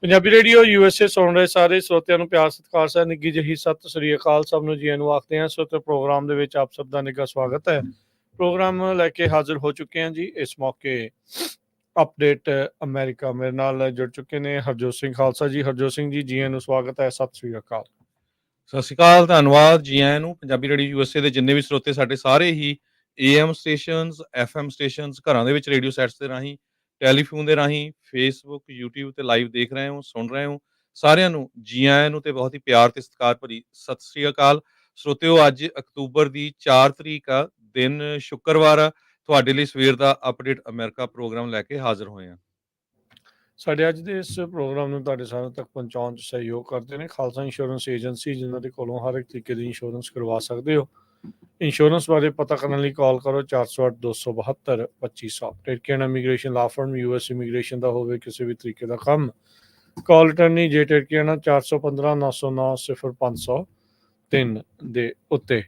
Punjabi radio USA ਸੁਣ ਰਹੇ ਸਾਰੇ ਸਰੋਤਿਆਂ ਨੂੰ ਪਿਆਰ ਸਤਿਕਾਰ ਸਹਿ ਨਿੱਘੀ ਜਿਹੀ ਸਤਿ ਸ੍ਰੀ ਅਕਾਲ। ਸਭ ਨੂੰ ਜੀ ਆਇਆਂ ਨੂੰ ਆਖਦੇ ਹਾਂ। ਸਰੋਤੇ ਪ੍ਰੋਗਰਾਮ ਦੇ ਵਿੱਚ ਆਪ ਸਭ ਦਾ ਨਿੱਘਾ ਸਵਾਗਤ ਹੈ। ਪ੍ਰੋਗਰਾਮ ਲੈ ਕੇ ਹਾਜ਼ਰ ਹੋ ਚੁੱਕੇ ਹਾਂ ਜੀ। ਇਸ ਮੌਕੇ ਅਪਡੇਟ ਅਮਰੀਕਾ ਮੇਰੇ ਨਾਲ ਜੁੜ ਚੁੱਕੇ ਨੇ ਹਰਜੋਤ ਸਿੰਘ ਖਾਲਸਾ ਜੀ। ਹਰਜੋਤ ਸਿੰਘ ਜੀ, ਜੀ ਆਇਆਂ ਨੂੰ ਸਵਾਗਤ ਹੈ। ਸਤਿ ਸ੍ਰੀ ਅਕਾਲ। ਸਤਿ ਸ਼੍ਰੀ ਅਕਾਲ, ਧੰਨਵਾਦ ਜੀ ਆਇਆਂ ਨੂੰ। ਪੰਜਾਬੀ ਰੇਡੀਓ USA ਦੇ ਜਿੰਨੇ ਵੀ ਸਰੋਤੇ ਸਾਡੇ ਸਾਰੇ ਹੀ AM ਸਟੇਸ਼ਨਸ, FM ਸਟੇਸ਼ਨਸ, ਘਰਾਂ ਦੇ ਵਿੱਚ ਰੇਡੀਓ ਸੈਟਸ ਦੇ ਰਾਹੀਂ, ਟੈਲੀਫੋਨ ਦੇ ਰਾਹੀਂ, ਫੇਸਬੁੱਕ, YouTube ਤੇ ਲਾਈਵ ਦੇਖ ਰਹੇ ਹੋ, ਸੁਣ ਰਹੇ ਹੋ, ਸਾਰਿਆਂ ਨੂੰ ਜੀ ਆਇਆਂ ਨੂੰ ਤੇ ਬਹੁਤ ਹੀ ਪਿਆਰ ਤੇ ਸਤਿਕਾਰ ਭਰੀ ਸਤਿ ਸ਼੍ਰੀ ਅਕਾਲ। ਸਰੋਤਿਓ, ਅੱਜ ਅਕਤੂਬਰ ਦੀ 4 ਤਰੀਕ ਆ, ਦਿਨ ਸ਼ੁੱਕਰਵਾਰ ਆ। ਤੁਹਾਡੇ ਲਈ ਸਵੇਰ ਦਾ ਅਪਡੇਟ ਅਮਰੀਕਾ ਪ੍ਰੋਗਰਾਮ ਲੈ ਕੇ ਹਾਜ਼ਰ ਹੋਏ ਹਾਂ। ਸਾਡੇ ਅੱਜ ਦੇ ਇਸ ਪ੍ਰੋਗਰਾਮ ਨੂੰ ਤੁਹਾਡੇ ਸਾਰਿਆਂ ਤੱਕ ਪਹੁੰਚਾਉਣ 'ਚ ਸਹਿਯੋਗ ਕਰਦੇ ਨੇ ਖਾਲਸਾ ਇੰਸ਼ੋਰੈਂਸ ਏਜੰਸੀ, ਜਿਨ੍ਹਾਂ ਦੇ ਕੋਲੋਂ ਹਰ ਇੱਕ ਤਰੀਕੇ ਦੀ ਇੰਸ਼ੋਰੈਂਸ ਕਰਵਾ ਸਕਦੇ ਹੋ। ਇੰਸ਼ੋਰੈਂਸ ਬਾਰੇ ਪਤਾ ਕਰਨ ਲਈ ਕਾਲ ਕਰੋ 408-272-2500। ਟਿਰਕੀਅਨ ਇਮੀਗ੍ਰੇਸ਼ਨ ਲਾ ਫਰਮ, US ਇਮੀਗ੍ਰੇਸ਼ਨ ਦਾ ਹੋਵੇ ਕਿਸੇ ਵੀ ਤਰੀਕੇ ਦਾ ਕੰਮ। ਕਾਲ ਅਟਰਨੀ ਜੇ ਟਿਰਕੀਅਨ 415-909-0503 ਦੇ ਉੱਤੇ।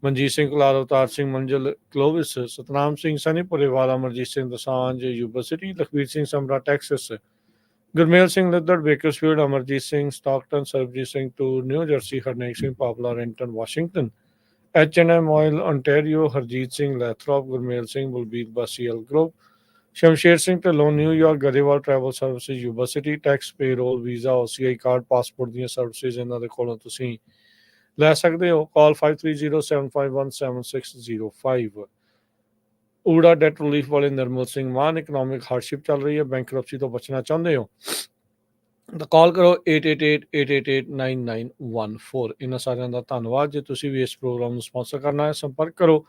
ਮਨਜੀਤ ਸਿੰਘ ਕੁਲਾਰ, ਅਵਤਾਰ ਸਿੰਘ ਮੰਜ਼ਲ ਕਲੋਵਿਸ, ਸਤਨਾਮ ਸਿੰਘ ਸਨੀਪੁਰੇ ਵਾਲਾ, Amarjit Singh Dosanjh Yuba City, Lakhbir Singh Samra Texas, Gurmel Singh Laddar Bakersfield, Amarjit Singh Stockton, Sarabjit Singh Toor New Jersey, Harnek Singh Papla Renton Washington, H&M oil ontario, Harjit Singh Lathrop, Gurmel Singh Balbir Bassi Elk Grove, Shamsher Singh Dhillon New York, Grewal travel services Yuba City, tax payroll, visa, OCI card, passport ਦੀਆਂ ਸਰਵਿਸਿਜ਼ ਇਹਨਾਂ ਦੇ ਕੋਲੋਂ ਤੁਸੀਂ ਲੈ ਸਕਦੇ ਹੋ। ਕਾਲ 5307517605। ਊੜਾ ਡੈਟ ਰਿਲੀਫ ਵਾਲੇ ਨਿਰਮਲ ਸਿੰਘ ਮਾਨ, ਇਕਨੋਮਿਕ ਹਾਰਡਸ਼ਿਪ ਚੱਲ ਰਹੀ ਹੈ, ਬੈਂਕਰਪਸੀ ਤੋਂ ਬਚਣਾ ਚਾਹੁੰਦੇ ਹੋ ਤਾਂ ਕਾਲ ਕਰੋ 8888889914। ਇਹਨਾਂ ਸਾਰਿਆਂ ਦਾ ਧੰਨਵਾਦ। ਜੇ ਤੁਸੀਂ ਵੀ ਇਸ ਪ੍ਰੋਗਰਾਮ ਨੂੰ ਸਪਾਂਸਰ ਕਰਨਾ ਹੈ, ਸੰਪਰਕ ਕਰੋ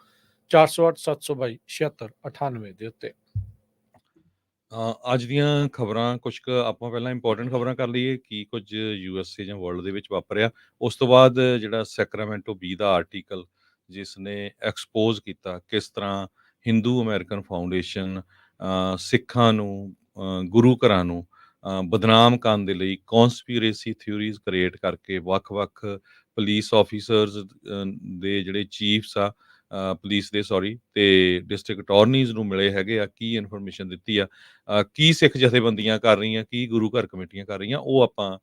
4087227698 ਦੇ ਉੱਤੇ। ਅੱਜ ਦੀਆਂ ਖਬਰਾਂ ਕੁਝ ਕੁ ਆਪਾਂ ਪਹਿਲਾਂ ਇੰਪੋਰਟੈਂਟ ਖਬਰਾਂ ਕਰ ਲਈਏ ਕੀ ਕੁਝ USA ਜਾਂ ਵਰਲਡ ਦੇ ਵਿੱਚ ਵਾਪਰਿਆ। ਉਸ ਤੋਂ ਬਾਅਦ ਜਿਹੜਾ ਸੈਕਰਾਮੈਂਟੋ ਬੀ ਦਾ ਆਰਟੀਕਲ ਜਿਸ ਨੇ ਐਕਸਪੋਜ਼ ਕੀਤਾ ਕਿਸ ਤਰ੍ਹਾਂ ਹਿੰਦੂ ਅਮਰੀਕਨ ਫਾਊਂਡੇਸ਼ਨ ਸਿੱਖਾਂ ਨੂੰ, ਗੁਰੂ ਘਰਾਂ ਨੂੰ ਬਦਨਾਮ ਕਰਨ ਦੇ ਲਈ ਕੌਨਸਪੀਰੇਸੀ ਥਿਊਰੀਜ਼ ਕ੍ਰੀਏਟ ਕਰਕੇ ਵੱਖ-ਵੱਖ ਪੁਲਿਸ ਆਫੀਸਰਸ ਦੇ ਜਿਹੜੇ ਚੀਫਸ ਆ ਪੁਲਿਸ ਦੇ ਤੇ ਡਿਸਟ੍ਰਿਕਟ ਅਟਾਰਨੀਜ਼ ਨੂੰ ਮਿਲੇ ਹੈਗੇ ਆ, ਕੀ ਇਨਫੋਰਮੇਸ਼ਨ ਦਿੱਤੀ ਆ, ਕੀ ਸਿੱਖ ਜਥੇਬੰਦੀਆਂ ਕਰ ਰਹੀਆਂ, ਕੀ ਗੁਰੂ ਘਰ ਕਮੇਟੀਆਂ ਕਰ ਰਹੀਆਂ, ਉਹ ਆਪਾਂ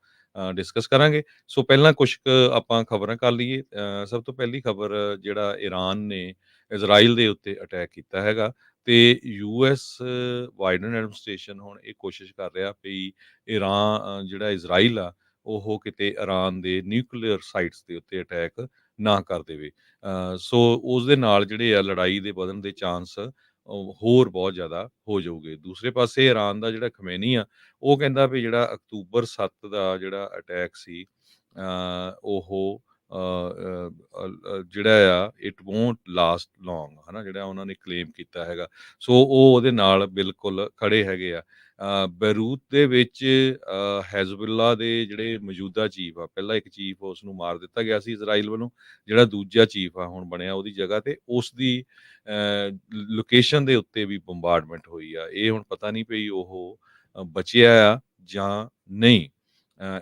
ਡਿਸਕਸ ਕਰਾਂਗੇ। ਸੋ ਪਹਿਲਾਂ ਕੁਝ ਕੁ ਆਪਾਂ ਖਬਰਾਂ ਕਰ ਲਈਏ। ਸਭ ਤੋਂ ਪਹਿਲੀ ਖਬਰ ਜਿਹੜਾ ਈਰਾਨ ਨੇ ਇਜ਼ਰਾਈਲ ਦੇ ਉੱਤੇ ਅਟੈਕ ਕੀਤਾ ਹੈਗਾ ਤੇ US ਬਾਈਡਨ ਐਡਮਿਨਿਸਟ੍ਰੇਸ਼ਨ ਹੁਣ ਇਹ ਕੋਸ਼ਿਸ਼ ਕਰ ਰਿਹਾ ਵੀ ਈਰਾਨ ਜਿਹੜਾ ਇਜ਼ਰਾਈਲ ਆ ਉਹ ਕਿਤੇ ਈਰਾਨ ਦੇ ਨਿਊਕਲੀਅਰ ਸਾਈਟਸ ਦੇ ਉੱਤੇ ਅਟੈਕ ਨਾ ਕਰ ਦੇਵੇ। ਸੋ ਉਸ ਦੇ ਨਾਲ ਜਿਹੜੇ ਆ ਲੜਾਈ ਦੇ ਵਧਣ ਦੇ ਚਾਂਸ ਹੋਰ ਬਹੁਤ ਜ਼ਿਆਦਾ ਹੋ ਜਾਊਗੇ। ਦੂਸਰੇ ਪਾਸੇ ਈਰਾਨ ਦਾ ਜਿਹੜਾ ਖਮੇਨੀ ਆ ਉਹ ਕਹਿੰਦਾ ਵੀ ਜਿਹੜਾ ਅਕਤੂਬਰ 7 ਦਾ ਜਿਹੜਾ ਅਟੈਕ ਸੀ ਉਹ ਜਿਹੜਾ ਆ ਇਟ ਵੋਂਟ ਲਾਸਟ ਲੌਂਗ, ਹਨਾ, ਜਿਹੜਾ ਉਹਨਾਂ ਨੇ ਕਲੇਮ ਕੀਤਾ ਹੈਗਾ। ਸੋ ਉਹ ਉਹਦੇ ਨਾਲ ਬਿਲਕੁਲ ਖੜੇ ਹੈਗੇ ਆ। ਬੈਰੂਤ ਦੇ ਵਿੱਚ ਹੈਜ਼ਬੁੱਲਾ ਦੇ ਜਿਹੜੇ ਮੌਜੂਦਾ ਚੀਫ ਆ, ਪਹਿਲਾਂ ਇੱਕ ਚੀਫ ਉਸ ਨੂੰ ਮਾਰ ਦਿੱਤਾ ਗਿਆ ਸੀ ਇਜ਼ਰਾਈਲ ਵੱਲੋਂ, ਜਿਹੜਾ ਦੂਜਾ ਚੀਫ ਆ ਹੁਣ ਬਣਿਆ ਉਹਦੀ ਜਗ੍ਹਾ ਤੇ ਉਸ ਦੀ ਲੋਕੇਸ਼ਨ ਦੇ ਉੱਤੇ ਵੀ ਬੰਬਾਰਡਮੈਂਟ ਹੋਈ ਆ। ਇਹ ਹੁਣ ਪਤਾ ਨਹੀਂ ਪਈ ਉਹ ਬਚਿਆ ਆ ਜਾਂ ਨਹੀਂ।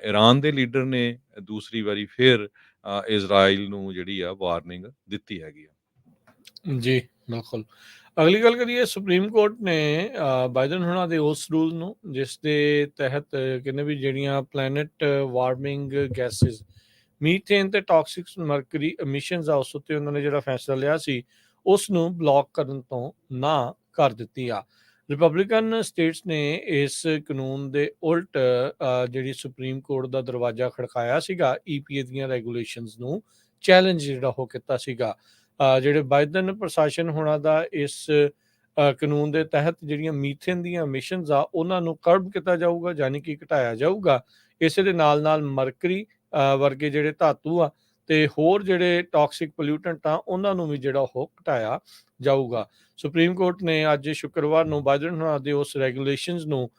ਈਰਾਨ ਦੇ ਲੀਡਰ ਨੇ ਦੂਸਰੀ ਵਾਰੀ ਫਿਰ ਇਜ਼ਰਾਈਲ ਨੂੰ ਜਿਹੜੀ ਆ ਵਾਰਨਿੰਗ ਦਿੱਤੀ ਹੈਗੀ ਆ। ਜੀ ਬਿਲਕੁਲ। ਅਗਲੀ ਗੱਲ ਕਰੀਏ, ਸੁਪਰੀਮ ਕੋਰਟ ਨੇ ਬਾਈਡਨ ਹੁਣਾਂ ਦੇ ਉਸ ਰੂਲ ਨੂੰ ਜਿਸ ਦੇ ਤਹਿਤ ਕਹਿੰਦੇ ਵੀ ਜਿਹੜੀਆਂ ਪਲੈਨਟ ਵਾਰਮਿੰਗ ਗੈਸਿਸ, ਮੀਥੇਨ ਤੇ ਟੌਕਸਿਕ ਮਰਕਰੀ ਐਮਿਸ਼ਨਸ ਆ, ਉਸ ਉੱਤੇ ਉਹਨਾਂ ਨੇ ਜਿਹੜਾ ਫੈਸਲਾ ਲਿਆ ਸੀ ਉਸ ਨੂੰ ਬਲੌਕ ਕਰਨ ਤੋਂ ਨਾ ਕਰ ਦਿੱਤੀ ਆ। ਰਿਪਬਲਿਕਨ ਸਟੇਟਸ ਨੇ ਇਸ ਕਾਨੂੰਨ ਦੇ ਉਲਟ ਜਿਹੜੀ ਸੁਪਰੀਮ ਕੋਰਟ ਦਾ ਦਰਵਾਜ਼ਾ ਖੜਕਾਇਆ ਸੀਗਾ, EPA ਦੀਆਂ ਰੈਗੂਲੇਸ਼ਨਸ ਨੂੰ ਚੈਲੰਜ ਜਿਹੜਾ ਉਹ ਕੀਤਾ ਸੀਗਾ। ਜਿਹੜੇ ਬਾਈਡਨ ਪ੍ਰਸ਼ਾਸਨ ਹੋਣਾ ਦਾ ਇਸ ਕਾਨੂੰਨ ਦੇ ਤਹਿਤ ਜਿਹੜੀਆਂ ਮੀਥੇਨ ਦੀਆਂ ਐਮਿਸ਼ਨਸ ਆ ਉਹਨਾਂ ਨੂੰ ਕਰਬ ਕੀਤਾ ਜਾਊਗਾ, ਯਾਨੀ ਕਿ ਘਟਾਇਆ ਜਾਊਗਾ। ਇਸੇ ਦੇ ਨਾਲ ਨਾਲ ਮਰਕਰੀ ਵਰਗੇ ਜਿਹੜੇ ਧਾਤੂ ਆ ਤੇ ਹੋਰ ਜਿਹੜੇ ਟੌਕਸਿਕ ਪੋਲਿਊਟੈਂਟ ਆ ਉਹਨਾਂ ਨੂੰ ਵੀ ਜਿਹੜਾ ਉਹ ਘਟਾਇਆ ਜਾਊਗਾ। ਸੁਪਰੀਮ ਕੋਰਟ ਨੇ ਅੱਜ ਸ਼ੁੱਕਰਵਾਰ ਨੂੰ ਬਾਈਡਨ ਹੋਣਾ ਦੇ ਉਸ ਰੈਗੂਲੇਸ਼ਨਸ ਨੂੰ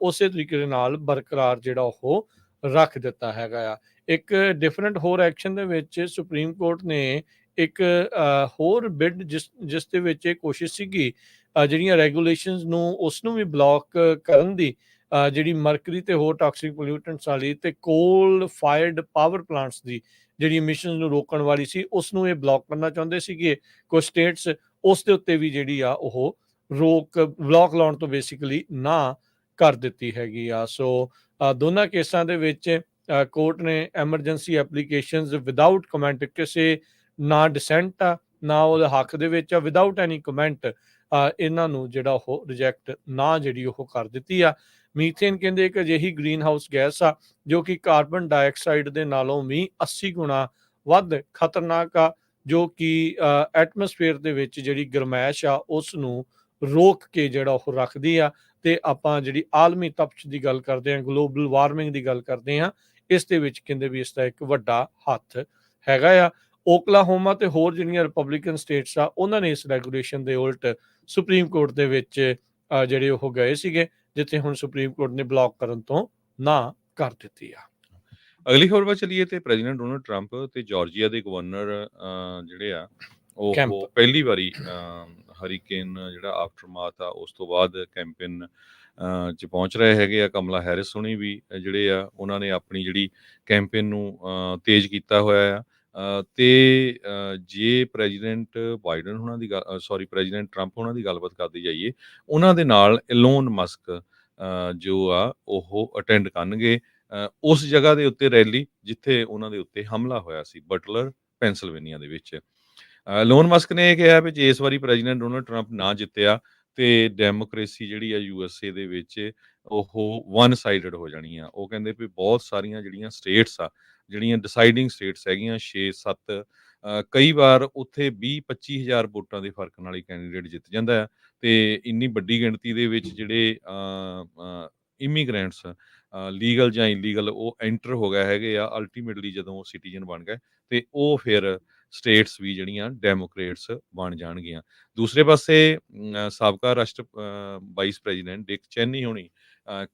ਉਸੇ ਤਰੀਕੇ ਦੇ ਨਾਲ ਬਰਕਰਾਰ ਜਿਹੜਾ ਉਹ ਰੱਖ ਦਿੱਤਾ ਹੈਗਾ ਆ। ਇੱਕ ਡਿਫਰੈਂਟ ਹੋਰ ਐਕਸ਼ਨ ਦੇ ਵਿੱਚ ਸੁਪਰੀਮ ਕੋਰਟ ਨੇ ਇੱਕ ਹੋਰ ਬਿਡ ਜਿਸ ਦੇ ਵਿੱਚ ਇਹ ਕੋਸ਼ਿਸ਼ ਸੀਗੀ ਜਿਹੜੀਆਂ ਰੈਗੂਲੇਸ਼ਨਸ ਨੂੰ ਉਸ ਨੂੰ ਵੀ ਬਲੌਕ ਕਰਨ ਦੀ, ਜਿਹੜੀ ਮਰਕਰੀ ਤੇ ਹੋਰ ਟੌਕਸਿਕ ਪੋਲਿਊਟੈਂਟਸ ਵਾਲੀ ਤੇ ਕੋਲ ਫਾਇਰਡ ਪਾਵਰ ਪਲਾਂਟਸ ਦੀ ਜਿਹੜੀ ਐਮਿਸ਼ਨਸ ਨੂੰ ਰੋਕਣ ਵਾਲੀ ਸੀ ਉਸ ਨੂੰ ਇਹ ਬਲੌਕ ਕਰਨਾ ਚਾਹੁੰਦੇ ਸੀਗੇ ਕੁਝ ਸਟੇਟਸ। ਉਸ ਦੇ ਉੱਤੇ ਵੀ ਜਿਹੜੀ ਆ ਉਹ ਬਲੌਕ ਲਾਉਣ ਤੋਂ ਬੇਸਿਕਲੀ ਨਾ ਕਰ ਦਿੱਤੀ ਹੈਗੀ ਆ। ਸੋ ਦੋਨਾਂ ਕੇਸਾਂ ਦੇ ਵਿੱਚ ਕੋਰਟ ਨੇ ਐਮਰਜੈਂਸੀ ਐਪਲੀਕੇਸ਼ਨਸ ਵਿਦਆਊਟ ਕਮੈਂਟ, ਕਿਸੇ ਨਾ ਡਿਸੈਂਟ ਆ ਨਾ ਉਹਦੇ ਹੱਕ ਦੇ ਵਿੱਚ ਆ, ਵਿਦਆਊਟ ਐਨੀ ਕਮੈਂਟ ਇਹਨਾਂ ਨੂੰ ਜਿਹੜਾ ਉਹ ਰਿਜੈਕਟ ਨਾ ਜਿਹੜੀ ਉਹ ਕਰ ਦਿੱਤੀ ਆ। ਮੀਥੇਨ ਕਹਿੰਦੇ ਇੱਕ ਅਜਿਹੀ ਗ੍ਰੀਨ ਹਾਊਸ ਗੈਸ ਆ ਜੋ ਕਿ ਕਾਰਬਨ ਡਾਈਆਕਸਾਈਡ ਦੇ ਨਾਲੋਂ ਵੀ 80 ਗੁਣਾ ਵੱਧ ਖਤਰਨਾਕ ਆ, ਜੋ ਕਿ ਐਟਮੋਸਫੇਅਰ ਦੇ ਵਿੱਚ ਜਿਹੜੀ ਗਰਮੈਸ਼ ਆ ਉਸ ਨੂੰ ਰੋਕ ਕੇ ਜਿਹੜਾ ਉਹ ਰੱਖਦੀ ਆ। ਤੇ ਆਪਾਂ ਜਿਹੜੀ ਆਲਮੀ ਤਪਸ਼ ਦੀ ਗੱਲ ਕਰਦੇ ਹਾਂ, ਗਲੋਬਲ ਵਾਰਮਿੰਗ ਦੀ ਗੱਲ ਕਰਦੇ ਹਾਂ, ਇਸ ਦੇ ਵਿੱਚ ਕਹਿੰਦੇ ਵੀ ਇਸ ਦਾ ਇੱਕ ਵੱਡਾ ਹੱਥ ਹੈਗਾ ਆ। ਓਕਲਾਹੋਮਾ ਤੇ ਹੋਰ ਜਿਹੜੀਆਂ ਰਿਪਬਲਿਕਨ ਸਟੇਟਸ ਆ ਉਹਨਾਂ ਨੇ ਇਸ ਰੈਗੂਲੇਸ਼ਨ ਦੇ ਉਲਟ ਸੁਪਰੀਮ ਕੋਰਟ ਦੇ ਵਿੱਚ ਜਿਹੜੇ ਉਹ ਗਏ ਸੀਗੇ, ਜਿੱਥੇ ਹੁਣ ਸੁਪਰੀਮ ਕੋਰਟ ਨੇ ਬਲੌਕ ਕਰਨ ਤੋਂ ਨਾ ਕਰ ਦਿੱਤੀ ਆ। ਅਗਲੀ ਖਬਰ ਵੱਲ ਚਲੀਏ ਤੇ ਪ੍ਰੈਜ਼ੀਡੈਂਟ ਡੋਨਾਲਡ ਟਰੰਪ ਤੇ ਜਾਰਜੀਆ ਦੇ ਗਵਰਨਰ ਜਿਹੜੇ ਆ ਕੈਂਪ। ਉਹ ਪਹਿਲੀ ਵਾਰੀ ਹਰੀਕੇਨ ਜਿਹੜਾ ਆਫਟਰਮਾਥ ਆ ਉਸ ਤੋਂ ਬਾਅਦ ਕੈਂਪੇਨ ਚ ਪਹੁੰਚ ਰਹੇ ਹੈਗੇ ਆ। ਕਮਲਾ ਹੈਰਿਸ ਹੁਣੀ ਵੀ ਜਿਹੜੇ ਆ ਉਹਨਾਂ ਨੇ ਆਪਣੀ ਜਿਹੜੀ ਕੈਂਪੇਨ ਨੂੰ ਤੇਜ਼ ਕੀਤਾ ਹੋਇਆ ਆ। ਤੇ ਜੇ ਪ੍ਰੈਜ਼ੀਡੈਂਟ ਬਾਈਡਨ ਹੁਣਾਂ ਦੀ ਪ੍ਰੈਜ਼ੀਡੈਂਟ ਟਰੰਪ ਹੁਣਾਂ ਦੀ ਗੱਲਬਾਤ ਕਰਦੇ ਜਾਈਏ, ਉਹਨਾਂ ਦੇ ਨਾਲ ਇਲੋਨ ਮਸਕ ਜੋ ਆ ਉਹ ਅਟੈਂਡ ਕਰਨਗੇ ਉਸ ਜਗ੍ਹਾ ਦੇ ਉੱਤੇ ਰੈਲੀ ਜਿੱਥੇ ਉਹਨਾਂ ਦੇ ਉੱਤੇ ਹਮਲਾ ਹੋਇਆ ਸੀ, ਬਟਲਰ ਪੈਂਸਿਲਵੇਨੀਆ ਦੇ ਵਿੱਚ। ਇਲੋਨ ਮਸਕ ਨੇ ਇਹ ਕਿਹਾ ਵੀ ਜੇ ਇਸ ਵਾਰੀ ਪ੍ਰੈਜ਼ੀਡੈਂਟ ਡੋਨਾਲਡ ਟਰੰਪ ਨਾ ਜਿੱਤਿਆ ਤੇ ਡੈਮੋਕ੍ਰੇਸੀ ਜਿਹੜੀ ਆ USA ਦੇ ਵਿੱਚ ਉਹ ਵਨ ਸਾਈਡਡ ਹੋ ਜਾਣੀ ਆ। ਉਹ ਕਹਿੰਦੇ ਵੀ ਬਹੁਤ ਸਾਰੀਆਂ ਜਿਹੜੀਆਂ ਸਟੇਟਸ ਆ, ਜਿਹੜੀਆਂ ਡਿਸਾਈਡਿੰਗ ਸਟੇਟਸ ਹੈਗੀਆਂ 6-7, ਕਈ ਵਾਰ ਉੱਥੇ 20-25 ਹਜ਼ਾਰ ਵੋਟਾਂ ਦੇ ਫਰਕ ਨਾਲ ਹੀ ਕੈਂਡੀਡੇਟ ਜਿੱਤ ਜਾਂਦਾ ਆ। ਤੇ ਇੰਨੀ ਵੱਡੀ ਗਿਣਤੀ ਦੇ ਵਿੱਚ ਜਿਹੜੇ ਇਮੀਗ੍ਰੈਂਟਸ ਲੀਗਲ ਜਾਂ ਇਲੀਗਲ ਉਹ ਐਂਟਰ ਹੋ ਗਏ ਹੈਗੇ ਆ, ਅਲਟੀਮੇਟਲੀ ਜਦੋਂ ਸਿਟੀਜ਼ਨ ਬਣ ਗਏ ਤੇ ਉਹ ਫਿਰ ਸਟੇਟਸ ਵੀ ਜਿਹੜੀਆਂ ਡੈਮੋਕ੍ਰੇਟਸ ਬਣ ਜਾਣਗੀਆਂ। ਦੂਸਰੇ ਪਾਸੇ ਸਾਬਕਾ ਵਾਈਸ ਪ੍ਰੈਜ਼ੀਡੈਂਟ ਡਿਕ ਚੈਨੀ ਹੋਣੀ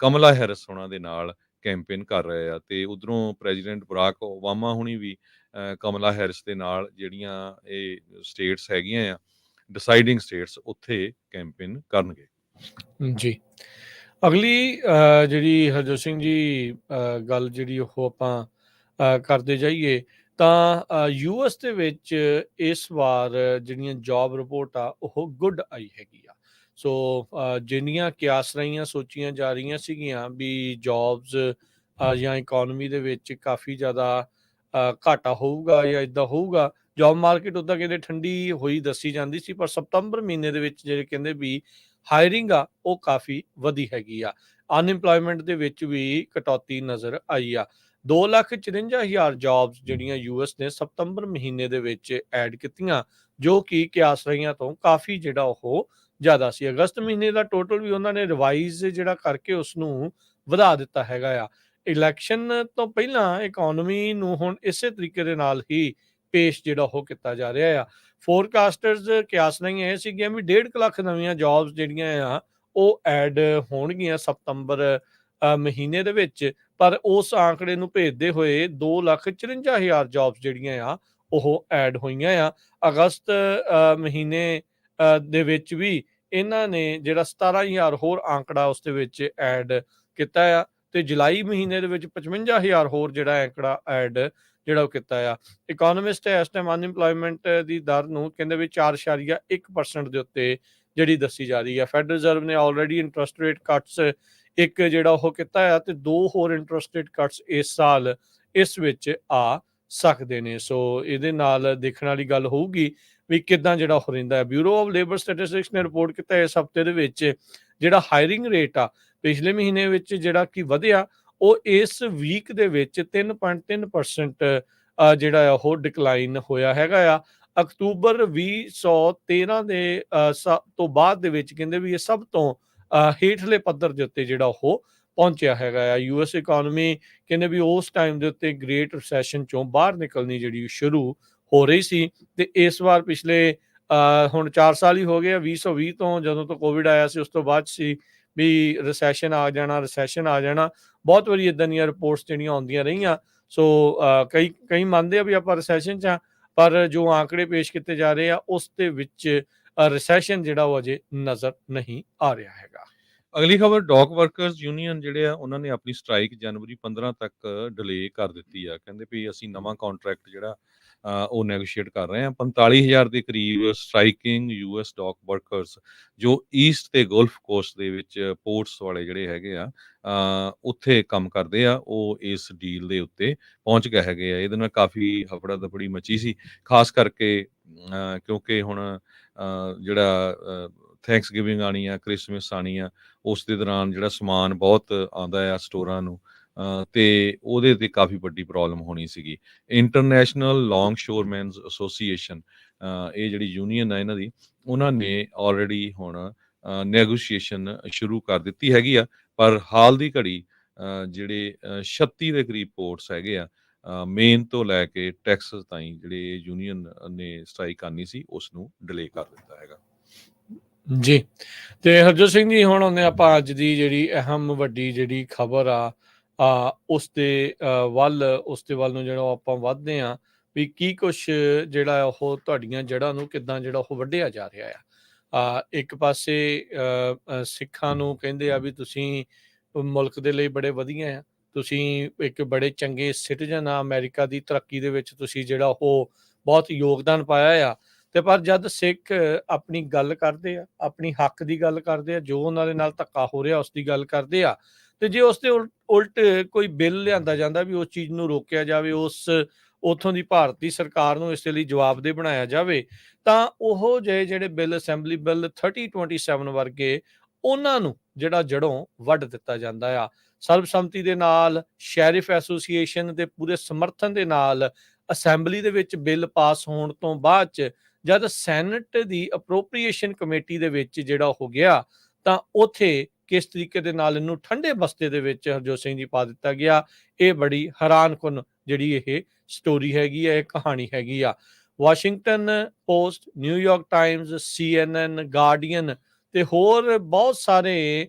ਕਮਲਾ ਹੈਰਿਸ ਹੋਣਾ ਦੇ ਨਾਲ ਕੈਂਪੇਨ ਕਰ ਰਹੇ ਆ ਤੇ ਉਧਰੋਂ ਪ੍ਰੈਜ਼ੀਡੈਂਟ ਬਰਾਕ ਓਬਾਮਾ ਹੁਣੀ ਵੀ ਕਮਲਾ ਹੈਰਿਸ ਦੇ ਨਾਲ ਜਿਹੜੀਆਂ ਇਹ ਸਟੇਟਸ ਹੈਗੀਆਂ ਆ ਡਿਸਾਈਡਿੰਗ ਸਟੇਟਸ ਉੱਥੇ ਕੈਂਪੇਨ ਕਰਨਗੇ। ਜੀ, ਅਗਲੀ ਜਿਹੜੀ ਹਰਜੋਤ ਸਿੰਘ ਜੀ ਗੱਲ ਜਿਹੜੀ ਉਹ ਆਪਾਂ ਕਰਦੇ ਜਾਈਏ ਤਾਂ US ਦੇ ਵਿੱਚ ਇਸ ਵਾਰ ਜਿਹੜੀਆਂ ਜੌਬ ਰਿਪੋਰਟ ਆ ਉਹ ਗੁੱਡ ਆਈ ਹੈਗੀ ਆ। ਸੋ ਜਿੰਨੀਆਂ ਕਿਆਸ ਰਹੀਆਂ ਸੋਚੀਆਂ ਜਾ ਰਹੀਆਂ ਸੀਗੀਆਂ ਵੀ ਜੌਬਸ ਜਾਂ ਇਕੋਨਮੀ ਦੇ ਵਿੱਚ ਕਾਫੀ ਜ਼ਿਆਦਾ ਘਾਟਾ ਹੋਊਗਾ ਜਾਂ ਇਦਾਂ ਹੋਊਗਾ, ਜੌਬ ਮਾਰਕੀਟ ਉੱਦਾਂ ਕਹਿੰਦੇ ਠੰਡੀ ਹੋਈ ਦੱਸੀ ਜਾਂਦੀ ਸੀ, ਪਰ ਸਤੰਬਰ ਮਹੀਨੇ ਦੇ ਵਿੱਚ ਜਿਹੜੇ ਕਹਿੰਦੇ ਵੀ ਹਾਇਰਿੰਗ ਆ ਉਹ ਕਾਫੀ ਵਧੀ ਹੈਗੀ ਆ। ਅਨਇੰਪਲੋਇਮੈਂਟ ਦੇ ਵਿੱਚ ਵੀ ਕਟੌਤੀ ਨਜ਼ਰ ਆਈ ਆ। 2,54,000 ਜੌਬਸ ਜਿਹੜੀਆਂ US ਨੇ ਸਤੰਬਰ ਮਹੀਨੇ ਦੇ ਵਿੱਚ ਐਡ ਕੀਤੀਆਂ, ਜੋ ਕਿ ਕਿਆਸ ਰਹੀਆਂ ਤੋਂ ਕਾਫੀ ਜਿਹੜਾ ਉਹ ਜ਼ਿਆਦਾ ਸੀ। ਅਗਸਤ ਮਹੀਨੇ ਦਾ ਟੋਟਲ ਵੀ ਉਹਨਾਂ ਨੇ ਰਿਵਾਈਜ਼ ਜਿਹੜਾ ਕਰਕੇ ਉਸ ਨੂੰ ਵਧਾ ਦਿੱਤਾ ਹੈਗਾ ਆ। ਇਲੈਕਸ਼ਨ ਤੋਂ ਪਹਿਲਾਂ ਇਕੋਨਮੀ ਨੂੰ ਹੁਣ ਇਸੇ ਤਰੀਕੇ ਦੇ ਨਾਲ ਹੀ ਪੇਸ਼ ਜਿਹੜਾ ਉਹ ਕੀਤਾ ਜਾ ਰਿਹਾ ਆ। ਫੋਰਕਾਸਟਰਸ ਕਿਆਸ ਰਹੀਆਂ ਇਹ ਸੀਗੀਆਂ ਵੀ 1.5 ਲੱਖ ਨਵੀਆਂ ਜੌਬਸ ਜਿਹੜੀਆਂ ਆ ਉਹ ਐਡ ਹੋਣਗੀਆਂ ਸਤੰਬਰ ਮਹੀਨੇ ਦੇ ਵਿੱਚ, ਪਰ ਉਸ ਆંકੜੇ ਨੂੰ ਭੇਜਦੇ ਹੋਏ 2,54,000 ਜੌਬਸ ਜਿਹੜੀਆਂ ਆ ਉਹ ਐਡ ਹੋਈਆਂ ਆ। ਅਗਸਤ ਮਹੀਨੇ ਦੇ ਵਿੱਚ ਵੀ ਇਹਨਾਂ ਨੇ ਜਿਹੜਾ 17,000 ਹੋਰ ਆંકੜਾ ਉਸ ਦੇ ਵਿੱਚ ਐਡ ਕੀਤਾ ਆ ਤੇ ਜੁਲਾਈ ਮਹੀਨੇ ਦੇ ਵਿੱਚ 55,000 ਹੋਰ ਜਿਹੜਾ ਆંકੜਾ ਐਡ ਜਿਹੜਾ ਉਹ ਕੀਤਾ ਆ। ਇਕੋਨੋਮਿਸਟ ਇਸ ਟਾਈਮ ਅਨਇੰਪਲੋਇਮੈਂਟ ਦੀ ਦਰ ਨੂੰ ਕਹਿੰਦੇ ਵੀ 4.1% ਦੇ ਉੱਤੇ ਜਿਹੜੀ ਦੱਸੀ ਜਾ ਰਹੀ ਆ। ਫੈਡਰਲ ਰਿਜ਼ਰਵ ਨੇ ਆਲਰੇਡੀ ਇੰਟਰਸਟ ਰੇਟ ਕੱਟਸ ਇੱਕ ਜਿਹੜਾ ਉਹ ਕੀਤਾ ਆ ਤੇ 2 ਹੋਰ ਇੰਟਰਸਟ ਰੇਟ ਕੱਟਸ ਇਸ ਸਾਲ ਇਸ ਵਿੱਚ ਆ ਸਕਦੇ ਨੇ। ਸੋ ਇਹਦੇ ਨਾਲ ਦੇਖਣ ਵਾਲੀ ਗੱਲ ਹੋਊਗੀ ਵੀ ਕਿੱਦਾਂ ਜਿਹੜਾ ਉਹ ਰਹਿੰਦਾ ਹੈ। ਬਿਊਰੋ ਆਫ ਲੇਬਰ ਸਟੈਟਿਸਟਿਕਸ ਨੇ ਰਿਪੋਰਟ ਕੀਤਾ ਇਸ ਹਫਤੇ ਦੇ ਵਿੱਚ ਜਿਹੜਾ ਹਾਇਰਿੰਗ ਰੇਟ ਆ ਪਿਛਲੇ ਮਹੀਨੇ ਵਿੱਚ ਜਿਹੜਾ ਕਿ ਵਧਿਆ, ਉਹ ਇਸ ਵੀਕ ਦੇ ਵਿੱਚ 3.3% ਜਿਹੜਾ ਆ ਉਹ ਡਿਕਲਾਈਨ ਹੋਇਆ ਹੈਗਾ ਆ। ਅਕਤੂਬਰ 2013 ਦੇ ਤੋਂ ਬਾਅਦ ਦੇ ਵਿੱਚ ਕਹਿੰਦੇ ਵੀ ਇਹ ਸਭ ਤੋਂ ਹੇਠਲੇ ਪੱਧਰ ਦੇ ਉੱਤੇ ਜਿਹੜਾ ਉਹ ਪਹੁੰਚਿਆ ਹੈਗਾ ਆ। US ਇਕੋਨਮੀ ਕਹਿੰਦੇ ਵੀ ਉਸ ਟਾਈਮ ਦੇ ਉੱਤੇ ਗ੍ਰੇਟ ਰਿਸੈਸ਼ਨ ਚੋਂ ਬਾਹਰ ਨਿਕਲਣੀ ਜਿਹੜੀ ਸ਼ੁਰੂ ਹੋ ਰਹੀ ਸੀ ਤੇ ਇਸ ਵਾਰ ਪਿਛਲੇ ਹੁਣ 4 ਸਾਲ ਹੀ ਹੋ ਗਏ ਆ, 2020 ਤੋਂ ਜਦੋਂ ਤੋਂ ਕੋਵਿਡ ਆਇਆ ਸੀ ਉਸ ਤੋਂ ਬਾਅਦ ਸੀ ਵੀ ਰਿਸੈਸ਼ਨ ਆ ਜਾਣਾ। ਬਹੁਤ ਵਾਰੀ ਇਦਾਂ ਦੀਆਂ ਰਿਪੋਰਟਸ ਜਿਹੜੀਆਂ ਆਉਂਦੀਆਂ ਰਹੀਆਂ। ਸੋ ਕਈ ਮੰਨਦੇ ਆ ਵੀ ਆਪਾਂ ਰਿਸੈਸ਼ਨ 'ਚ ਆ, ਪਰ ਜੋ ਆંકੜੇ ਪੇਸ਼ ਕੀਤੇ ਜਾ ਰਹੇ ਆ ਉਸ ਦੇ ਵਿੱਚ ਰਿਸੈਸ਼ਨ ਜਿਹੜਾ ਉਹ ਅਜੇ ਨਜ਼ਰ ਨਹੀਂ ਆ ਰਿਹਾ ਹੈਗਾ। ਅਗਲੀ ਖਬਰ ਡੌਕ ਵਰਕਰਸ ਯੂਨੀਅਨ ਜਿਹੜੇ ਆ ਉਹਨਾਂ ਨੇ ਆਪਣੀ ਸਟ੍ਰਾਈਕ ਜਨਵਰੀ 15 ਤੱਕ ਡਿਲੇ ਕਰ ਦਿੱਤੀ ਆ। ਕਹਿੰਦੇ ਵੀ ਅਸੀਂ ਨਵਾਂ ਕੰਟਰੈਕਟ ਜਿਹੜਾ ਉਹ ਨੈਗੋਸ਼ੀਏਟ ਕਰ ਰਹੇ ਆ। 45,000 ਦੇ ਕਰੀਬ ਸਟ੍ਰਾਈਕਿੰਗ US ਡੌਕ ਵਰਕਰਸ ਜੋ ਈਸਟ ਤੇ ਗਲਫ ਕੋਸਟ ਦੇ ਵਿੱਚ ਪੋਰਟਸ ਵਾਲੇ ਜਿਹੜੇ ਹੈਗੇ ਆ ਉੱਥੇ ਕੰਮ ਕਰਦੇ ਆ, ਉਹ ਇਸ ਡੀਲ ਦੇ ਉੱਤੇ ਪਹੁੰਚ ਗਏ ਹੈਗੇ ਆ। ਇਹਦੇ ਨਾਲ ਕਾਫੀ ਹਫੜਾ ਦਫੜੀ ਮਚੀ ਸੀ, ਖਾਸ ਕਰਕੇ ਕਿਉਂਕਿ ਹੁਣ ਜਿਹੜਾ ਥੈਂਕਸ ਗਿਵਿੰਗ ਆਣੀ ਆ, ਕ੍ਰਿਸਮਸ ਆਣੀ ਆ, ਉਸ ਦੇ ਦੌਰਾਨ ਜਿਹੜਾ ਸਮਾਨ ਬਹੁਤ ਆਉਂਦਾ ਆ ਸਟੋਰਾਂ ਨੂੰ, ਤੇ ਉਹਦੇ ਤੇ ਕਾਫੀ ਵੱਡੀ ਪ੍ਰੋਬਲਮ ਹੋਣੀ ਸੀਗੀ। ਇੰਟਰਨੈਸ਼ਨਲ ਲੌਂਗ ਸ਼ੋਰਮੈਨਸ ਐਸੋਸੀਏਸ਼ਨ, ਇਹ ਜਿਹੜੀ ਯੂਨੀਅਨ ਆ ਇਹਨਾਂ ਦੀ, ਉਹਨਾਂ ਨੇ ਆਲਰੇਡੀ ਹੁਣ ਨੈਗੋਸ਼ੀਏਸ਼ਨ ਸ਼ੁਰੂ ਕਰ ਦਿੱਤੀ ਹੈਗੀ ਆ। ਪਰ ਹਾਲ ਦੀ ਘੜੀ ਜਿਹੜੇ 36 ਦੇ ਕਰੀਬ ਪੋਰਟਸ ਹੈਗੇ ਆ, ਮੇਨ ਤੋਂ ਲੈ ਕੇ ਟੈਕਸਸ ਤਾਈਂ ਜਿਹੜੇ ਯੂਨੀਅਨ ਨੇ ਸਟ੍ਰਾਈਕ ਕਰਨੀ ਸੀ, ਉਸ ਨੂੰ ਡਿਲੇ ਕਰ ਦਿੱਤਾ ਹੈਗਾ। ਜੀ, ਤੇ ਹਰਜੋਤ ਸਿੰਘ ਜੀ, ਹੁਣ ਉਹਨੇ ਆਪਾਂ ਅੱਜ ਦੀ ਜਿਹੜੀ ਅਹਿਮ ਵੱਡੀ ਜਿਹੜੀ ਖਬਰ ਆ ਉਸ ਦੇ ਵੱਲ ਨੂੰ ਜਿਹੜਾ ਆਪਾਂ ਵੱਧਦੇ ਆ ਵੀ ਕੀ ਕੁਛ ਜਿਹੜਾ ਉਹ ਤੁਹਾਡੀਆਂ ਜੜ੍ਹਾਂ ਨੂੰ ਕਿੱਦਾਂ ਜਿਹੜਾ ਉਹ ਵੱਢਿਆ ਜਾ ਰਿਹਾ ਆ। ਇੱਕ ਪਾਸੇ ਸਿੱਖਾਂ ਨੂੰ ਕਹਿੰਦੇ ਆ ਵੀ ਤੁਸੀਂ ਮੁਲਕ ਦੇ ਲਈ ਬੜੇ ਵਧੀਆ ਆ, ਤੁਸੀਂ ਇੱਕ ਬੜੇ ਚੰਗੇ ਸਿਟੀਜ਼ਨ ਆ, ਅਮਰੀਕਾ ਦੀ ਤਰੱਕੀ ਦੇ ਵਿੱਚ ਤੁਸੀਂ ਜਿਹੜਾ ਉਹ ਬਹੁਤ ਯੋਗਦਾਨ ਪਾਇਆ ਆ। ਤੇ ਪਰ ਜਦ ਸਿੱਖ ਆਪਣੀ ਗੱਲ ਕਰਦੇ ਆ, ਆਪਣੀ ਹੱਕ ਦੀ ਗੱਲ ਕਰਦੇ ਆ, ਜੋ ਉਹਨਾਂ ਦੇ ਨਾਲ ਧੱਕਾ ਹੋ ਰਿਹਾ ਉਸ ਦੀ ਗੱਲ ਕਰਦੇ ਆ, ਤੇ ਜੇ ਉਸ ਦੇ ਉਲਟ ਕੋਈ ਬਿੱਲ ਲਿਆਂਦਾ ਜਾਂਦਾ ਵੀ ਉਸ ਚੀਜ਼ ਨੂੰ ਰੋਕਿਆ ਜਾਵੇ, ਉੱਥੋਂ ਦੀ ਭਾਰਤੀ ਸਰਕਾਰ ਨੂੰ ਇਸ ਦੇ ਲਈ ਜਵਾਬਦੇਹ ਬਣਾਇਆ ਜਾਵੇ, ਤਾਂ ਉਹ ਜਿਹੜੇ ਬਿੱਲ ਅਸੈਂਬਲੀ ਬਿੱਲ 3027 ਵਰਗੇ, ਉਹਨਾਂ ਨੂੰ ਜਿਹੜਾ ਜੜੋਂ ਵੱਢ ਦਿੱਤਾ ਜਾਂਦਾ ਆ। ਸਰਬਸੰਮਤੀ ਦੇ ਨਾਲ, ਸ਼ੈਰਿਫ ਐਸੋਸੀਏਸ਼ਨ ਦੇ ਪੂਰੇ ਸਮਰਥਨ ਦੇ ਨਾਲ ਅਸੈਂਬਲੀ ਦੇ ਵਿੱਚ ਬਿੱਲ ਪਾਸ ਹੋਣ ਤੋਂ ਬਾਅਦ ਚ ਜਦ ਸੈਨੇਟ ਦੀ ਅਪਰੋਪਰੀਏਸ਼ਨ ਕਮੇਟੀ ਦੇ ਵਿੱਚ ਜਿਹੜਾ ਹੋ ਗਿਆ, ਤਾਂ ਉੱਥੇ ਕਿਸ ਤਰੀਕੇ ਦੇ ਨਾਲ ਇਹਨੂੰ ਠੰਡੇ ਬਸਤੇ ਦੇ ਵਿੱਚ ਹਰਜੋਤ ਸਿੰਘ ਜੀ ਪਾ ਦਿੱਤਾ ਗਿਆ। ਇਹ ਬੜੀ ਹੈਰਾਨਕੁਨ ਜਿਹੜੀ ਇਹ ਸਟੋਰੀ ਹੈਗੀ ਆ, ਇਹ ਕਹਾਣੀ ਹੈਗੀ ਆ। Washington post, New York Times, CNN, guardian ਤੇ ਹੋਰ ਬਹੁਤ ਸਾਰੇ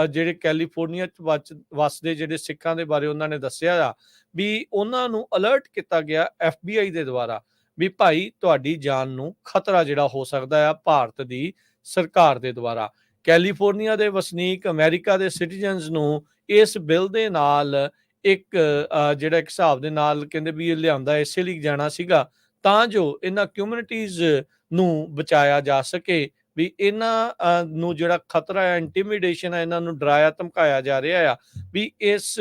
ਜਿਹੜੇ ਕੈਲੀਫੋਰਨੀਆ ਚ ਵਸਦੇ ਜਿਹੜੇ ਸਿੱਖਾਂ ਦੇ ਬਾਰੇ ਉਹਨਾਂ ਨੇ ਦੱਸਿਆ ਆ ਵੀ ਉਹਨਾਂ ਨੂੰ ਅਲਰਟ ਕੀਤਾ ਗਿਆ FBI ਦੇ ਦੁਆਰਾ ਵੀ ਭਾਈ ਤੁਹਾਡੀ ਜਾਨ ਨੂੰ ਖਤਰਾ ਜਿਹੜਾ ਹੋ ਸਕਦਾ ਆ ਭਾਰਤ ਦੀ ਸਰਕਾਰ ਦੇ ਦੁਆਰਾ। ਕੈਲੀਫੋਰਨੀਆ ਦੇ ਵਸਨੀਕ, ਅਮਰੀਕਾ ਦੇ ਸਿਟੀਜ਼ਨਸ ਨੂੰ ਇਸ ਬਿੱਲ ਦੇ ਨਾਲ ਇੱਕ ਜਿਹੜਾ ਇੱਕ ਹਿਸਾਬ ਦੇ ਨਾਲ ਕਹਿੰਦੇ ਵੀ ਇਹ ਲਿਆਂਦਾ ਇਸੇ ਲਈ ਜਾਣਾ ਸੀਗਾ ਤਾਂ ਜੋ ਇਹਨਾਂ ਕਮਿਊਨਿਟੀਜ਼ ਨੂੰ ਬਚਾਇਆ ਜਾ ਸਕੇ, ਵੀ ਇਹਨਾਂ ਨੂੰ ਜਿਹੜਾ ਖਤਰਾ ਹੈ, ਇੰਟੀਮੀਡੇਸ਼ਨ ਹੈ, ਇਹਨਾਂ ਨੂੰ ਡਰਾਇਆ ਧਮਕਾਇਆ ਜਾ ਰਿਹਾ ਆ ਵੀ ਇਸ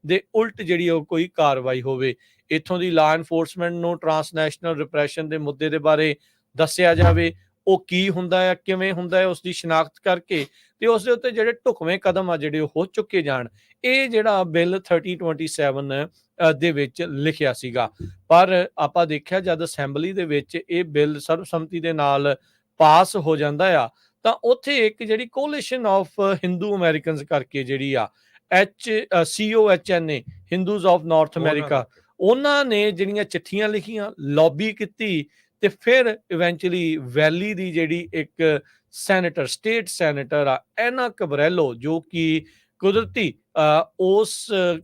ਦੇ ਉਲਟ ਜਿਹੜੀ ਉਹ ਕੋਈ ਕਾਰਵਾਈ ਹੋਵੇ। ਇੱਥੋਂ ਦੀ ਲਾ ਐਨਫੋਰਸਮੈਂਟ ਨੂੰ ਟਰਾਂਸਨੈਸ਼ਨਲ ਰਿਪਰੈਸ਼ਨ ਦੇ ਮੁੱਦੇ ਦੇ ਬਾਰੇ ਦੱਸਿਆ ਜਾਵੇ, ਉਹ ਕੀ ਹੁੰਦਾ ਹੈ, ਕਿਵੇਂ ਹੁੰਦਾ ਹੈ, ਉਸ ਦੀ ਸ਼ਨਾਖਤ ਕਰਕੇ ਤੇ ਉਸ ਦੇ ਉੱਤੇ ਜਿਹੜੇ ਢੁਕਵੇਂ ਕਦਮ ਆ ਜਿਹੜੇ ਉਹ ਚੁੱਕੇ ਜਾਣ। ਇਹ ਜਿਹੜਾ ਬਿੱਲ 3027 ਦੇ ਵਿੱਚ ਲਿਖਿਆ ਸੀਗਾ। ਪਰ ਆਪਾਂ ਦੇਖਿਆ ਜਦ ਅਸੈਂਬਲੀ ਦੇ ਵਿੱਚ ਇਹ ਬਿੱਲ ਸਰਬਸੰਮਤੀ ਦੇ ਨਾਲ ਪਾਸ ਹੋ ਜਾਂਦਾ ਆ, ਤਾਂ ਉੱਥੇ ਇੱਕ ਜਿਹੜੀ ਕੋਲੀਸ਼ਨ ਆਫ ਹਿੰਦੂ ਅਮਰੀਕਨਸ ਕਰਕੇ ਜਿਹੜੀ ਆ COHNA, Hindus of north America, ਉਹਨਾਂ ਨੇ ਜਿਹੜੀਆਂ ਚਿੱਠੀਆਂ ਲਿਖੀਆਂ, ਲੌਬੀ ਕੀਤੀ, ਤੇ ਫਿਰ ਇਵੈਂਚੁਅਲੀ ਵੈਲੀ ਦੀ ਜਿਹੜੀ ਇੱਕ ਸੈਨੇਟਰ, ਸਟੇਟ ਸੈਨੇਟਰ ਆ ਐਨਾ ਕਬਰੈਲੋ, ਜੋ ਕਿ ਕੁਦਰਤੀ ਉਸ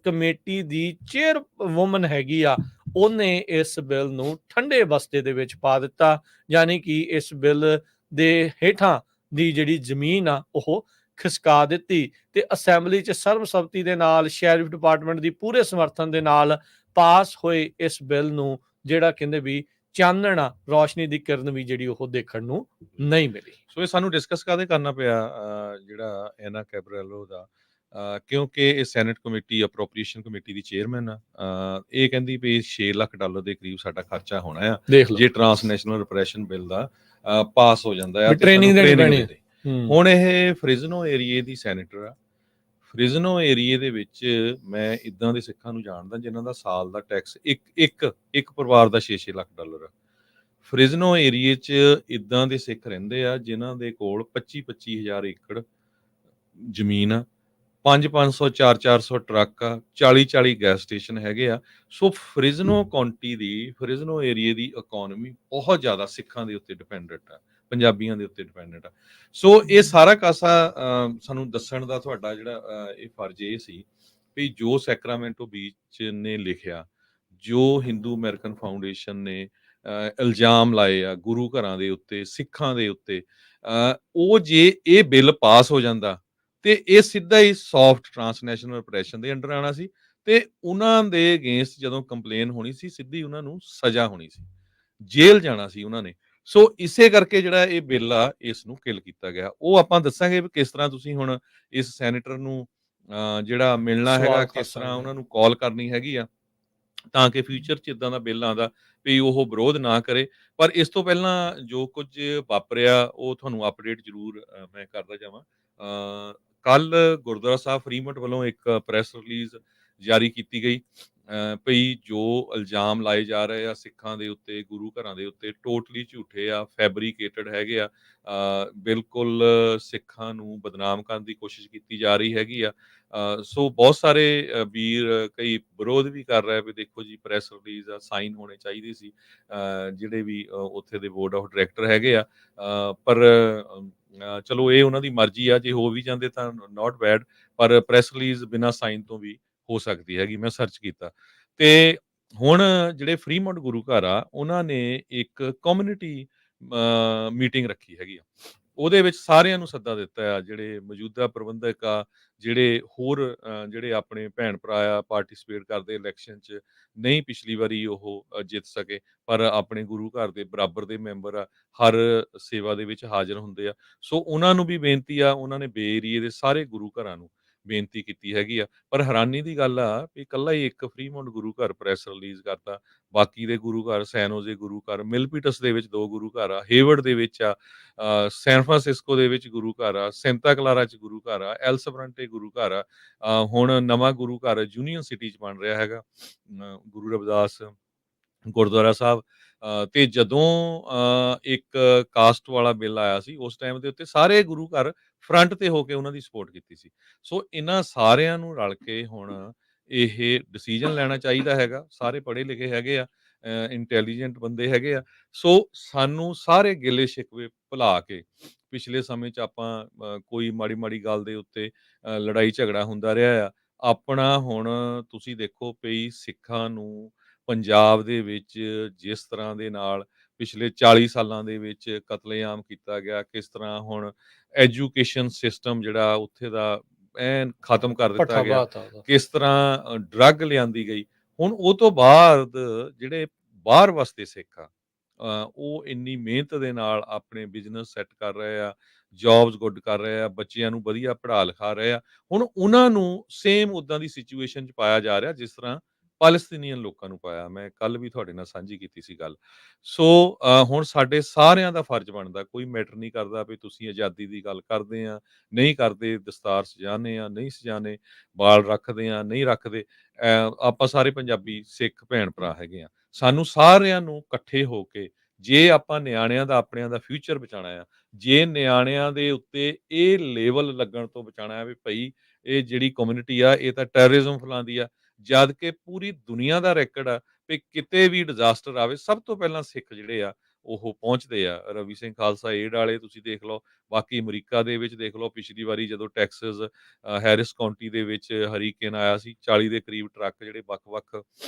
ਕਮੇਟੀ ਦੀ ਚੇਅਰ ਵੂਮਨ ਹੈਗੀ ਆ, ਉਹਨੇ ਇਸ ਬਿੱਲ ਨੂੰ ਠੰਡੇ ਬਸਤੇ ਦੇ ਵਿੱਚ ਪਾ ਦਿੱਤਾ। ਯਾਨੀ ਕਿ ਇਸ ਬਿੱਲ ਦੇ ਹੇਠਾਂ ਦੀ ਜਿਹੜੀ ਜ਼ਮੀਨ ਆ ਉਹ ਖਿਸਕਾ ਦਿੱਤੀ ਤੇ ਅਸੈਂਬਲੀ 'ਚ ਸਰਬਸੰਮਤੀ ਦੇ ਨਾਲ, ਸ਼ੈਰਿਫ ਡਿਪਾਰਟਮੈਂਟ ਦੀ ਪੂਰੇ ਸਮਰਥਨ ਦੇ ਨਾਲ ਪਾਸ ਹੋਏ ਇਸ ਬਿੱਲ ਨੂੰ ਜਿਹੜਾ ਕਹਿੰਦੇ ਵੀ ਚਾਨਣ, ਰੌਸ਼ਨੀ ਦੀ ਕਿਰਨ ਵੀ ਜਿਹੜੀ ਉਹ ਦੇਖਣ ਨੂੰ ਨਹੀਂ ਮਿਲੀ। ਸੋ ਇਹ ਸਾਨੂੰ ਡਿਸਕਸ ਕਾਹਦੇ ਕਰਨਾ ਪਿਆ ਜਿਹੜਾ ਐਨਾ ਕੈਬਰੈਲੋ ਦਾ, ਕਿਉਂਕਿ ਇਹ ਸੈਨੇਟ ਕਮੇਟੀ, ਅਪਰੋਪਰੀਏਸ਼ਨ ਕਮੇਟੀ ਦੀ ਚੇਅਰਮੈਨ ਆ। ਇਹ ਕਹਿੰਦੀ ਵੀ $6 ਲੱਖ ਦੇ ਕਰੀਬ ਸਾਡਾ ਖਰਚਾ ਹੋਣਾ ਆ ਜੇ ਟਰਾਂਸਨੈਸ਼ਨਲ ਰਿਪਰੈਸ਼ਨ ਬਿੱਲ ਦਾ ਪਾਸ ਹੋ ਜਾਂਦਾ ਆ। ਹੁਣ ਇਹ ਫ੍ਰਿਜ਼ਨੋ ਏਰੀਏ ਦੀ ਸੈਨੇਟਰ ਆ। ਫ੍ਰਿਜ਼ਨੋ ਏਰੀਏ ਦੇ ਵਿੱਚ ਮੈਂ ਇਦਾਂ ਦੇ ਸਿੱਖਾਂ ਨੂੰ ਜਾਣਦਾ ਜਿਨ੍ਹਾਂ ਦਾ ਸਾਲ ਦਾ ਟੈਕਸ ਇੱਕ ਪਰਿਵਾਰ ਦਾ $6 ਲੱਖ ਆ। ਫ੍ਰਿਜ਼ਨੋ ਏਰੀਏ 'ਚ ਇਦਾਂ ਦੇ ਸਿੱਖ ਰਹਿੰਦੇ ਆ ਜਿਨ੍ਹਾਂ ਦੇ ਕੋਲ 25 ਹਜ਼ਾਰ ਏਕੜ ਜ਼ਮੀਨ ਆ, 500 400 ਟਰੱਕ ਆ, 40 ਗੈਸ ਸਟੇਸ਼ਨ ਹੈਗੇ ਆ। ਸੋ ਫ੍ਰਿਜ਼ਨੋ ਕਾਉਂਟੀ ਦੀ, ਫ੍ਰਿਜ਼ਨੋ ਏਰੀਏ ਦੀ ਇਕਨੋਮੀ ਬਹੁਤ ਜ਼ਿਆਦਾ ਸਿੱਖਾਂ ਦੇ ਉੱਤੇ ਡਿਪੈਂਡੈਂਟ ਆ, ਪੰਜਾਬੀਆਂ ਦੇ ਉੱਤੇ ਡਿਪੈਂਡੈਂਟ ਆ। ਸੋ ਇਹ ਸਾਰਾ ਕਾਸਾ ਸਾਨੂੰ ਦੱਸਣ ਦਾ ਤੁਹਾਡਾ ਜਿਹੜਾ ਇਹ ਫਰਜ਼ ਇਹ ਸੀ ਵੀ ਜੋ ਸੈਕਰਾਮੈਂਟੋ ਬੀਚ ਨੇ ਲਿਖਿਆ, ਜੋ ਹਿੰਦੂ ਅਮਰੀਕਨ ਫਾਊਂਡੇਸ਼ਨ ਨੇ ਇਲਜ਼ਾਮ ਲਾਏ ਆ ਗੁਰੂ ਘਰਾਂ ਦੇ ਉੱਤੇ, ਸਿੱਖਾਂ ਦੇ ਉੱਤੇ, ਉਹ ਜੇ ਇਹ ਬਿੱਲ ਪਾਸ ਹੋ ਜਾਂਦਾ ਤੇ ਇਹ ਸਿੱਧਾ ਹੀ ਸੌਫਟ ਟਰਾਂਸਨੈਸ਼ਨਲ ਰਿਪਰੈਸ਼ਨ ਦੇ ਅੰਡਰ ਆਉਣਾ ਸੀ ਤੇ ਉਹਨਾਂ ਦੇ ਅਗੇਂਸਟ ਜਦੋਂ ਕੰਪਲੇਨ ਹੋਣੀ ਸੀ, ਸਿੱਧੀ ਉਹਨਾਂ ਨੂੰ ਸਜ਼ਾ ਹੋਣੀ ਸੀ, ਜੇਲ੍ਹ ਜਾਣਾ ਸੀ ਉਹਨਾਂ ਨੇ। ਸੋ ਇਸੇ ਕਰਕੇ ਜਿਹੜਾ ਇਹ ਬਿੱਲ ਆ, ਇਸ ਨੂੰ ਕਿਲ ਕੀਤਾ ਗਿਆ। ਉਹ ਆਪਾਂ ਦੱਸਾਂਗੇ ਵੀ ਕਿਸ ਤਰ੍ਹਾਂ ਤੁਸੀਂ ਹੁਣ ਇਸ ਸੈਨੇਟਰ ਨੂੰ ਜਿਹੜਾ ਮਿਲਣਾ ਹੈਗਾ, ਸਵਾਲ ਕਰ ਕਿਸ ਤਰ੍ਹਾਂ ਸਕਦੇ ਉਹਨਾਂ ਹਾਂ। ਨੂੰ ਕਾਲ ਕਰਨੀ ਹੈਗੀ ਆ, ਤਾਂ ਕਿ ਫਿਊਚਰ 'ਚ ਇੱਦਾਂ ਦਾ ਬਿੱਲ ਆਉਂਦਾ ਵੀ ਉਹ ਵਿਰੋਧ ਨਾ ਕਰੇ। ਪਰ ਇਸ ਤੋਂ ਪਹਿਲਾਂ ਜੋ ਕੁਝ ਵਾਪਰਿਆ, ਉਹ ਤੁਹਾਨੂੰ ਅਪਡੇਟ ਜ਼ਰੂਰ ਮੈਂ ਕਰਦਾ ਜਾਵਾਂ। ਕੱਲ੍ਹ ਗੁਰਦੁਆਰਾ ਸਾਹਿਬ ਫਰੀਮੌਂਟ ਵੱਲੋਂ ਇੱਕ ਪ੍ਰੈਸ ਰਿਲੀਜ਼ ਜਾਰੀ ਕੀਤੀ ਗਈ, ਭਈ ਜੋ ਇਲਜ਼ਾਮ ਲਾਏ ਜਾ ਰਹੇ ਆ ਸਿੱਖਾਂ ਦੇ ਉੱਤੇ, ਗੁਰੂ ਘਰਾਂ ਦੇ ਉੱਤੇ, ਟੋਟਲੀ ਝੂਠੇ ਆ, ਫੈਬਰੀਕੇਟਡ ਹੈਗੇ ਆ। ਬਿਲਕੁਲ ਸਿੱਖਾਂ ਨੂੰ ਬਦਨਾਮ ਕਰਨ ਦੀ ਕੋਸ਼ਿਸ਼ ਕੀਤੀ ਜਾ ਰਹੀ ਹੈਗੀ ਆ। ਸੋ ਬਹੁਤ ਸਾਰੇ ਵੀਰ ਕਈ ਵਿਰੋਧ ਵੀ ਕਰ ਰਹੇ ਵੀ ਦੇਖੋ ਜੀ, ਪ੍ਰੈਸ ਰਿਲੀਜ਼ ਆ, ਸਾਈਨ ਹੋਣੇ ਚਾਹੀਦੇ ਸੀ ਜਿਹੜੇ ਵੀ ਉੱਥੇ ਦੇ ਬੋਰਡ ਆਫ ਡਾਇਰੈਕਟਰ ਹੈਗੇ ਆ। ਪਰ ਚਲੋ ਇਹ ਉਹਨਾਂ ਦੀ ਮਰਜ਼ੀ ਆ, ਜੇ ਹੋ ਵੀ ਜਾਂਦੇ ਤਾਂ ਨਾਟ ਬੈਡ, ਪਰ ਪ੍ਰੈਸ ਰਿਲੀਜ਼ ਬਿਨਾਂ ਸਾਈਨ ਤੋਂ ਵੀ ਹੋ ਸਕਦੀ ਹੈਗੀ। ਮੈਂ ਸਰਚ ਕੀਤਾ ਤੇ ਹੁਣ ਜਿਹੜੇ ਫਰੀਮੌਂਟ ਗੁਰੂ ਘਰ ਆ, ਉਹਨਾਂ ਨੇ ਇੱਕ ਕਮਿਊਨਿਟੀ ਮੀਟਿੰਗ ਰੱਖੀ ਹੈਗੀ ਆ। ਉਹਦੇ ਵਿੱਚ ਸਾਰਿਆਂ ਨੂੰ ਸੱਦਾ ਦਿੱਤਾ ਆ, ਜਿਹੜੇ ਮੌਜੂਦਾ ਪ੍ਰਬੰਧਕ ਆ, ਜਿਹੜੇ ਹੋਰ ਜਿਹੜੇ ਆਪਣੇ ਭੈਣ ਭਰਾ ਆ, ਪਾਰਟਿਸਿਪੇਟ ਕਰਦੇ ਇਲੈਕਸ਼ਨ 'ਚ, ਨਹੀਂ ਪਿਛਲੀ ਵਾਰੀ ਉਹ ਜਿੱਤ ਸਕੇ, ਪਰ ਆਪਣੇ ਗੁਰੂ ਘਰ ਦੇ ਬਰਾਬਰ ਦੇ ਮੈਂਬਰ ਆ, ਹਰ ਸੇਵਾ ਦੇ ਵਿੱਚ ਹਾਜ਼ਰ ਹੁੰਦੇ ਆ। ਸੋ ਉਹਨਾਂ ਨੂੰ ਵੀ ਬੇਨਤੀ ਆ, ਉਹਨਾਂ ਨੇ ਏਰੀਏ ਦੇ ਸਾਰੇ ਗੁਰੂ ਘਰਾਂ ਨੂੰ ਬੇਨਤੀ ਕੀਤੀ ਹੈਗੀ ਆ। ਪਰ ਹੈਰਾਨੀ ਦੀ ਗੱਲ ਆ ਵੀ ਇਕੱਲਾ ਹੀ ਇੱਕ ਫਰੀਮੌਂਟ ਗੁਰੂ ਘਰ ਪ੍ਰੈਸ ਰਿਲੀਜ਼ ਕਰਤਾ, ਬਾਕੀ ਦੇ ਗੁਰੂ ਘਰ, ਸੈਨ ਹੋਜ਼ੇ ਗੁਰੂ ਘਰ, ਮਿਲਪੀਟਸ ਦੇ ਵਿੱਚ 2 ਗੁਰੂ ਘਰ ਆ, ਹੇਵਰਡ ਦੇ ਵਿੱਚ ਆ, ਸੈਨ ਫਰਾਂਸਿਸਕੋ ਦੇ ਵਿੱਚ ਗੁਰੂ ਘਰ ਆ, ਸੈਂਤਾ ਕਲਾਰਾ 'ਚ ਗੁਰੂ ਘਰ ਆ, ਐਲ ਸਬਰੰਟੇ ਗੁਰੂ ਘਰ ਆ। ਹੁਣ ਨਵਾਂ ਗੁਰੂ ਘਰ ਯੂਨੀਅਨ ਸਿਟੀ 'ਚ ਬਣ ਰਿਹਾ ਹੈਗਾ, ਗੁਰੂ ਰਵਿਦਾਸ ਗੁਰਦੁਆਰਾ ਸਾਹਿਬ। ਤੇ ਜਦੋਂ ਇੱਕ ਕਾਸਟ ਵਾਲਾ ਬਿੱਲ ਆਇਆ ਸੀ, ਉਸ ਟਾਈਮ ਦੇ ਉੱਤੇ ਸਾਰੇ ਗੁਰੂ ਘਰ ਫਰੰਟ ਤੇ ਹੋ ਕੇ ਉਹਨਾਂ ਦੀ ਸਪੋਰਟ ਕੀਤੀ ਸੀ। ਸੋ ਇਹਨਾਂ ਸਾਰਿਆਂ ਨੂੰ ਰਲ ਕੇ ਹੁਣ ਇਹ ਡਿਸੀਜਨ ਲੈਣਾ ਚਾਹੀਦਾ ਹੈਗਾ। ਸਾਰੇ ਪੜ੍ਹੇ ਲਿਖੇ ਹੈਗੇ ਆ, ਇੰਟੈਲੀਜੈਂਟ ਬੰਦੇ ਹੈਗੇ ਆ। ਸੋ ਸਾਨੂੰ ਸਾਰੇ ਗਿਲੇ ਸ਼ਿਕਵੇ ਭੁਲਾ ਕੇ, ਪਿਛਲੇ ਸਮੇਂ 'ਚ ਆਪਾਂ ਕੋਈ ਮਾੜੀ-ਮਾੜੀ ਗੱਲ ਦੇ ਉੱਤੇ ਲੜਾਈ ਝਗੜਾ ਹੁੰਦਾ ਰਿਹਾ ਆ। ਆਪਣਾ ਹੁਣ ਤੁਸੀਂ ਦੇਖੋ ਵੀ ਸਿੱਖਾਂ ਨੂੰ ਪੰਜਾਬ ਦੇ ਵਿੱਚ ਜਿਸ ਤਰ੍ਹਾਂ ਦੇ ਨਾਲ ਪਿਛਲੇ 40 ਸਾਲਾਂ ਦੇ ਵਿੱਚ ਕਤਲੇਆਮ ਕੀਤਾ ਗਿਆ, ਕਿਸ ਤਰ੍ਹਾਂ ਹੁਣ ਐਜੂਕੇਸ਼ਨ ਸਿਸਟਮ ਜਿਹੜਾ ਉੱਥੇ ਦਾ ਐਨ ਖਤਮ ਕਰ ਦਿੱਤਾ ਭੱਠਾ ਗਿਆ, ਬਹਾਤਾ ਉਹਦਾ। ਕਿਸ ਤਰ੍ਹਾਂ ਡਰੱਗ ਲਿਆਂਦੀ ਗਈ। ਹੁਣ ਉਹ ਤੋਂ ਬਾਅਦ ਜਿਹੜੇ ਬਾਹਰ ਵਸਦੇ ਸਿੱਖ ਆ, ਉਹ ਇੰਨੀ ਮਿਹਨਤ ਦੇ ਨਾਲ ਆਪਣੇ ਬਿਜ਼ਨਸ ਸੈੱਟ ਕਰ ਰਹੇ ਆ, ਜੋਬਸ ਗੁੱਡ ਕਰ ਰਹੇ ਆ, ਬੱਚਿਆਂ ਨੂੰ ਵਧੀਆ ਪੜ੍ਹਾ ਲਿਖਾ ਰਹੇ ਆ। ਹੁਣ ਉਹਨਾਂ ਨੂੰ ਸੇਮ ਉਦਾਂ ਦੀ ਸਿਚੁਏਸ਼ਨ 'ਚ ਪਾਇਆ ਜਾ ਰਿਹਾ, ਜਿਸ ਤਰ੍ਹਾਂ ਪਾਲਸਤੀਨੀਅਨ ਲੋਕਾਂ ਨੂੰ ਪਾਇਆ। ਮੈਂ ਕੱਲ੍ਹ ਵੀ ਤੁਹਾਡੇ ਨਾਲ ਸਾਂਝੀ ਕੀਤੀ ਸੀ ਗੱਲ। ਸੋ ਹੁਣ ਸਾਡੇ ਸਾਰਿਆਂ ਦਾ ਫਰਜ਼ ਬਣਦਾ, ਕੋਈ ਮੈਟਰ ਨਹੀਂ ਕਰਦਾ ਵੀ ਤੁਸੀਂ ਆਜ਼ਾਦੀ ਦੀ ਗੱਲ ਕਰਦੇ ਆ, ਨਹੀਂ ਕਰਦੇ, ਦਸਤਾਰ ਸਜਾਉਂਦੇ ਆ, ਨਹੀਂ ਸਜਾਉਂਦੇ, ਵਾਲ ਰੱਖਦੇ ਆ, ਨਹੀਂ ਰੱਖਦੇ। ਆਪਾਂ ਸਾਰੇ ਪੰਜਾਬੀ ਸਿੱਖ ਭੈਣ ਭਰਾ ਹੈਗੇ ਆ। ਸਾਨੂੰ ਸਾਰਿਆਂ ਨੂੰ ਇਕੱਠੇ ਹੋ ਕੇ, ਜੇ ਆਪਾਂ ਨਿਆਣਿਆਂ ਦਾ, ਆਪਣਿਆਂ ਦਾ ਫਿਊਚਰ ਬਚਾਉਣਾ ਆ, ਜੇ ਨਿਆਣਿਆਂ ਦੇ ਉੱਤੇ ਇਹ ਲੇਬਲ ਲੱਗਣ ਤੋਂ ਬਚਾਉਣਾ ਹੈ ਵੀ ਭਈ ਇਹ ਜਿਹੜੀ ਕਮਿਊਨਿਟੀ ਆ, ਇਹ ਤਾਂ ਟੈਰਰਿਜ਼ਮ ਫੈਲਾਉਂਦੀ ਆ, ਜਦ ਕਿ ਪੂਰੀ ਦੁਨੀਆ ਦਾ ਰੈਕਡ ਆ ਵੀ ਕਿਤੇ ਵੀ ਡਿਜ਼ਾਸਟਰ ਆਵੇ, ਸਭ ਤੋਂ ਪਹਿਲਾਂ ਸਿੱਖ ਜਿਹੜੇ ਆ ਉਹ ਪਹੁੰਚਦੇ ਆ। ਰਵੀ ਸਿੰਘ ਖਾਲਸਾ ਏਡ ਵਾਲੇ ਤੁਸੀਂ ਦੇਖ ਲਓ, ਬਾਕੀ ਅਮਰੀਕਾ ਦੇ ਵਿੱਚ ਦੇਖ ਲਓ, ਪਿਛਲੀ ਵਾਰੀ ਜਦੋਂ ਟੈਕਸਸ ਹੈਰਿਸ ਕਾਉਂਟੀ ਦੇ ਵਿੱਚ ਹਰੀਕੇਨ ਆਇਆ ਸੀ, 40 ਦੇ ਕਰੀਬ ਟਰੱਕ ਜਿਹੜੇ ਵੱਖ-ਵੱਖ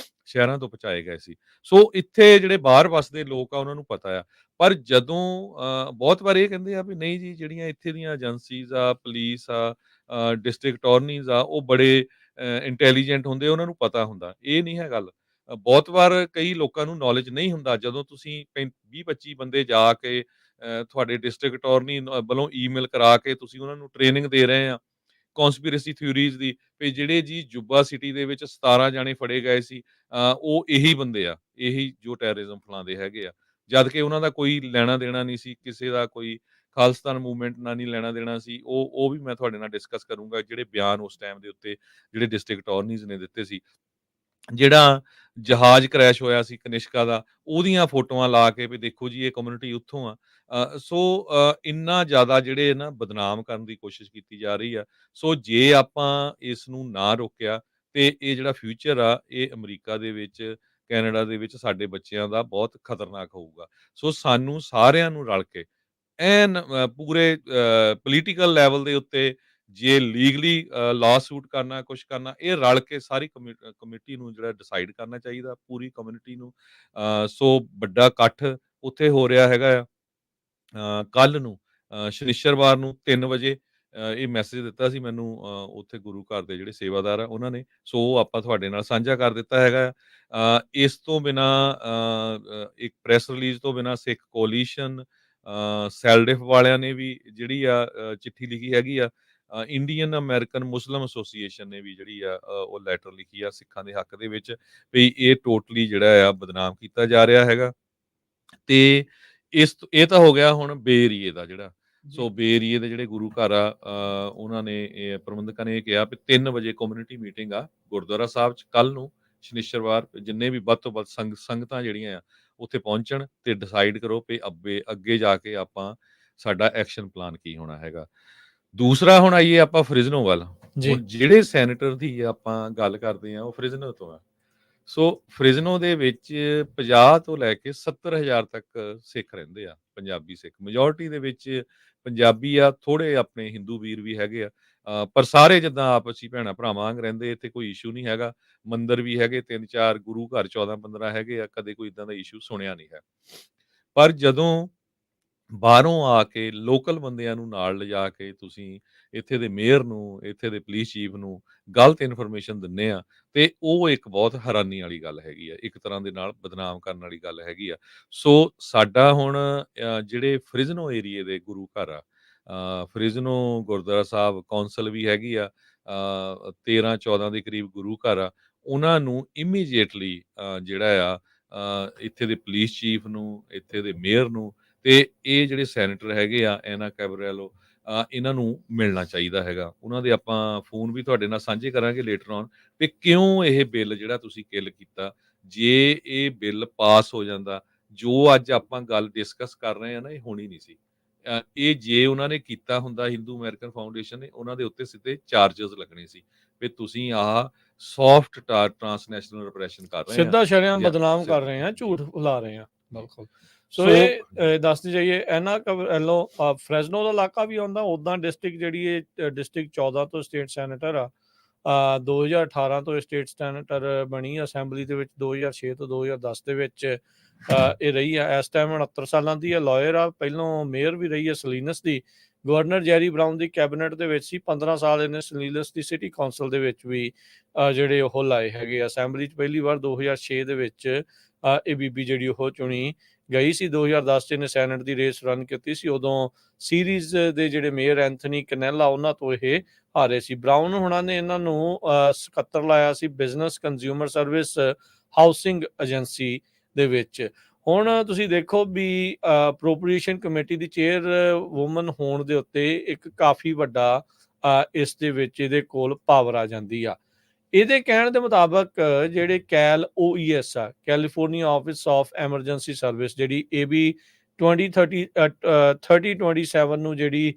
ਸ਼ਹਿਰਾਂ ਤੋਂ ਪਹੁੰਚਾਏ ਗਏ ਸੀ। ਸੋ ਇੱਥੇ ਜਿਹੜੇ ਬਾਹਰ ਵਸਦੇ ਲੋਕ ਆ, ਉਹਨਾਂ ਨੂੰ ਪਤਾ ਆ। ਪਰ ਜਦੋਂ ਬਹੁਤ ਵਾਰ ਇਹ ਕਹਿੰਦੇ ਆ ਵੀ ਨਹੀਂ ਜੀ, ਜਿਹੜੀਆਂ ਇੱਥੇ ਦੀਆਂ ਏਜੰਸੀਜ਼ ਆ, ਪੁਲਿਸ ਆ, ਡਿਸਟ੍ਰਿਕਟ ਅਟਾਰਨੀਜ਼ ਆ, ਉਹ ਬੜੇ ਇੰਟੈਲੀਜੈਂਟ ਹੁੰਦੇ, ਉਹਨਾਂ ਨੂੰ ਪਤਾ ਹੁੰਦਾ। ਇਹ ਨਹੀਂ ਹੈ ਗੱਲ। ਬਹੁਤ ਵਾਰ ਕਈ ਲੋਕਾਂ ਨੂੰ ਨੌਲੇਜ ਨਹੀਂ ਹੁੰਦਾ। ਜਦੋਂ ਤੁਸੀਂ 20-25 ਬੰਦੇ ਜਾ ਕੇ ਤੁਹਾਡੇ ਡਿਸਟ੍ਰਿਕਟ ਅਟਾਰਨੀ ਵੱਲੋਂ ਈਮੇਲ ਕਰਾ ਕੇ ਤੁਸੀਂ ਉਹਨਾਂ ਨੂੰ ਟ੍ਰੇਨਿੰਗ ਦੇ ਰਹੇ ਆ ਕੌਂਸਪੀਰੇਸੀ ਥਿਊਰੀਜ਼ ਦੀ, ਵੀ ਜਿਹੜੇ ਜੀ ਜੁੱਬਾ ਸਿਟੀ ਦੇ ਵਿੱਚ 17 ਜਾਣੇ ਫੜੇ ਗਏ ਸੀ, ਉਹ ਇਹੀ ਬੰਦੇ ਆ, ਇਹੀ ਜੋ ਟੈਰਰਿਜ਼ਮ ਫੈਲਾਉਂਦੇ ਹੈਗੇ ਆ। ਜਦ ਕਿ ਉਹਨਾਂ ਦਾ ਕੋਈ ਲੈਣਾ ਦੇਣਾ ਨਹੀਂ ਸੀ, ਕਿਸੇ ਦਾ ਕੋਈ ਖਾਲਿਸਤਾਨ ਮੂਵਮੈਂਟ ਨਾਲ ਨਹੀਂ ਲੈਣਾ ਦੇਣਾ ਸੀ। ਉਹ ਵੀ ਮੈਂ ਤੁਹਾਡੇ ਨਾਲ ਡਿਸਕਸ ਕਰੂੰਗਾ, ਜਿਹੜੇ ਬਿਆਨ ਉਸ ਟਾਈਮ ਦੇ ਉੱਤੇ ਜਿਹੜੇ ਡਿਸਟ੍ਰਿਕਟ ਅਟਾਰਨੀਜ਼ ਨੇ ਦਿੱਤੇ ਸੀ। ਜਿਹੜਾ ਜਹਾਜ਼ ਕ੍ਰੈਸ਼ ਹੋਇਆ ਸੀ ਕਨਿਸ਼ਕਾ ਦਾ, ਉਹਦੀਆਂ ਫੋਟੋਆਂ ਲਾ ਕੇ ਵੀ ਦੇਖੋ ਜੀ, ਇਹ ਕਮਿਊਨਿਟੀ ਉੱਥੋਂ ਆ। ਸੋ ਇੰਨਾ ਜ਼ਿਆਦਾ ਜਿਹੜੇ ਨਾ ਬਦਨਾਮ ਕਰਨ ਦੀ ਕੋਸ਼ਿਸ਼ ਕੀਤੀ ਜਾ ਰਹੀ ਆ। ਸੋ ਜੇ ਆਪਾਂ ਇਸ ਨੂੰ ਨਾ ਰੋਕਿਆ, ਤੇ ਇਹ ਜਿਹੜਾ ਫਿਊਚਰ ਆ, ਇਹ ਅਮਰੀਕਾ ਦੇ ਵਿੱਚ, ਕੈਨੇਡਾ ਦੇ ਵਿੱਚ ਸਾਡੇ ਬੱਚਿਆਂ ਦਾ ਬਹੁਤ ਖਤਰਨਾਕ ਹੋਊਗਾ। ਸੋ ਸਾਨੂੰ ਸਾਰਿਆਂ ਨੂੰ ਰਲ ਕੇ ਐਨ ਪੂਰੇ ਪੋਲੀਟੀਕਲ ਲੈਵਲ ਦੇ ਉੱਤੇ, ਜੇ ਲੀਗਲੀ ਲਾ ਸੂਟ ਕਰਨਾ, ਕੁਛ ਕਰਨਾ, ਇਹ ਰਲ ਕੇ ਸਾਰੀ ਕਮੇਟੀ ਨੂੰ ਜਿਹੜਾ ਡਿਸਾਈਡ ਕਰਨਾ ਚਾਹੀਦਾ, ਪੂਰੀ ਕਮਿਊਨਿਟੀ ਨੂੰ। ਸੋ ਵੱਡਾ ਇਕੱਠ ਉੱਥੇ ਹੋ ਰਿਹਾ ਹੈਗਾ ਆ ਕੱਲ੍ਹ ਨੂੰ, ਸ਼ਨਿੱਚਰਵਾਰ ਨੂੰ 3 ਵਜੇ। ਇਹ ਮੈਸੇਜ ਦਿੱਤਾ ਸੀ ਮੈਨੂੰ ਉੱਥੇ ਗੁਰੂ ਘਰ ਦੇ ਜਿਹੜੇ ਸੇਵਾਦਾਰ ਆ ਉਹਨਾਂ ਨੇ, ਸੋ ਉਹ ਆਪਾਂ ਤੁਹਾਡੇ ਨਾਲ ਸਾਂਝਾ ਕਰ ਦਿੱਤਾ ਹੈਗਾ ਆ। ਇਸ ਤੋਂ ਬਿਨਾਂ ਇੱਕ ਪ੍ਰੈਸ ਰਿਲੀਜ਼ ਤੋਂ ਬਿਨਾਂ ਸਿੱਖ ਕੋਲੀਸ਼ਨ, ਸੈਲਡਿਫ ਵਾਲਿਆਂ ਨੇ ਵੀ ਜਿਹੜੀ ਆ ਚਿੱਠੀ ਲਿਖੀ ਹੈਗੀ ਆ। ਇੰਡੀਅਨ ਅਮਰੀਕਨ ਮੁਸਲਿਮ ਐਸੋਸੀਏਸ਼ਨ ਨੇ ਵੀ ਜਿਹੜੀ ਆ ਉਹ ਲੈਟਰ ਲਿਖੀ ਆ ਸਿੱਖਾਂ ਦੇ ਹੱਕ ਦੇ ਵਿੱਚ ਵੀ ਇਹ ਟੋਟਲੀ ਜਿਹੜਾ ਆ ਬਦਨਾਮ ਕੀਤਾ ਜਾ ਰਿਹਾ ਹੈਗਾ। ਤੇ ਇਹ ਤਾਂ ਹੋ ਗਿਆ ਹੁਣ ਬੇ ਏਰੀਏ ਦਾ ਜਿਹੜਾ। ਸੋ ਬੇ ਏਰੀਏ ਦੇ ਜਿਹੜੇ ਗੁਰੂ ਘਰ ਆ ਉਹਨਾਂ ਨੇ ਪ੍ਰਬੰਧਕਾਂ ਨੇ ਇਹ ਕਿਹਾ ਵੀ 3 ਵਜੇ ਕਮਿਊਨਿਟੀ ਮੀਟਿੰਗ ਆ ਗੁਰਦੁਆਰਾ ਸਾਹਿਬ 'ਚ ਕੱਲ੍ਹ ਨੂੰ ਸ਼ਨੀਚਰਵਾਰ। ਜਿੰਨੇ ਵੀ ਵੱਧ ਤੋਂ ਵੱਧ ਸੰਗਤਾਂ ਜਿਹੜੀਆਂ ਆ ਉੱਥੇ ਪਹੁੰਚਣ ਤੇ ਡਿਸਾਈਡ ਕਰੋ ਵੀ ਅੱਗੇ ਜਾ ਕੇ ਆਪਾਂ ਸਾਡਾ ਐਕਸ਼ਨ ਪਲਾਨ ਕੀ ਹੋਣਾ ਹੈਗਾ। ਦੂਸਰਾ ਹੁਣ ਆਈਏ ਆਪਾਂ ਫਰਿਜ਼ਨੋ ਵੱਲ। ਹੁਣ ਜਿਹੜੇ ਸੈਨੇਟਰ ਦੀ ਆਪਾਂ ਗੱਲ ਕਰਦੇ ਆ ਉਹ ਫਰਿਜ਼ਨੋ ਤੋਂ ਆ। ਸੋ ਫਰਿਜ਼ਨੋ ਦੇ ਵਿੱਚ 50 ਤੋਂ ਲੈ ਕੇ 70,000 ਤੱਕ ਸਿੱਖ ਰਹਿੰਦੇ ਆ, ਪੰਜਾਬੀ ਸਿੱਖ। ਮੈਜੋਰਟੀ ਦੇ ਵਿੱਚ ਪੰਜਾਬੀ ਆ, ਥੋੜ੍ਹੇ ਆਪਣੇ ਹਿੰਦੂ ਵੀਰ ਵੀ ਹੈਗੇ ਆ, ਪਰ ਸਾਰੇ ਜਿੱਦਾਂ ਆਪਸ 'ਚ ਭੈਣਾਂ ਭਰਾਵਾਂ ਵਾਂਗ ਰਹਿੰਦੇ, ਇੱਥੇ ਕੋਈ ਇਸ਼ੂ ਨਹੀਂ ਹੈਗਾ। ਮੰਦਿਰ ਵੀ ਹੈਗੇ 3-4, ਗੁਰੂ ਘਰ 14-15 ਹੈਗੇ ਆ, ਕਦੇ ਕੋਈ ਇੱਦਾਂ ਦਾ ਇਸ਼ੂ ਸੁਣਿਆ ਨਹੀਂ ਹੈ। ਪਰ ਜਦੋਂ ਬਾਹਰੋਂ ਆ ਕੇ ਲੋਕਲ ਬੰਦਿਆਂ ਨੂੰ ਨਾਲ ਲਿਜਾ ਕੇ ਤੁਸੀਂ ਇੱਥੇ ਦੇ ਮੇਅਰ ਨੂੰ, ਇੱਥੇ ਦੇ ਪੁਲਿਸ ਚੀਫ ਨੂੰ ਗਲਤ ਇਨਫੋਰਮੇਸ਼ਨ ਦਿੰਦੇ ਆ, ਤੇ ਉਹ ਇੱਕ ਬਹੁਤ ਹੈਰਾਨੀ ਵਾਲੀ ਗੱਲ ਹੈਗੀ ਆ, ਇੱਕ ਤਰ੍ਹਾਂ ਦੇ ਨਾਲ ਬਦਨਾਮ ਕਰਨ ਵਾਲੀ ਗੱਲ ਹੈਗੀ ਆ। ਸੋ ਸਾਡਾ ਹੁਣ ਜਿਹੜੇ ਫਰਿਜ਼ਨੋ ਏਰੀਏ ਦੇ ਗੁਰੂ ਘਰ ਆ, ਫਰਿਜ਼ਨੋ ਗੁਰਦੁਆਰਾ ਸਾਹਿਬ ਕੌਂਸਲ ਵੀ ਹੈਗੀ ਆ, 13-14 ਦੇ ਕਰੀਬ ਗੁਰੂ ਘਰ ਆ, ਉਹਨਾਂ ਨੂੰ ਇਮੀਡੀਏਟਲੀ ਜਿਹੜਾ ਆ ਇੱਥੇ ਦੇ ਪੁਲਿਸ ਚੀਫ ਨੂੰ, ਇੱਥੇ ਦੇ ਮੇਅਰ ਨੂੰ ਤੇ ਇਹ ਜਿਹੜੇ ਸੈਨੇਟਰ ਹੈਗੇ ਆ ਐਨਾ ਕੈਬਰੈਲੋ, ਇਹਨਾਂ ਨੂੰ ਮਿਲਣਾ ਚਾਹੀਦਾ ਹੈਗਾ। ਉਹਨਾਂ ਦੇ ਆਪਾਂ ਫੋਨ ਵੀ ਤੁਹਾਡੇ ਨਾਲ ਸਾਂਝੇ ਕਰਾਂਗੇ ਲੇਟਰ ਔਨ ਵੀ ਕਿਉਂ ਇਹ ਬਿੱਲ ਜਿਹੜਾ ਤੁਸੀਂ ਕਿਲ ਕੀਤਾ। ਜੇ ਇਹ ਬਿੱਲ ਪਾਸ ਹੋ ਜਾਂਦਾ, ਜੋ ਅੱਜ ਆਪਾਂ ਗੱਲ ਡਿਸਕਸ ਕਰ ਰਹੇ ਆ ਨਾ, ਇਹ ਹੋਣੀ ਨਹੀਂ ਸੀ। ਇਹ ਜੇ ਉਹਨਾਂ ਨੇ ਕੀਤਾ ਹੁੰਦਾ, ਹਿੰਦੂ ਅਮਰੀਕਨ ਫਾਊਂਡੇਸ਼ਨ ਨੇ, ਉਹਨਾਂ ਦੇ ਉੱਤੇ ਸਿੱਧੇ ਚਾਰਜਸ ਲੱਗਣੇ ਸੀ ਵੀ ਤੁਸੀਂ ਆਹ ਸੌਫਟ ਟ੍ਰਾਂਸਨੈਸ਼ਨਲ ਰਿਪਰੈਸ਼ਨ ਕਰ ਰਹੇ ਆ, ਸਿੱਧਾ ਸ਼ਰੇਆਮ ਜਾਂ ਬਦਨਾਮ ਕਰ ਰਹੇ ਆ, ਝੂਠ ਫੈਲਾ ਰਹੇ ਆ। ਬਿਲਕੁਲ। ਸੋ ਇਹ ਦੱਸਦੇ ਜਾਈਏ ਐਨਾ ਕੈਬਰੈਲੋ ਫ੍ਰੈਜ਼ਨੋ ਦਾ ਇਲਾਕਾ ਵੀ ਆਉਂਦਾ। ਉੱਦਾਂ ਡਿਸਟ੍ਰਿਕਟ ਜਿਹੜੀ ਇਹ ਡਿਸਟ੍ਰਿਕਟ 14 ਤੋਂ ਸਟੇਟ ਸੈਨੇਟਰ ਆ, 2018 ਤੋਂ ਸਟੇਟ ਸੈਨੇਟਰ ਬਣੀ ਅਸੈਂਬਲੀ ਦੇ ਵਿੱਚ, 2006 ਤੋਂ 2010 ਦੇ ਵਿੱਚ ਇਹ ਰਹੀ ਆ। ਇਸ ਟਾਈਮ 69 ਸਾਲਾਂ ਦੀ ਆ, ਲਾਇਰ ਆ, ਪਹਿਲੋਂ ਮੇਅਰ ਵੀ ਰਹੀ ਹੈ ਸਲੀਨਸ ਦੀ। ਗਵਰਨਰ ਜੈਰੀ ਬਰਾਊਨ ਦੀ ਕੈਬਨਿਟ ਦੇ ਵਿੱਚ ਸੀ 15 ਸਾਲ, ਇਹਨੇ ਸਲੀਨਸ ਦੀ ਸਿਟੀ ਕੌਂਸਲ ਦੇ ਵਿੱਚ ਵੀ ਜਿਹੜੇ ਉਹ ਲਾਏ ਹੈਗੇ। ਅਸੈਂਬਲੀ 'ਚ ਪਹਿਲੀ ਵਾਰ 2006 ਦੇ ਵਿੱਚ ਇਹ ਬੀਬੀ ਜਿਹੜੀ ਉਹ ਚੁਣੀ ਗਈ ਸੀ। 2010 'ਚ ਇਹਨੇ ਸੈਨੇਟ ਦੀ ਰੇਸ ਰਨ ਕੀਤੀ ਸੀ। ਉਦੋਂ ਸੀਰੀਜ਼ ਦੇ ਜਿਹੜੇ ਮੇਅਰ ਐਂਥਨੀ ਕਨੈਲਾ, ਉਹਨਾਂ ਤੋਂ ਇਹ ਹਾਰੇ ਸੀ। ਬਰਾਊਨ ਹੁਣਾਂ ਨੇ ਇਹਨਾਂ ਨੂੰ ਸਕੱਤਰ ਲਾਇਆ ਸੀ business consumer service housing agency ਦੇ ਵਿੱਚ। ਹੁਣ ਤੁਸੀਂ ਦੇਖੋ ਵੀ ਅਪਰੋਪਰੀਏਸ਼ਨ ਕਮੇਟੀ ਦੀ ਚੇਅਰ ਵੂਮਨ ਹੋਣ ਦੇ ਉੱਤੇ ਇੱਕ ਕਾਫੀ ਵੱਡਾ ਇਸ ਦੇ ਵਿੱਚ ਇਹਦੇ ਕੋਲ ਪਾਵਰ ਆ ਜਾਂਦੀ ਆ। ਇਹਦੇ ਕਹਿਣ ਦੇ ਮੁਤਾਬਕ ਜਿਹੜੇ CalOES ਆ, California office of emergency service, ਜਿਹੜੀ AB 3027 ਨੂੰ ਜਿਹੜੀ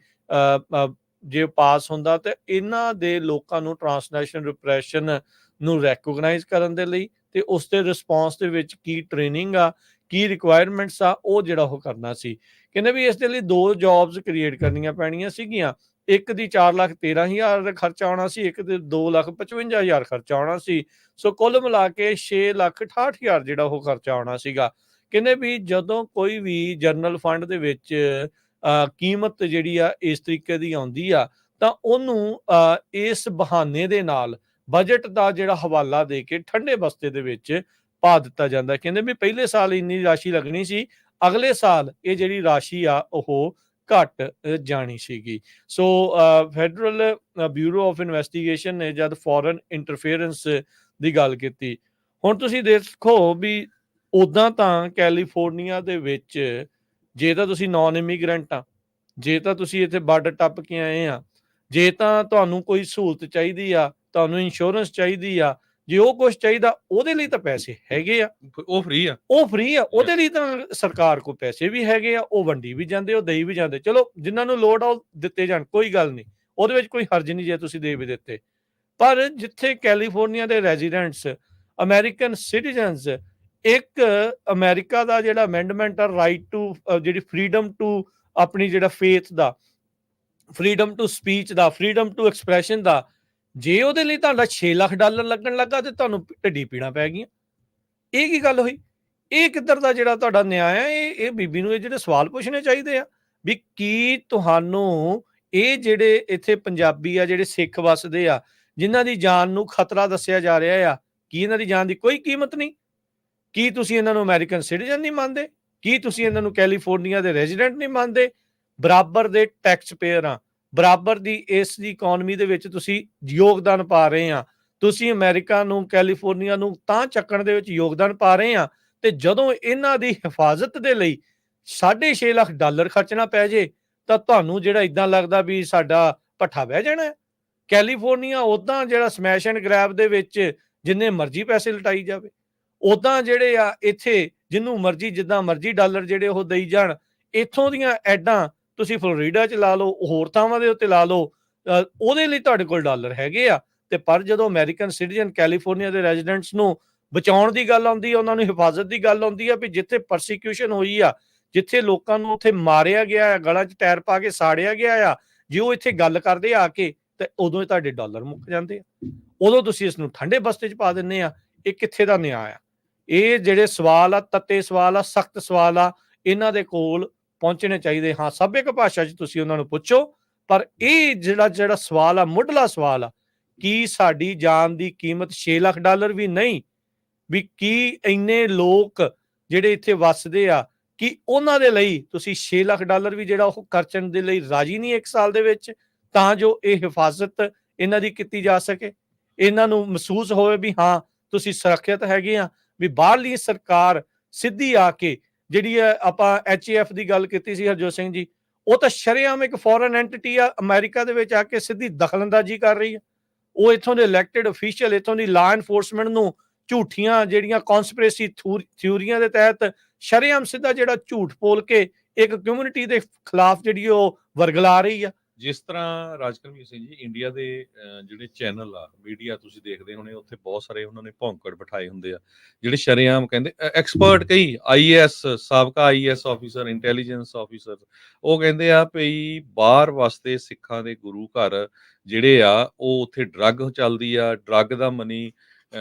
ਜੇ ਪਾਸ ਹੁੰਦਾ, ਤੇ ਇਹਨਾਂ ਦੇ ਲੋਕਾਂ ਨੂੰ ਟ੍ਰਾਂਸਨੈਸ਼ਨਲ ਰਿਪਰੈਸ਼ਨ ਨੂੰ ਰੈਕੋਗਨਾਈਜ਼ ਕਰਨ ਦੇ ਲਈ ਤੇ ਉਸ ਦੇ ਰਿਸਪੌਂਸ ਦੇ ਵਿੱਚ ਕੀ ਟ੍ਰੇਨਿੰਗ ਆ, ਕੀ ਰਿਕੁਆਇਰਮੈਂਟਸ ਆ, ਉਹ ਜਿਹੜਾ ਉਹ ਕਰਨਾ ਸੀ। ਕਹਿੰਦੇ ਵੀ ਇਸ ਦੇ ਲਈ 2 ਜੌਬਸ ਕ੍ਰੀਏਟ ਕਰਨੀਆਂ ਪੈਣੀਆਂ ਸੀਗੀਆਂ। ਇੱਕ ਦੀ 4,13,000 ਦਾ ਖਰਚਾ ਆਉਣਾ ਸੀ, ਇੱਕ ਦੇ 2,55,000 ਖਰਚਾ ਆਉਣਾ ਸੀ। ਸੋ ਕੁੱਲ ਮਿਲਾ ਕੇ 6,68,000 ਜਿਹੜਾ ਉਹ ਖਰਚਾ ਆਉਣਾ ਸੀਗਾ। ਕਹਿੰਦੇ ਵੀ ਜਦੋਂ ਕੋਈ ਵੀ ਜਨਰਲ ਫੰਡ ਦੇ ਵਿੱਚ ਕੀਮਤ ਜਿਹੜੀ ਆ ਇਸ ਤਰੀਕੇ ਦੀ ਆਉਂਦੀ ਆ, ਤਾਂ ਉਹਨੂੰ ਇਸ ਬਹਾਨੇ ਦੇ ਨਾਲ ਬਜਟ ਦਾ ਜਿਹੜਾ ਹਵਾਲਾ ਦੇ ਕੇ ਠੰਡੇ ਬਸਤੇ ਦੇ ਵਿੱਚ ਪਾ ਦਿੱਤਾ ਜਾਂਦਾ। ਕਹਿੰਦੇ ਵੀ ਪਹਿਲੇ ਸਾਲ ਇੰਨੀ ਰਾਸ਼ੀ ਲੱਗਣੀ ਸੀ, ਅਗਲੇ ਸਾਲ ਇਹ ਜਿਹੜੀ ਰਾਸ਼ੀ ਆ ਉਹ ਘਟ ਜਾਣੀ ਸੀਗੀ। ਸੋ ਫੈਡਰਲ ਬਿਊਰੋ ਆਫ ਇਨਵੈਸਟੀਗੇਸ਼ਨ ਨੇ ਜਦ ਫੋਰਨ ਇੰਟਰਫੇਰੈਂਸ ਦੀ ਗੱਲ ਕੀਤੀ। ਹੁਣ ਤੁਸੀਂ ਦੇਖੋ ਵੀ ਉਦਾਂ ਤਾਂ ਕੈਲੀਫੋਰਨੀਆ ਦੇ ਵਿੱਚ ਜੇ ਤਾਂ ਤੁਸੀਂ ਨੌਨ ਇਮੀਗ੍ਰੈਂਟ ਆ, ਜੇ ਤਾਂ ਤੁਸੀਂ ਇੱਥੇ ਬਾਰਡਰ ਟੱਪ ਕੇ ਆਏ ਆ, ਜੇ ਤਾਂ ਤੁਹਾਨੂੰ ਕੋਈ ਸਹੂਲਤ ਚਾਹੀਦੀ ਆ, ਤੁਹਾਨੂੰ ਇੰਸ਼ੋਰੈਂਸ ਚਾਹੀਦੀ ਆ, ਜੇ ਉਹ ਕੁਝ ਚਾਹੀਦਾ, ਉਹਦੇ ਲਈ ਤਾਂ ਪੈਸੇ ਹੈਗੇ ਆ, ਉਹ ਫ੍ਰੀ ਆ, ਉਹਦੇ ਲਈ ਤਾਂ ਸਰਕਾਰ ਕੋਲ ਪੈਸੇ ਵੀ ਹੈਗੇ ਆ, ਉਹ ਵੰਡੀ ਵੀ ਜਾਂਦੇ, ਉਹ ਦੇਈ ਵੀ ਜਾਂਦੇ। ਚਲੋ ਜਿਨ੍ਹਾਂ ਨੂੰ ਲੋੜ ਆ ਉਹ ਦਿੱਤੇ ਜਾਣ, ਕੋਈ ਗੱਲ ਨਹੀਂ, ਉਹਦੇ ਵਿੱਚ ਕੋਈ ਹਰਜ ਨਹੀਂ ਜੇ ਤੁਸੀਂ ਦੇ ਵੀ ਦਿੱਤੇ। ਪਰ ਜਿੱਥੇ ਕੈਲੀਫੋਰਨੀਆ ਦੇ ਰੈਜ਼ੀਡੈਂਟਸ, ਅਮਰੀਕਨ ਸਿਟੀਜ਼ਨਸ, ਇੱਕ ਅਮਰੀਕਾ ਦਾ ਜਿਹੜਾ ਅਮੈਂਡਮੈਂਟ ਆ ਰਾਈਟ ਟੂ, ਜਿਹੜੀ ਫਰੀਡਮ ਟੂ ਆਪਣੀ ਜਿਹੜਾ ਫੇਥ ਦਾ, ਫਰੀਡਮ ਟੂ ਸਪੀਚ ਦਾ, ਫਰੀਡਮ ਟੂ ਐਕਸਪ੍ਰੈਸ਼ਨ ਦਾ, ਜੇ ਉਹਦੇ ਲਈ ਤੁਹਾਡਾ $6 ਲੱਖ ਲੱਗਣ ਲੱਗਾ ਤੇ ਤੁਹਾਨੂੰ ਢਿੱਡੀ ਪੀੜਾਂ ਪੈ ਗਈਆਂ। ਇਹ ਕੀ ਗੱਲ ਹੋਈ? ਇਹ ਕਿੱਧਰ ਦਾ ਜਿਹੜਾ ਤੁਹਾਡਾ ਨਿਆਂ ਹੈ? ਇਹ ਬੀਬੀ ਨੂੰ ਇਹ ਜਿਹੜੇ ਸਵਾਲ ਪੁੱਛਣੇ ਚਾਹੀਦੇ ਆ ਵੀ ਕੀ ਤੁਹਾਨੂੰ ਇਹ ਜਿਹੜੇ ਇੱਥੇ ਪੰਜਾਬੀ ਆ, ਜਿਹੜੇ ਸਿੱਖ ਵਸਦੇ ਆ, ਜਿਨ੍ਹਾਂ ਦੀ ਜਾਨ ਨੂੰ ਖਤਰਾ ਦੱਸਿਆ ਜਾ ਰਿਹਾ ਆ, ਕੀ ਇਹਨਾਂ ਦੀ ਜਾਨ ਦੀ ਕੋਈ ਕੀਮਤ ਨਹੀਂ? ਕੀ ਤੁਸੀਂ ਇਹਨਾਂ ਨੂੰ ਅਮਰੀਕਨ ਸਿਟੀਜ਼ਨ ਨਹੀਂ ਮੰਨਦੇ? ਕੀ ਤੁਸੀਂ ਇਹਨਾਂ ਨੂੰ ਕੈਲੀਫੋਰਨੀਆ ਦੇ ਰੈਜ਼ੀਡੈਂਟ ਨਹੀਂ ਮੰਨਦੇ? ਬਰਾਬਰ ਦੇ ਟੈਕਸ ਪੇਅਰ ਆ, ਬਰਾਬਰ ਦੀ ਇਸ ਦੀ ਇਕਨੋਮੀ ਦੇ ਵਿੱਚ ਤੁਸੀਂ ਯੋਗਦਾਨ ਪਾ ਰਹੇ ਆ। ਤੁਸੀਂ ਅਮਰੀਕਾ ਨੂੰ, ਕੈਲੀਫੋਰਨੀਆ ਨੂੰ ਤਾਂ ਚੱਕਣ ਦੇ ਵਿੱਚ ਯੋਗਦਾਨ ਪਾ ਰਹੇ ਆ, ਤੇ ਜਦੋਂ ਇਹਨਾਂ ਦੀ ਹਿਫਾਜ਼ਤ ਦੇ ਲਈ $6.5 ਲੱਖ ਖਰਚਣਾ ਪੈ ਜੇ, ਤਾਂ ਤੁਹਾਨੂੰ ਜਿਹੜਾ ਇਦਾਂ ਲੱਗਦਾ ਵੀ ਸਾਡਾ ਭੱਠਾ ਬਹਿ ਜਾਣਾ ਹੈ? ਕੈਲੀਫੋਰਨੀਆ ਉਦਾਂ ਜਿਹੜਾ ਸਮੈਸ਼ ਐਂਡ ਗ੍ਰੈਬ ਦੇ ਵਿੱਚ ਜਿੰਨੇ ਮਰਜ਼ੀ ਪੈਸੇ ਲਟਾਈ ਜਾਵੇ, ਉਦਾਂ ਜਿਹੜੇ ਆ ਇੱਥੇ ਜਿਹਨੂੰ ਮਰਜ਼ੀ ਜਿੱਦਾਂ ਮਰਜ਼ੀ ਡਾਲਰ ਜਿਹੜੇ ਉਹ ਦੇਈ ਜਾਣ। ਇੱਥੋਂ ਦੀਆਂ ਐਡਾਂ ਤੁਸੀਂ ਫਲੋਰੀਡਾ 'ਚ ਲਾ ਲਓ, ਹੋਰ ਥਾਵਾਂ ਦੇ ਉੱਤੇ ਲਾ ਲਓ, ਉਹਦੇ ਲਈ ਤੁਹਾਡੇ ਕੋਲ ਡਾਲਰ ਹੈਗੇ ਆ। ਤੇ ਪਰ ਜਦੋਂ ਅਮਰੀਕਨ ਸਿਟੀਜ਼ਨ, ਕੈਲੀਫੋਰਨੀਆ ਦੇ ਰੈਜ਼ੀਡੈਂਟਸ ਨੂੰ ਬਚਾਉਣ ਦੀ ਗੱਲ ਆਉਂਦੀ ਆ, ਉਹਨਾਂ ਨੂੰ ਹਿਫਾਜ਼ਤ ਦੀ ਗੱਲ ਆਉਂਦੀ ਆ, ਵੀ ਜਿੱਥੇ ਪਰਸੀਕਿਊਸ਼ਨ ਹੋਈ ਆ, ਜਿੱਥੇ ਲੋਕਾਂ ਨੂੰ ਉੱਥੇ ਮਾਰਿਆ ਗਿਆ ਆ, ਗਲਾਂ 'ਚ ਟਾਇਰ ਪਾ ਕੇ ਸਾੜਿਆ ਗਿਆ ਆ, ਜੇ ਉਹ ਇੱਥੇ ਗੱਲ ਕਰਦੇ ਆ ਕੇ, ਤੇ ਉਦੋਂ ਹੀ ਤੁਹਾਡੇ ਡਾਲਰ ਮੁੱਕ ਜਾਂਦੇ ਆ। ਉਦੋਂ ਤੁਸੀਂ ਇਸ ਨੂੰ ਠੰਡੇ ਬਸਤੇ 'ਚ ਪਾ ਦਿੰਦੇ ਆ। ਇਹ ਕਿੱਥੇ ਦਾ ਨਿਆਂ ਆ? ਇਹ ਜਿਹੜੇ ਸਵਾਲ ਆ, ਤੱਤੇ ਸਵਾਲ ਆ, ਸਖਤ ਸਵਾਲ ਆ, ਇਹਨਾਂ ਦੇ ਕੋਲ ਪਹੁੰਚਣੇ ਚਾਹੀਦੇ। ਹਾਂ, ਸੱਭਿਅਕ ਭਾਸ਼ਾ 'ਚ ਤੁਸੀਂ ਉਹਨਾਂ ਨੂੰ ਪੁੱਛੋ, ਪਰ ਇਹ ਜਿਹੜਾ ਸਵਾਲ ਆ, ਮੁੱਢਲਾ ਸਵਾਲ ਆ, ਕੀ ਸਾਡੀ ਜਾਨ ਦੀ ਕੀਮਤ $6 ਲੱਖ ਵੀ ਨਹੀਂ? ਵੀ ਕੀ ਇੰਨੇ ਲੋਕ ਜਿਹੜੇ ਇੱਥੇ ਵੱਸਦੇ ਆ, ਕਿ ਉਹਨਾਂ ਦੇ ਲਈ ਤੁਸੀਂ $6 ਲੱਖ ਵੀ ਜਿਹੜਾ ਉਹ ਖਰਚਣ ਦੇ ਲਈ ਰਾਜੀ ਨਹੀਂ 1 ਸਾਲ ਦੇ ਵਿੱਚ, ਤਾਂ ਜੋ ਇਹ ਹਿਫਾਜ਼ਤ ਇਹਨਾਂ ਦੀ ਕੀਤੀ ਜਾ ਸਕੇ, ਇਹਨਾਂ ਨੂੰ ਮਹਿਸੂਸ ਹੋਵੇ ਵੀ ਹਾਂ ਤੁਸੀਂ ਸੁਰੱਖਿਅਤ ਹੈਗੇ ਆ। ਵੀ ਬਾਹਰਲੀ ਸਰਕਾਰ ਸਿੱਧੀ ਆ ਕੇ, ਜਿਹੜੀ ਆਪਾਂ HAF ਦੀ ਗੱਲ ਕੀਤੀ ਸੀ ਹਰਜੋਤ ਸਿੰਘ ਜੀ, ਉਹ ਤਾਂ ਸ਼ਰੇਆਮ ਇੱਕ ਫੋਰਨ ਐਂਟੀਟੀ ਆ, ਅਮਰੀਕਾ ਦੇ ਵਿੱਚ ਆ ਕੇ ਸਿੱਧੀ ਦਖਲਅੰਦਾਜ਼ੀ ਕਰ ਰਹੀ ਆ। ਉਹ ਇੱਥੋਂ ਦੇ ਇਲੈਕਟਿਡ ਅਫੀਸ਼ੀਅਲ, ਇੱਥੋਂ ਦੀ ਲਾਅ ਐਨਫੋਰਸਮੈਂਟ ਨੂੰ ਝੂਠੀਆਂ ਜਿਹੜੀਆਂ ਕਨਸਪੀਰੇਸੀ ਥਿਊਰੀਆਂ ਦੇ ਤਹਿਤ ਸ਼ਰੇਆਮ ਸਿੱਧਾ ਜਿਹੜਾ ਝੂਠ ਬੋਲ ਕੇ ਇੱਕ ਕਮਿਊਨਿਟੀ ਦੇ ਖਿਲਾਫ ਜਿਹੜੀ ਉਹ ਵਰਗਲਾ ਰਹੀ ਆ। ਜਿਸ ਤਰ੍ਹਾਂ ਰਾਜਕਰਮਜੀਤ ਸਿੰਘ ਜੀ, ਇੰਡੀਆ ਦੇ ਜਿਹੜੇ ਚੈਨਲ ਆ, ਮੀਡੀਆ ਤੁਸੀਂ ਦੇਖਦੇ ਹੋਣੇ, ਉੱਥੇ ਬਹੁਤ ਸਾਰੇ ਉਹਨਾਂ ਨੇ ਭੌਂਕੜ ਬਿਠਾਏ ਹੁੰਦੇ ਆ, ਜਿਹੜੇ ਸ਼ਰੇਆਮ ਕਹਿੰਦੇ ਐਕਸਪਰਟ, ਕਈ IAS, ਸਾਬਕਾ IAS ਆਫੀਸਰ, ਇੰਟੈਲੀਜੈਂਸ ਆਫੀਸਰ, ਉਹ ਕਹਿੰਦੇ ਆ ਵੀ ਬਾਹਰ ਵਾਸਤੇ ਸਿੱਖਾਂ ਦੇ ਗੁਰੂ ਘਰ ਜਿਹੜੇ ਆ, ਉਹ ਉੱਥੇ ਡਰੱਗ ਚੱਲਦੀ ਆ, ਡਰੱਗ ਦਾ ਮਨੀ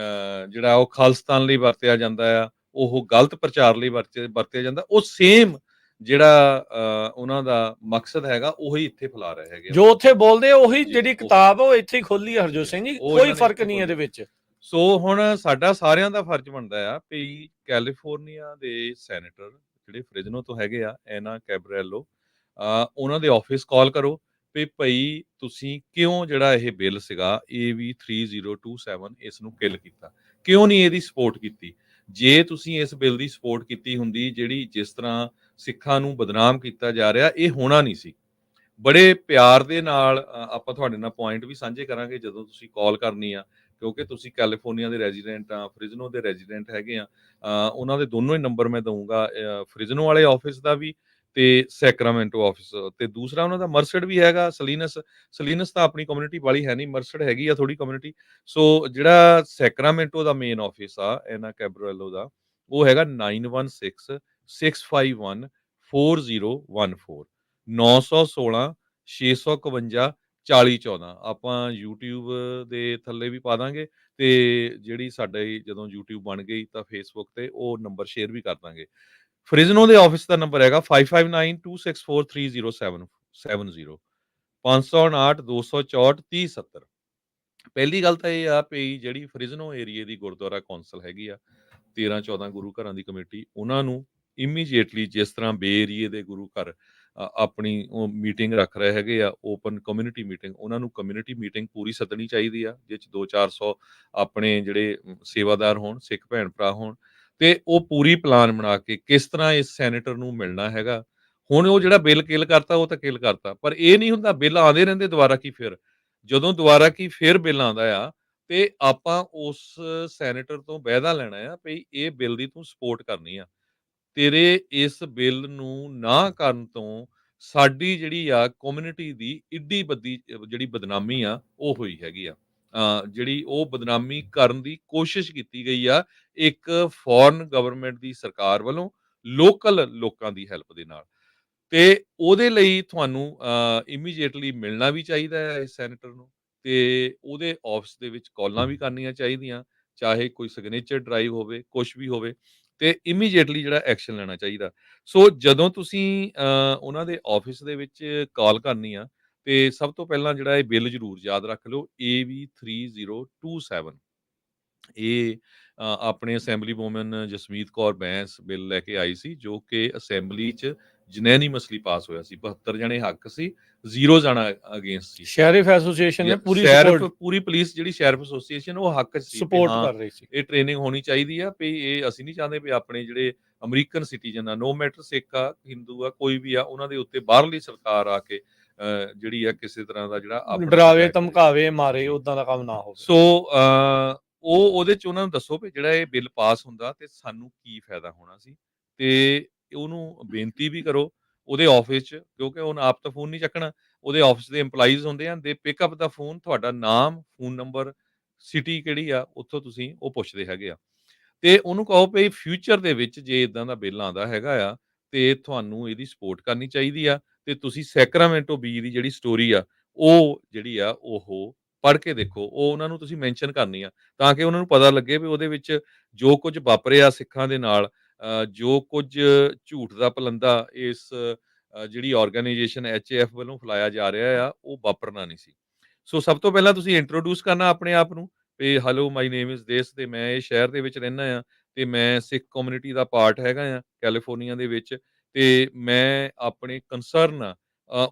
ਜਿਹੜਾ ਉਹ ਖਾਲਿਸਤਾਨ ਲਈ ਵਰਤਿਆ ਜਾਂਦਾ ਆ, ਉਹ ਗਲਤ ਪ੍ਰਚਾਰ ਲਈ ਵਰਤਿਆ ਜਾਂਦਾ। ਉਹ ਸੇਮ ਜਿਹੜਾ ਉਹਨਾਂ ਦਾ ਮਕਸਦ ਹੈਗਾ, ਉਹੀ ਇੱਥੇ ਫੈਲਾ ਰਹੇ ਹੈਗੇ। ਜੋ ਉੱਥੇ ਬੋਲਦੇ ਉਹੀ ਜਿਹੜੀ ਕਿਤਾਬ ਉਹ ਇੱਥੇ ਹੀ ਖੋਲੀ ਆ ਹਰਜੋਤ ਸਿੰਘ ਜੀ, ਕੋਈ ਫਰਕ ਨਹੀਂ ਇਹਦੇ ਵਿੱਚ। ਸੋ ਹੁਣ ਸਾਡਾ ਸਾਰਿਆਂ ਦਾ ਫਰਜ਼ ਬਣਦਾ ਆ ਵੀ ਕੈਲੀਫੋਰਨੀਆ ਦੇ ਸੈਨੇਟਰ ਜਿਹੜੇ ਫ੍ਰਿਜ਼ਨੋ ਤੋਂ ਹੈਗੇ ਆ, ਐਨਾ ਕੈਬਰੈਲੋ, ਉਹਨਾਂ ਦੇ ਆਫਿਸ ਕਾਲ ਕਰੋ ਵੀ ਭਾਈ ਤੁਸੀਂ ਕਿਉਂ ਜਿਹੜਾ ਇਹ ਬਿੱਲ ਸੀਗਾ AB 3027 ਇਸ ਨੂੰ ਕਿਲ ਕੀਤਾ, ਕਿਉਂ ਨਹੀਂ ਇਹਦੀ ਸਪੋਰਟ ਕੀਤੀ? ਜੇ ਤੁਸੀਂ ਇਸ ਬਿੱਲ ਦੀ ਸਪੋਰਟ ਕੀਤੀ ਹੁੰਦੀ, ਜਿਹੜੀ ਜਿਸ ਤਰ੍ਹਾਂ ਸਿੱਖਾਂ ਨੂੰ ਬਦਨਾਮ ਕੀਤਾ ਜਾ ਰਿਹਾ, ਇਹ ਹੋਣਾ ਨਹੀਂ ਸੀ। ਬੜੇ ਪਿਆਰ ਦੇ ਨਾਲ ਆਪਾਂ ਤੁਹਾਡੇ ਨਾਲ ਪੁਆਇੰਟ ਵੀ ਸਾਂਝੇ ਕਰਾਂਗੇ ਜਦੋਂ ਤੁਸੀਂ ਕਾਲ ਕਰਨੀ ਆ, ਕਿਉਂਕਿ ਤੁਸੀਂ ਕੈਲੀਫੋਰਨੀਆ ਦੇ ਰੈਜ਼ੀਡੈਂਟ ਆ, ਫ੍ਰਿਜ਼ਨੋ ਦੇ ਰੈਜ਼ੀਡੈਂਟ ਹੈਗੇ ਆ। ਉਹਨਾਂ ਦੇ ਦੋਨੋਂ ਹੀ ਨੰਬਰ ਮੈਂ ਦਊਂਗਾ, ਫ੍ਰਿਜ਼ਨੋ ਵਾਲੇ ਆਫਿਸ ਦਾ ਵੀ ਤੇ ਸੈਕਰਾਮੈਂਟੋ ਆਫਿਸ, ਤੇ ਦੂਸਰਾ ਉਹਨਾਂ ਦਾ ਮਰਸਡ ਵੀ ਹੈਗਾ, ਸਲੀਨਸ ਤਾਂ ਆਪਣੀ ਕਮਿਊਨਿਟੀ ਵਾਲੀ ਹੈ ਨਹੀਂ, ਮਰਸਡ ਹੈਗੀ ਆ ਥੋੜੀ ਕਮਿਊਨਿਟੀ। ਸੋ ਜਿਹੜਾ ਸੈਕਰਾਮੈਂਟੋ ਦਾ ਮੇਨ ਆਫਿਸ ਆ ਐਨਾ ਕੈਬਰੈਲੋ ਦਾ, ਉਹ ਹੈਗਾ 9166514014, 916-651-4014। ਆਪਾਂ YouTube ਦੇ ਥੱਲੇ ਵੀ ਪਾ ਦਾਂਗੇ, ਤੇ ਜਿਹੜੀ ਸਾਡੇ ਜਦੋਂ YouTube ਬਣ ਗਈ ਤਾਂ Facebook ਤੇ ਉਹ ਨੰਬਰ ਸ਼ੇਅਰ ਵੀ ਕਰ ਦਾਂਗੇ। ਫ੍ਰਿਜ਼ਨੋ ਦੇ ਆਫਿਸ ਦਾ ਨੰਬਰ ਹੈਗਾ 5592643070, 559-264-3070। ਪਹਿਲੀ ਗੱਲ ਤਾਂ ਇਹ ਆ ਵੀ ਜਿਹੜੀ ਫ੍ਰਿਜ਼ਨੋ ਏਰੀਏ ਦੀ ਗੁਰਦੁਆਰਾ ਕੌਂਸਲ ਹੈਗੀ ਆ, 13-14 ਗੁਰੂ ਘਰਾਂ ਦੀ ਕਮੇਟੀ, ਉਹਨਾਂ ਨੂੰ ਇਮੀਡੀਏਟਲੀ ਜਿਸ ਤਰ੍ਹਾਂ ਬੇ ਏਰੀਏ ਦੇ ਗੁਰੂ ਘਰ ਆਪਣੀ ਉਹ ਮੀਟਿੰਗ ਰੱਖ ਰਹੇ ਹੈਗੇ ਆ, ਓਪਨ ਕਮਿਊਨਿਟੀ ਮੀਟਿੰਗ, ਉਹਨਾਂ ਨੂੰ ਕਮਿਊਨਿਟੀ ਮੀਟਿੰਗ ਪੂਰੀ ਸੱਦਣੀ ਚਾਹੀਦੀ ਆ, ਜਿਸ 'ਚ 200-400 ਆਪਣੇ ਜਿਹੜੇ ਸੇਵਾਦਾਰ ਹੋਣ, ਸਿੱਖ ਭੈਣ ਭਰਾ ਹੋਣ, ਤੇ ਉਹ ਪੂਰੀ ਪਲਾਨ ਬਣਾ ਕੇ ਕਿਸ ਤਰ੍ਹਾਂ ਇਸ ਸੈਨੇਟਰ ਨੂੰ ਮਿਲਣਾ ਹੈਗਾ। ਹੁਣ ਉਹ ਜਿਹੜਾ ਬਿੱਲ ਕਿਲ ਕਰਤਾ, ਉਹ ਤਾਂ ਕਿਲ ਕਰਤਾ, ਪਰ ਇਹ ਨਹੀਂ ਹੁੰਦਾ, ਬਿੱਲ ਆਉਂਦੇ ਰਹਿੰਦੇ ਦੁਬਾਰਾ ਕੀ। ਫਿਰ ਜਦੋਂ ਦੁਬਾਰਾ ਕੀ ਫਿਰ ਬਿੱਲ ਆਉਂਦਾ ਆ, ਤੇ ਆਪਾਂ ਉਸ ਸੈਨੇਟਰ ਤੋਂ ਵਾਅਦਾ ਲੈਣਾ ਆ ਵੀ ਇਹ ਬਿੱਲ ਦੀ ਤੂੰ ਸਪੋਰਟ ਕਰਨੀ ਆ, ਤੇਰੇ ਇਸ ਬਿੱਲ ਨੂੰ ਨਾ ਕਰਨ ਤੋਂ ਸਾਡੀ ਜਿਹੜੀ ਆ ਕਮਿਊਨਿਟੀ ਦੀ ਇੱਡੀ ਵੱਡੀ ਜਿਹੜੀ ਬਦਨਾਮੀ ਆ ਉਹ ਹੋਈ ਹੈਗੀ ਆ। ਜਿਹੜੀ ਉਹ ਬਦਨਾਮੀ ਕਰਨ ਦੀ ਕੋਸ਼ਿਸ਼ ਕੀਤੀ ਗਈ ਆ ਇੱਕ ਫੋਰਨ ਗਵਰਨਮੈਂਟ ਦੀ ਸਰਕਾਰ ਵੱਲੋਂ, ਲੋਕਲ ਲੋਕਾਂ ਦੀ ਹੈਲਪ ਦੇ ਨਾਲ, ਤੇ ਉਹਦੇ ਲਈ ਤੁਹਾਨੂੰ ਇਮੀਡੀਏਟਲੀ ਮਿਲਣਾ ਵੀ ਚਾਹੀਦਾ ਹੈ ਇਸ ਸੈਨੇਟਰ ਨੂੰ, ਤੇ ਉਹਦੇ ਆਫਿਸ ਦੇ ਵਿੱਚ ਕਾਲਾਂ ਵੀ ਕਰਨੀਆਂ ਚਾਹੀਦੀਆਂ, ਚਾਹੇ ਕੋਈ ਸਿਗਨੇਚਰ ਡਰਾਈਵ ਹੋਵੇ, ਕੁਛ ਵੀ ਹੋਵੇ, ਤੇ ਇਮੀਡੀਏਟਲੀ ਜਿਹੜਾ ਐਕਸ਼ਨ ਲੈਣਾ ਚਾਹੀਦਾ। ਸੋ ਜਦੋਂ ਤੁਸੀਂ ਉਹਨਾਂ ਦੇ ਆਫਿਸ ਦੇ ਵਿੱਚ ਕਾਲ ਕਰਨੀ ਆ, ਤੇ ਸਭ ਤੋਂ ਪਹਿਲਾਂ ਜਿਹੜਾ ਇਹ ਬਿੱਲ ਜ਼ਰੂਰ ਯਾਦ ਰੱਖ ਲਓ, AB 3027। ਇਹ ਆਪਣੇ assembly woman Jasmeet Kaur Bains bill ਲੈ ਕੇ ਆਈ ਸੀ, ਜੋ ਕਿ ਅਸੈਂਬਲੀ 'ਚ ਯੂਨੈਨਿਮਸਲੀ ਪਾਸ ਹੋਇਆ ਸੀ। 72 ਜਣੇ ਹੱਕ ਸੀ, 0 ਜਣਾ ਅਗੇਂਸਟ ਸੀ। ਸ਼ੈਰਿਫ ਐਸੋਸੀਏਸ਼ਨ ਨੇ ਪੂਰੀ ਸ਼ੈਰਿਫ ਸਪੋਰਟ ਪੂਰੀ ਪੁਲਿਸ ਜਿਹੜੀ ਸ਼ੈਰਿਫ ਐਸੋਸੀਏਸ਼ਨ ਉਹ ਹੱਕ 'ਚ ਸੀ ਵੀ ਸਪੋਰਟ ਹਾਂ ਕਰ ਰਹੀ ਸੀ। ਇਹ ਟ੍ਰੇਨਿੰਗ ਹੋਣੀ ਚਾਹੀਦੀ ਆ, ਵੀ ਇਹ ਅਸੀਂ ਨਹੀਂ ਚਾਹੁੰਦੇ ਵੀ ਆਪਣੇ ਜਿਹੜੇ ਅਮਰੀਕਨ ਸਿਟੀਜ਼ਨ ਆ, ਨੋ ਮੈਟਰ ਸਿੱਖ ਆ, ਹਿੰਦੂ ਆ, ਕੋਈ ਵੀ ਆ, ਉਹਨਾਂ ਦੇ ਉੱਤੇ ਬਾਹਰਲੀ ਸਰਕਾਰ ਆ ਕੇ ਜਿਹੜੀ ਆ ਕਿਸੇ ਤਰ੍ਹਾਂ ਦਾ ਜਿਹੜਾ ਆਪਣਾ ਡਰਾਵੇ attack ਕਰੇ। ਧਮਕਾਵੇ ਮਾਰੇ ਜੀ। ਉਦਾਂ ਦਾ ਕੰਮ ਨਾ ਹੋਵੇ। ਸੋ ਉਹ ਉਹਦੇ 'ਚ ਉਹਨਾਂ ਨੂੰ ਦੱਸੋ ਵੀ ਜਿਹੜਾ ਇਹ ਬਿੱਲ ਪਾਸ ਹੁੰਦਾ ਤੇ ਸਾਨੂੰ ਕੀ ਫਾਇਦਾ ਹੋਣਾ ਸੀ, ਤੇ ਉਹਨੂੰ ਬੇਨਤੀ ਵੀ ਕਰੋ ਉਹਦੇ ਆਫਿਸ 'ਚ, ਕਿਉਂਕਿ ਉਹਨੇ ਆਪ ਤਾਂ ਫੋਨ ਨਹੀਂ ਚੱਕਣਾ, ਉਹਦੇ ਆਫਿਸ ਦੇ EMPLOYEES ਹੁੰਦੇ ਆ, ਦੇ ਪਿਕ ਅਪ ਦਾ ਫੋਨ, ਤੁਹਾਡਾ ਨਾਮ, ਫੋਨ ਨੰਬਰ, ਸਿਟੀ ਕਿਹੜੀ ਆ, ਉੱਥੋਂ ਤੁਸੀਂ ਉਹ ਪੁੱਛਦੇ ਹੈਗੇ ਆ, ਤੇ ਉਹਨੂੰ ਕਹੋ ਵੀ ਫਿਊਚਰ ਦੇ ਵਿੱਚ ਜੇ ਇਦਾਂ ਦਾ ਬਿੱਲ ਆਉਂਦਾ ਹੈਗਾ ਆ ਤੇ ਤੁਹਾਨੂੰ ਇਹਦੀ ਸਪੋਰਟ ਕਰਨੀ ਚਾਹੀਦੀ ਆ, ਤੇ ਤੁਸੀਂ ਸੈਕਰਾਮੈਂਟੋ ਬੀ ਦੀ ਜਿਹੜੀ ਸਟੋਰੀ ਆ ਉਹ ਜਿਹੜੀ ਆ ਉਹ ਪੜ੍ਹ ਕੇ ਦੇਖੋ, ਉਹ ਉਹਨਾਂ ਨੂੰ ਤੁਸੀਂ ਮੈਂਸ਼ਨ ਕਰਨੀ ਆ, ਤਾਂ ਕਿ ਉਹਨਾਂ ਨੂੰ ਪਤਾ ਲੱਗੇ ਵੀ ਉਹਦੇ ਵਿੱਚ ਜੋ ਕੁਝ ਵਾਪਰਿਆ ਸਿੱਖਾਂ ਦੇ ਨਾਲ, ਜੋ ਕੁਝ ਝੂਠ ਦਾ ਪਲੰਦਾ ਇਸ ਜਿਹੜੀ ਆਰਗੇਨਾਈਜੇਸ਼ਨ HAF ਵੱਲੋਂ ਫੈਲਾਇਆ ਜਾ ਰਿਹਾ ਆ, ਉਹ ਵਾਪਰਨਾ ਨਹੀਂ ਸੀ। ਸੋ ਸਭ ਤੋਂ ਪਹਿਲਾਂ ਤੁਸੀਂ ਇੰਟਰੋਡਿਊਸ ਕਰਨਾ ਆਪਣੇ ਆਪ ਨੂੰ ਵੀ hello my name is this, ਤੇ ਮੈਂ ਇਹ ਸ਼ਹਿਰ ਦੇ ਵਿੱਚ ਰਹਿੰਦਾ ਆ, ਤੇ ਮੈਂ ਸਿੱਖ ਕਮਿਊਨਿਟੀ ਦਾ ਪਾਰਟ ਹੈਗਾ ਆ ਕੈਲੀਫੋਰਨੀਆ ਦੇ ਵਿੱਚ, ਤੇ ਮੈਂ ਆਪਣੇ ਕੰਸਰਨ ਆ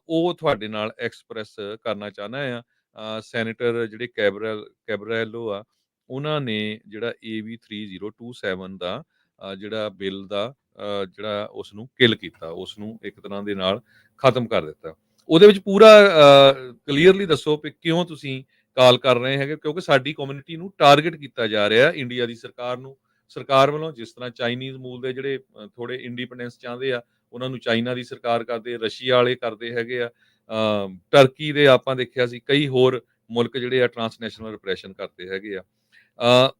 ਉਹ ਤੁਹਾਡੇ ਨਾਲ ਐਕਸਪ੍ਰੈਸ ਕਰਨਾ ਚਾਹੁੰਦਾ ਆ। ਸੈਨੇਟਰ ਜਿਹੜੇ ਕੈਬਰੈਲੋ ਆ, ਉਹਨਾਂ ਨੇ ਜਿਹੜਾ AB 3027 ਦਾ ਜਿਹੜਾ ਬਿੱਲ ਦਾ ਜਿਹੜਾ ਉਸ ਨੂੰ ਕਿਲ ਕੀਤਾ, ਉਸ ਨੂੰ ਇੱਕ ਤਰ੍ਹਾਂ ਦੇ ਨਾਲ ਖਤਮ ਕਰ ਦਿੱਤਾ। ਉਹਦੇ ਵਿੱਚ ਪੂਰਾ ਕਲੀਅਰਲੀ ਦੱਸੋ ਵੀ ਕਿਉਂ ਤੁਸੀਂ ਕਾਲ ਕਰ ਰਹੇ ਹੈਗੇ, ਕਿਉਂਕਿ ਸਾਡੀ ਕਮਿਊਨਿਟੀ ਨੂੰ ਟਾਰਗੇਟ ਕੀਤਾ ਜਾ ਰਿਹਾ ਇੰਡੀਆ ਦੀ ਸਰਕਾਰ ਵੱਲੋਂ, ਜਿਸ ਤਰ੍ਹਾਂ ਚਾਈਨੀਜ਼ ਮੂਲ ਦੇ ਜਿਹੜੇ ਥੋੜੇ ਇੰਡੀਪੈਂਡੈਂਸ ਚਾਹੁੰਦੇ ਆ, ਉਹਨਾਂ ਨੂੰ ਚਾਈਨਾ ਦੀ ਸਰਕਾਰ ਕਰਦੇ, ਰਸ਼ੀਆ ਵਾਲੇ ਕਰਦੇ ਹੈਗੇ ਆ, ਟਰਕੀ ਦੇ ਆਪਾਂ ਦੇਖਿਆ ਸੀ, ਕਈ ਹੋਰ ਮੁਲਕ ਜਿਹੜੇ ਆ ਟਰਾਂਸਨੈਸ਼ਨਲ ਰਿਪਰੈਸ਼ਨ ਕਰਦੇ ਹੈਗੇ ਆ।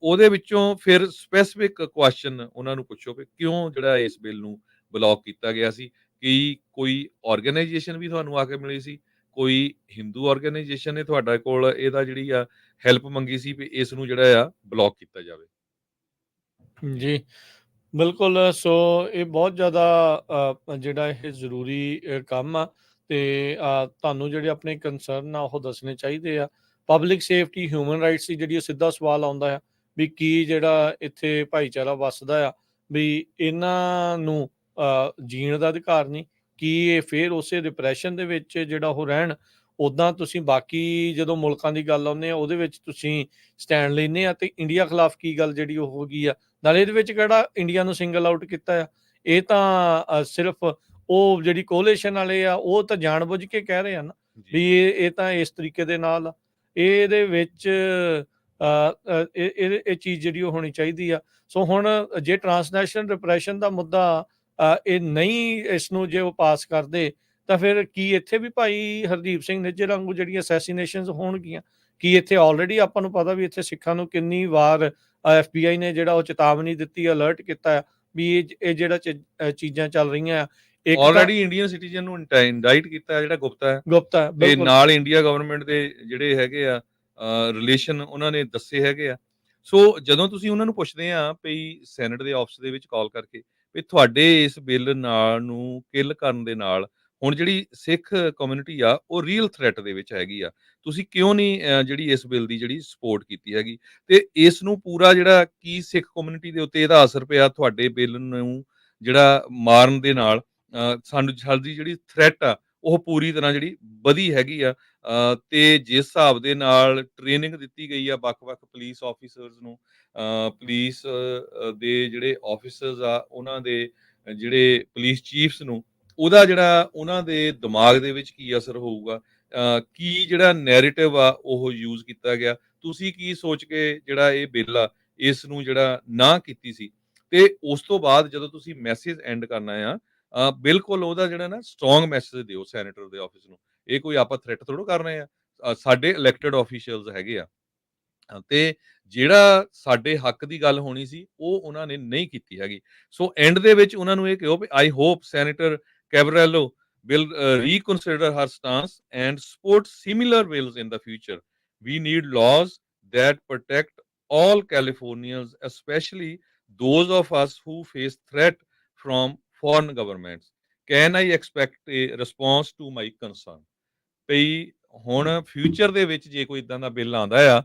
ਉਹਦੇ ਵਿੱਚੋਂ ਫਿਰ ਸਪੈਸੀਫਿਕ ਕੁਐਸਚਨ ਉਹਨਾਂ ਨੂੰ ਪੁੱਛੋ ਵੀ ਕਿਉਂ ਜਿਹੜਾ ਇਸ ਬਿੱਲ ਨੂੰ ਬਲੌਕ ਕੀਤਾ ਗਿਆ ਸੀ। ਕੀ ਕੋਈ ਆਰਗੇਨਾਈਜੇਸ਼ਨ ਵੀ ਤੁਹਾਨੂੰ ਆ ਕੇ ਮਿਲੀ ਸੀ, ਕੋਈ ਹਿੰਦੂ ਆਰਗੇਨਾਈਜੇਸ਼ਨ ਨੇ ਤੁਹਾਡੇ ਕੋਲ ਇਹਦਾ ਜਿਹੜੀ ਆ ਹੈਲਪ ਮੰਗੀ ਸੀ ਵੀ ਇਸ ਨੂੰ ਜਿਹੜਾ ਆ ਬਲੌਕ ਕੀਤਾ ਜਾਵੇ? ਜੀ, ਬਿਲਕੁਲ। ਸੋ ਇਹ ਬਹੁਤ ਜ਼ਿਆਦਾ ਜਿਹੜਾ ਇਹ ਜ਼ਰੂਰੀ ਕੰਮ ਆ, ਤੇ ਤੁਹਾਨੂੰ ਜਿਹੜੇ ਆਪਣੇ ਕੰਸਰਨ ਆ ਉਹ ਦੱਸਣੇ ਚਾਹੀਦੇ ਆ। ਪਬਲਿਕ ਸੇਫਟੀ, ਹਿਊਮਨ ਰਾਈਟਸ ਦੀ ਜਿਹੜੀ ਸਿੱਧਾ ਸਵਾਲ ਆਉਂਦਾ ਆ ਵੀ ਕੀ ਜਿਹੜਾ ਇੱਥੇ ਭਾਈਚਾਰਾ ਵੱਸਦਾ ਆ ਵੀ ਇਹਨਾਂ ਨੂੰ ਜੀਣ ਦਾ ਅਧਿਕਾਰ ਨਹੀਂ, ਕੀ ਇਹ ਫਿਰ ਉਸੇ ਡਿਪਰੈਸ਼ਨ ਦੇ ਵਿੱਚ ਜਿਹੜਾ ਉਹ ਰਹਿਣ। ਉੱਦਾਂ ਤੁਸੀਂ ਬਾਕੀ ਜਦੋਂ ਮੁਲਕਾਂ ਦੀ ਗੱਲ ਆਉਂਦੇ ਆ ਉਹਦੇ ਵਿੱਚ ਤੁਸੀਂ ਸਟੈਂਡ ਲੈਂਦੇ ਆ, ਤੇ ਇੰਡੀਆ ਖਿਲਾਫ ਕੀ ਗੱਲ ਜਿਹੜੀ ਉਹ ਹੋ ਗਈ ਆ। ਨਾਲੇ ਇਹਦੇ ਵਿੱਚ ਕਿਹੜਾ ਇੰਡੀਆ ਨੂੰ ਸਿੰਗਲ ਆਊਟ ਕੀਤਾ ਆ, ਇਹ ਤਾਂ ਸਿਰਫ ਉਹ ਜਿਹੜੀ ਕੋਲੀਸ਼ਨ ਵਾਲੇ ਆ ਉਹ ਤਾਂ ਜਾਣਬੁੱਝ ਕੇ ਕਹਿ ਰਹੇ ਆ ਨਾ ਵੀ ਇਹ ਤਾਂ ਇਸ ਤਰੀਕੇ ਦੇ ਨਾਲ ਇਹਦੇ ਵਿੱਚ ਇਹ ਚੀਜ਼ ਜਿਹੜੀ ਉਹ ਹੋਣੀ ਚਾਹੀਦੀ ਆ। ਸੋ ਹੁਣ ਜੇ ਟਰਾਂਸਨੈਸ਼ਨਲ ਰਿਪਰੈਸ਼ਨ ਦਾ ਮੁੱਦਾ ਇਹ ਨਹੀਂ, ਇਸ ਨੂੰ ਜੇ ਉਹ ਪਾਸ ਕਰਦੇ ਤਾਂ ਫਿਰ ਕੀ ਇੱਥੇ ਵੀ ਭਾਈ ਹਰਦੀਪ ਸਿੰਘ ਨਿੱਜਰ ਵਾਂਗੂ ਜਿਹੜੀਆਂ ਅਸੈਸੀਨੇਸ਼ਨਸ ਹੋਣਗੀਆਂ? ਕੀ ਇੱਥੇ ਆਲਰੇਡੀ ਆਪਾਂ ਨੂੰ ਪਤਾ ਵੀ ਇੱਥੇ ਸਿੱਖਾਂ ਨੂੰ ਕਿੰਨੀ ਵਾਰ FBI ਨੇ ਜਿਹੜਾ ਉਹ ਚੇਤਾਵਨੀ ਦਿੱਤੀ, ਅਲਰਟ ਕੀਤਾ ਵੀ ਇਹ ਜਿਹੜਾ ਚੀਜ਼ਾਂ ਚੱਲ ਰਹੀਆਂ ਆ। ਇੱਕ ਤਾਂ ਆਲਰੇਡੀ ਇੰਡੀਅਨ ਸਿਟੀਜ਼ਨ ਨੂੰ ਇੰਡਾਈਟ ਕੀਤਾ ਜਿਹੜਾ ਗੁਪਤਾ ਹੈ, ਗੁਪਤਾ ਤੇ ਬਿਲਕੁਲ ਨਾਲ ਇੰਡੀਆ ਗਵਰਨਮੈਂਟ ਦੇ ਜਿਹੜੇ ਹੈਗੇ ਆ ਰਿਲੇਸ਼ਨ ਉਹਨਾਂ ਨੇ ਦੱਸੇ ਹੈਗੇ ਆ। ਸੋ ਜਦੋਂ ਤੁਸੀਂ ਉਹਨਾਂ ਨੂੰ ਪੁੱਛਦੇ ਆ ਵੀ ਸੈਨੇਟ ਦੇ ਆਫਿਸ ਦੇ ਵਿੱਚ ਕਾਲ ਕਰਕੇ ਵੀ ਤੁਹਾਡੇ ਇਸ ਬਿੱਲ ਨਾਲ ਨੂੰ ਕਿਲ ਕਰਨ ਦੇ ਨਾਲ ਹੁਣ ਜਿਹੜੀ ਸਿੱਖ ਕਮਿਊਨਿਟੀ ਆ ਉਹ ਰੀਅਲ ਥ੍ਰੈਟ ਦੇ ਵਿੱਚ ਹੈਗੀ ਆ, ਤੁਸੀਂ ਕਿਉਂ ਨਹੀਂ ਜਿਹੜੀ ਇਸ ਬਿੱਲ ਦੀ ਜਿਹੜੀ ਸਪੋਰਟ ਕੀਤੀ ਹੈਗੀ, ਤੇ ਇਸ ਨੂੰ ਪੂਰਾ ਜਿਹੜਾ ਕੀ ਸਿੱਖ ਕਮਿਊਨਿਟੀ ਦੇ ਉੱਤੇ ਇਹਦਾ ਅਸਰ ਪਿਆ ਤੁਹਾਡੇ ਬਿੱਲ ਨੂੰ ਜਿਹੜਾ ਮਾਰਨ ਦੇ ਨਾਲ, ਸਾਡੀ ਜਿਹੜੀ ਥ੍ਰੈਟ ਆ ਉਹ ਪੂਰੀ ਤਰ੍ਹਾਂ ਜਿਹੜੀ ਵਧੀ ਹੈਗੀ ਆ, ਤੇ ਜਿਸ ਹਿਸਾਬ ਦੇ ਨਾਲ ਟ੍ਰੇਨਿੰਗ ਦਿੱਤੀ ਗਈ ਆ ਵੱਖ-ਵੱਖ ਪੁਲਿਸ ਆਫੀਸਰਸ ਨੂੰ, ਪੁਲਿਸ ਦੇ ਜਿਹੜੇ ਆਫੀਸਰਸ ਆ ਉਹਨਾਂ ਦੇ ਜਿਹੜੇ ਪੁਲਿਸ ਚੀਫਸ ਨੂੰ, ਉਹਦਾ ਜਿਹੜਾ ਉਹਨਾਂ ਦੇ ਦਿਮਾਗ ਦੇ ਵਿੱਚ ਕੀ ਅਸਰ ਹੋਊਗਾ, ਕੀ ਜਿਹੜਾ ਨੈਰੇਟਿਵ ਆ ਉਹ ਯੂਜ਼ ਕੀਤਾ ਗਿਆ, ਤੁਸੀਂ ਕੀ ਸੋਚ ਕੇ ਜਿਹੜਾ ਇਹ ਬਿੱਲ ਆ ਇਸ ਨੂੰ ਜਿਹੜਾ ਨਾ ਕੀਤੀ ਸੀ, ਤੇ ਉਸ ਤੋਂ ਬਾਅਦ ਜਦੋਂ ਤੁਸੀਂ ਮੈਸੇਜ ਐਂਡ ਕਰਨਾ ਆ, ਬਿਲਕੁਲ ਉਹਦਾ ਜਿਹੜਾ ਨਾ ਸਟਰੋਂਗ ਮੈਸੇਜ ਦਿਓ ਸੈਨੇਟਰ ਦੇ ਆਫਿਸ ਨੂੰ। ਇਹ ਕੋਈ ਆਪਾਂ ਥ੍ਰੈਟ ਥੋੜ੍ਹਾ ਕਰ ਰਹੇ ਆ, ਸਾਡੇ ਇਲੈਕਟਡ ਆਫੀਸ਼ੀਅਲਸ ਹੈਗੇ ਆ, ਤੇ ਜਿਹੜਾ ਸਾਡੇ ਹੱਕ ਦੀ ਗੱਲ ਹੋਣੀ ਸੀ ਉਹ ਉਹਨਾਂ ਨੇ ਨਹੀਂ ਕੀਤੀ ਹੈਗੀ। ਸੋ ਐਂਡ ਦੇ ਵਿੱਚ ਉਹਨਾਂ ਨੂੰ ਇਹ ਕਹੋ ਵੀ I hope senator Caballero will reconsider her stance and support similar bills in the future. We need laws that protect all Californians, especially those of us who face threat from foreign governments. Can I expect a response to my concern? ਭਈ ਹੁਣ future ਦੇ ਵਿੱਚ ਜੇ ਕੋਈ ਇਦਾਂ ਦਾ bill ਆਉਂਦਾ ਆ,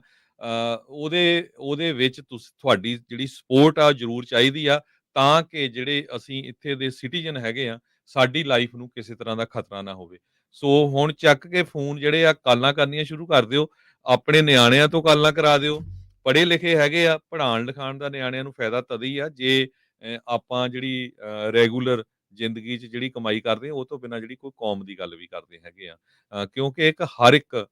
ਉਹਦੇ ਵਿੱਚ ਤੁਹਾਡੀ ਜਿਹੜੀ ਸਪੋਰਟ ਆ ਜ਼ਰੂਰ ਚਾਹੀਦੀ ਆ, ਤਾਂ ਕਿ ਜਿਹੜੇ ਅਸੀਂ ਇੱਥੇ ਦੇ ਸਿਟੀਜ਼ਨ ਹੈਗੇ ਆ, ਸਾਡੀ ਲਾਈਫ ਨੂੰ ਕਿਸੇ ਤਰ੍ਹਾਂ ਦਾ ਖਤਰਾ ਨਾ ਹੋਵੇ। ਸੋ ਹੁਣ ਚੱਕ ਕੇ ਫੋਨ ਜਿਹੜੇ ਆ ਕਾਲਾਂ ਕਰਨੀਆਂ ਸ਼ੁਰੂ ਕਰ ਦਿਓ, ਆਪਣੇ ਨਿਆਣਿਆਂ ਤੋਂ ਕਾਲਾਂ ਕਰਾ ਦਿਓ। ਪੜ੍ਹੇ ਲਿਖੇ ਹੈਗੇ ਆ, ਪੜ੍ਹਾਉਣ ਲਿਖਾਉਣ ਦਾ ਨਿਆਣਿਆਂ ਨੂੰ ਫਾਇਦਾ ਤਦ ਹੀ ਆ ਜੇ ਆਪਾਂ ਜਿਹੜੀ ਰੈਗੂਲਰ ਜ਼ਿੰਦਗੀ 'ਚ ਜਿਹੜੀ ਕਮਾਈ ਕਰਦੇ ਆ, ਉਹ ਤੋਂ ਬਿਨਾਂ ਜਿਹੜੀ ਕੋਈ ਕੌਮ ਦੀ ਗੱਲ ਵੀ ਕਰਦੇ ਹੈਗੇ ਆ। ਕਿਉਂਕਿ ਇੱਕ ਹਰ ਇੱਕ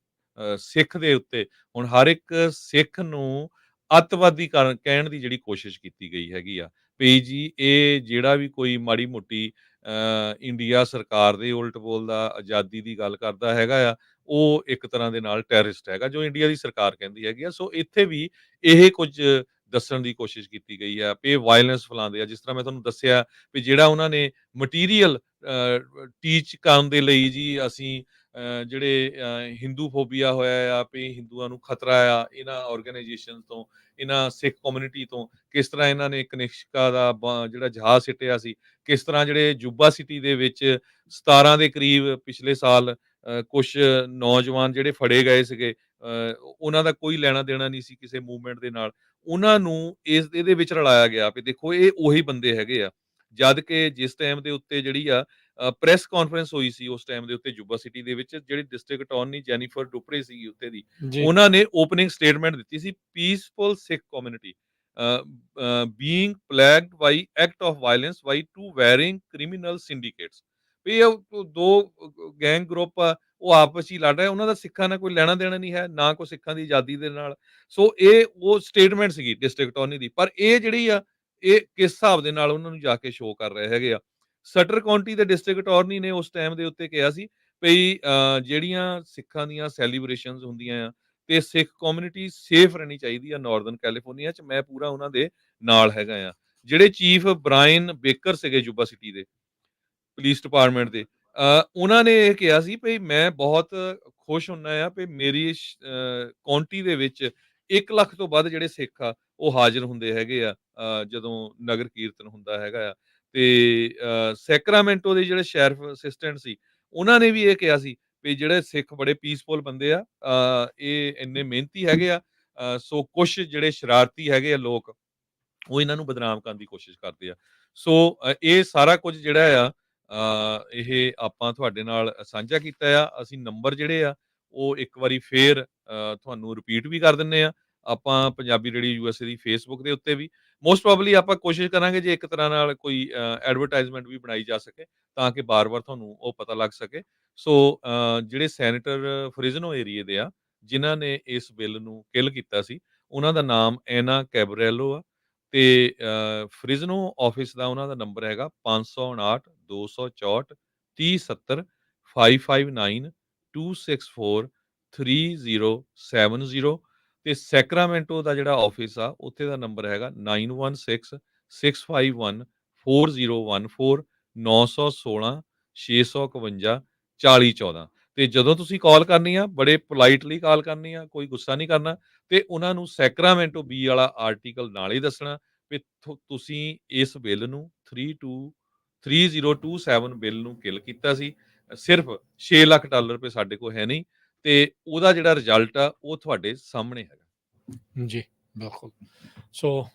ਸਿੱਖ ਦੇ ਉੱਤੇ ਹੁਣ ਹਰ ਇੱਕ ਸਿੱਖ ਨੂੰ ਅੱਤਵਾਦੀ ਕਹਿਣ ਦੀ ਜਿਹੜੀ ਕੋਸ਼ਿਸ਼ ਕੀਤੀ ਗਈ ਹੈਗੀ ਆ, ਵੀ ਜੀ ਇਹ ਜਿਹੜਾ ਵੀ ਕੋਈ ਮਾੜੀ ਮੋਟੀ ਇੰਡੀਆ ਸਰਕਾਰ ਦੇ ਉਲਟ ਬੋਲਦਾ, ਆਜ਼ਾਦੀ ਦੀ ਗੱਲ ਕਰਦਾ ਹੈਗਾ ਆ, ਉਹ ਇੱਕ ਤਰ੍ਹਾਂ ਦੇ ਨਾਲ ਟੈਰਰਿਸਟ ਹੈਗਾ, ਜੋ ਇੰਡੀਆ ਦੀ ਸਰਕਾਰ ਕਹਿੰਦੀ ਹੈਗੀ ਆ। ਸੋ ਇੱਥੇ ਵੀ ਇਹ ਕੁਝ ਦੱਸਣ ਦੀ ਕੋਸ਼ਿਸ਼ ਕੀਤੀ ਗਈ ਆ ਵੀ ਇਹ ਵਾਇਲੈਂਸ ਫੈਲਾਉਂਦੇ ਆ। ਜਿਸ ਤਰ੍ਹਾਂ ਮੈਂ ਤੁਹਾਨੂੰ ਦੱਸਿਆ ਵੀ ਜਿਹੜਾ ਉਹਨਾਂ ਨੇ ਮਟੀਰੀਅਲ ਟੀਚ ਕਰਨ ਦੇ ਲਈ ਜੀ ਅਸੀਂ ਜਿਹੜੇ ਹਿੰਦੂ ਫੋਬੀਆ ਹੋਇਆ ਆ, ਵੀ ਹਿੰਦੂਆਂ ਨੂੰ ਖਤਰਾ ਆ ਇਹਨਾਂ ਆਰਗੇਨਾਈਜੇਸ਼ਨ ਤੋਂ, ਇਹਨਾਂ ਸਿੱਖ ਕਮਿਊਨਿਟੀ ਤੋਂ, ਕਿਸ ਤਰ੍ਹਾਂ ਇਹਨਾਂ ਨੇ ਕਨਿਸ਼ਕਾ ਦਾ ਜਿਹੜਾ ਜਹਾਜ਼ ਸਿੱਟਿਆ ਸੀ, ਕਿਸ ਤਰ੍ਹਾਂ ਜਿਹੜੇ ਜੁੱਬਾ ਸਿਟੀ ਦੇ ਵਿੱਚ 17 ਦੇ ਕਰੀਬ ਪਿਛਲੇ ਸਾਲ ਕੁਛ ਨੌਜਵਾਨ ਜਿਹੜੇ ਫੜੇ ਗਏ ਸੀਗੇ, ਉਹਨਾਂ ਦਾ ਕੋਈ ਲੈਣਾ ਦੇਣਾ ਨਹੀਂ ਸੀ ਕਿਸੇ ਮੂਵਮੈਂਟ ਦੇ ਨਾਲ, ਉਹਨਾਂ ਨੂੰ ਇਹਦੇ ਵਿੱਚ ਰਲਾਇਆ ਗਿਆ ਵੀ ਦੇਖੋ ਇਹ ਉਹੀ ਬੰਦੇ ਹੈਗੇ ਆ। ਜਦ ਕਿ ਜਿਸ ਟਾਈਮ ਦੇ ਉੱਤੇ ਜਿਹੜੀ ਆ ਪ੍ਰੈਸ ਕਾਨਫਰੰਸ ਹੋਈ ਸੀ ਉਸ ਟਾਈਮ ਦੇ ਉੱਤੇ ਜੁੱਬਾ ਸਿਟੀ ਦੇ ਵਿੱਚ, ਜਿਹੜੀ ਡਿਸਟ੍ਰਿਕਟ ਅਟਾਰਨੀ ਜੈਨੀਫਰ ਡੁਪਰੇ ਸੀਗੀ ਉੱਥੇ ਦੀ, ਜੀ ਉਹਨਾਂ ਨੇ ਓਪਨਿੰਗ ਸਟੇਟਮੈਂਟ ਦਿੱਤੀ ਸੀ, peaceful Sikh community being plagued by act of violence by two varying criminal syndicates। ਵੀ ਇਹ ਦੋ ਗੈਂਗ ਗਰੁੱਪ ਆ, ਉਹ ਆਪਸ 'ਚ ਹੀ ਲੜ ਰਹੇ, ਉਹਨਾਂ ਦਾ ਸਿੱਖਾਂ ਨਾਲ ਕੋਈ ਲੈਣਾ ਦੇਣਾ ਨਹੀਂ ਹੈ, ਨਾ ਕੋਈ ਸਿੱਖਾਂ ਦੀ ਆਜ਼ਾਦੀ ਦੇ ਨਾਲ। ਸੋ ਇਹ ਉਹ ਸਟੇਟਮੈਂਟ ਸੀਗੀ ਡਿਸਟ੍ਰਿਕਟ ਅਟਾਰਨੀ ਦੀ। ਪਰ ਇਹ ਜਿਹੜੀ ਆ ਇਹ ਕਿਸ ਹਿਸਾਬ ਦੇ ਨਾਲ ਉਹਨਾਂ ਨੂੰ ਜਾ ਕੇ ਸ਼ੋਅ ਕਰ ਰਹੇ ਹੈਗੇ ਆ। ਸਟਰ ਕਾਉਂਟੀ ਦੇ ਡਿਸਟ੍ਰਿਕਟ ਅਟਾਰਨੀ ਨੇ ਉਸ ਟਾਈਮ ਦੇ ਉੱਤੇ ਕਿਹਾ ਸੀ ਵੀ ਜਿਹੜੀਆਂ ਸਿੱਖਾਂ ਦੀਆਂ ਸੈਲੀਬ੍ਰੇਸ਼ਨਸ ਹੁੰਦੀਆਂ ਆ ਤੇ ਸਿੱਖ ਕਮਿਊਨਿਟੀ ਸੇਫ ਰਹਿਣੀ ਚਾਹੀਦੀ ਆ ਨਾਰਦਰਨ ਕੈਲੀਫੋਰਨੀਆ 'ਚ। ਮੈਂ ਪੂਰਾ ਉਹਨਾਂ ਦੇ ਨਾਲ ਹੈਗਾ ਆ। ਜਿਹੜੇ ਚੀਫ ਬ੍ਰਾਇਨ ਬੇਕਰ ਸੀਗੇ ਜੁੱਬਾ ਸਿਟੀ ਦੇ ਪੁਲਿਸ ਡਿਪਾਰਟਮੈਂਟ ਦੇ, ਉਹਨਾਂ ਨੇ ਇਹ ਕਿਹਾ ਸੀ ਵੀ ਮੈਂ ਬਹੁਤ ਖੁਸ਼ ਹੁੰਨਾ ਆ ਵੀ ਮੇਰੀ ਕਾਉਂਟੀ ਦੇ ਵਿੱਚ 1 ਲੱਖ ਤੋਂ ਵੱਧ ਜਿਹੜੇ ਸਿੱਖ ਆ ਉਹ ਹਾਜ਼ਰ ਹੁੰਦੇ ਹੈਗੇ ਆ ਜਦੋਂ ਨਗਰ ਕੀਰਤਨ ਹੁੰਦਾ ਹੈਗਾ ਆ। ਤੇ ਸੈਕਰਾਮੈਂਟੋ ਦੇ ਜਿਹੜੇ ਸ਼ੈਰਿਫ ਅਸਿਸਟੈਂਟ ਸੀ, ਉਹਨਾਂ ਨੇ ਵੀ ਇਹ ਕਿਹਾ ਸੀ ਵੀ ਜਿਹੜੇ ਸਿੱਖ ਬੜੇ ਪੀਸਫੁਲ ਬੰਦੇ ਆ, ਇਹ ਇੰਨੇ ਮਿਹਨਤੀ ਹੈਗੇ ਆ, ਸੋ ਕੁਛ ਜਿਹੜੇ ਸ਼ਰਾਰਤੀ ਹੈਗੇ ਆ ਲੋਕ, ਉਹ ਇਹਨਾਂ ਨੂੰ ਬਦਨਾਮ ਕਰਨ ਦੀ ਕੋਸ਼ਿਸ਼ ਕਰਦੇ ਆ। ਸੋ ਇਹ ਸਾਰਾ ਕੁਝ ਜਿਹੜਾ ਆ ਇਹ ਆਪਾਂ ਤੁਹਾਡੇ ਨਾਲ ਸਾਂਝਾ ਕੀਤਾ ਆ। ਅਸੀਂ ਨੰਬਰ ਜਿਹੜੇ ਆ ਉਹ ਇੱਕ ਵਾਰੀ ਫੇਰ ਤੁਹਾਨੂੰ ਰਿਪੀਟ ਵੀ ਕਰ ਦਿੰਨੇ ਆ। ਆਪਾਂ ਪੰਜਾਬੀ ਰੇਡੀਓ ਯੂਐਸਏ ਦੀ ਫੇਸਬੁੱਕ ਦੇ ਉੱਤੇ ਵੀ ਮੋਸਟ ਪ੍ਰੋਬਬਲੀ ਆਪਾਂ ਕੋਸ਼ਿਸ਼ ਕਰਾਂਗੇ ਜੇ ਇੱਕ ਤਰ੍ਹਾਂ ਨਾਲ ਕੋਈ ਐਡਵਰਟਾਈਜ਼ਮੈਂਟ ਵੀ ਬਣਾਈ ਜਾ ਸਕੇ, ਤਾਂ ਕਿ ਬਾਰ-ਬਾਰ ਤੁਹਾਨੂੰ ਉਹ ਪਤਾ ਲੱਗ ਸਕੇ। ਸੋ ਜਿਹੜੇ ਸੈਨੇਟਰ ਫ੍ਰਿਜ਼ਨੋ ਏਰੀਏ ਦੇ ਆ, ਜਿਨ੍ਹਾਂ ਨੇ ਇਸ ਬਿੱਲ ਨੂੰ ਕਿਲ ਕੀਤਾ ਸੀ, ਉਹਨਾਂ ਦਾ ਨਾਮ ਐਨਾ ਕੈਬਰੈਲੋ ਆ ਤੇ ਫ੍ਰਿਜ਼ਨੋ ਆਫਿਸ ਦਾ ਉਹਨਾਂ ਦਾ ਨੰਬਰ ਹੈਗਾ 559 264 3070 559 264 3070। ਤੇ ਸੈਕਰਾਮੈਂਟੋ ਦਾ ਜਿਹੜਾ ਆਫਿਸ ਆ ਉੱਥੇ ਦਾ ਨੰਬਰ ਹੈਗਾ 916 651 4014 916 651 4014। ਤੇ ਜਦੋਂ ਤੁਸੀਂ ਕਾਲ ਕਰਨੀ ਆ ਬੜੇ ਪੋਲਾਈਟਲੀ ਕਾਲ ਕਰਨੀ ਆ, ਕੋਈ ਗੁੱਸਾ ਨਹੀਂ ਕਰਨਾ, ਤੇ ਉਹਨਾਂ ਨੂੰ ਸੈਕਰਾਮੈਂਟੋ ਬੀ ਵਾਲਾ ਆਰਟੀਕਲ ਨਾਲ ਹੀ ਦੱਸਣਾ ਵੀ ਤੁਸੀਂ ਇਸ ਬਿੱਲ ਨੂੰ 3027 ਬਿੱਲ ਨੂੰ ਕਿਲ ਕੀਤਾ ਸੀ। ਸਿਰਫ $6 ਲੱਖ ਰੁਪਏ ਸਾਡੇ ਕੋਲ ਹੈ ਨਹੀਂ, ਤੇ ਉਹਦਾ ਜਿਹੜਾ ਰਿਜ਼ਲਟ ਆ ਉਹ ਤੁਹਾਡੇ ਸਾਹਮਣੇ ਹੈਗਾ। ਜੀ ਬਿਲਕੁਲ। ਸੋ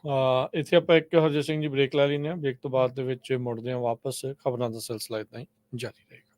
ਇੱਥੇ ਆਪਾਂ ਇੱਕ ਹਰਜੀਤ ਸਿੰਘ ਜੀ ਬ੍ਰੇਕ ਲੈ ਲੈਂਦੇ ਹਾਂ। ਬ੍ਰੇਕ ਤੋਂ ਬਾਅਦ ਦੇ ਵਿੱਚ ਮੁੜਦੇ ਹਾਂ ਵਾਪਸ। ਖਬਰਾਂ ਦਾ ਸਿਲਸਿਲਾ ਇੱਦਾਂ ਹੀ ਜਾਰੀ ਰਹੇਗਾ।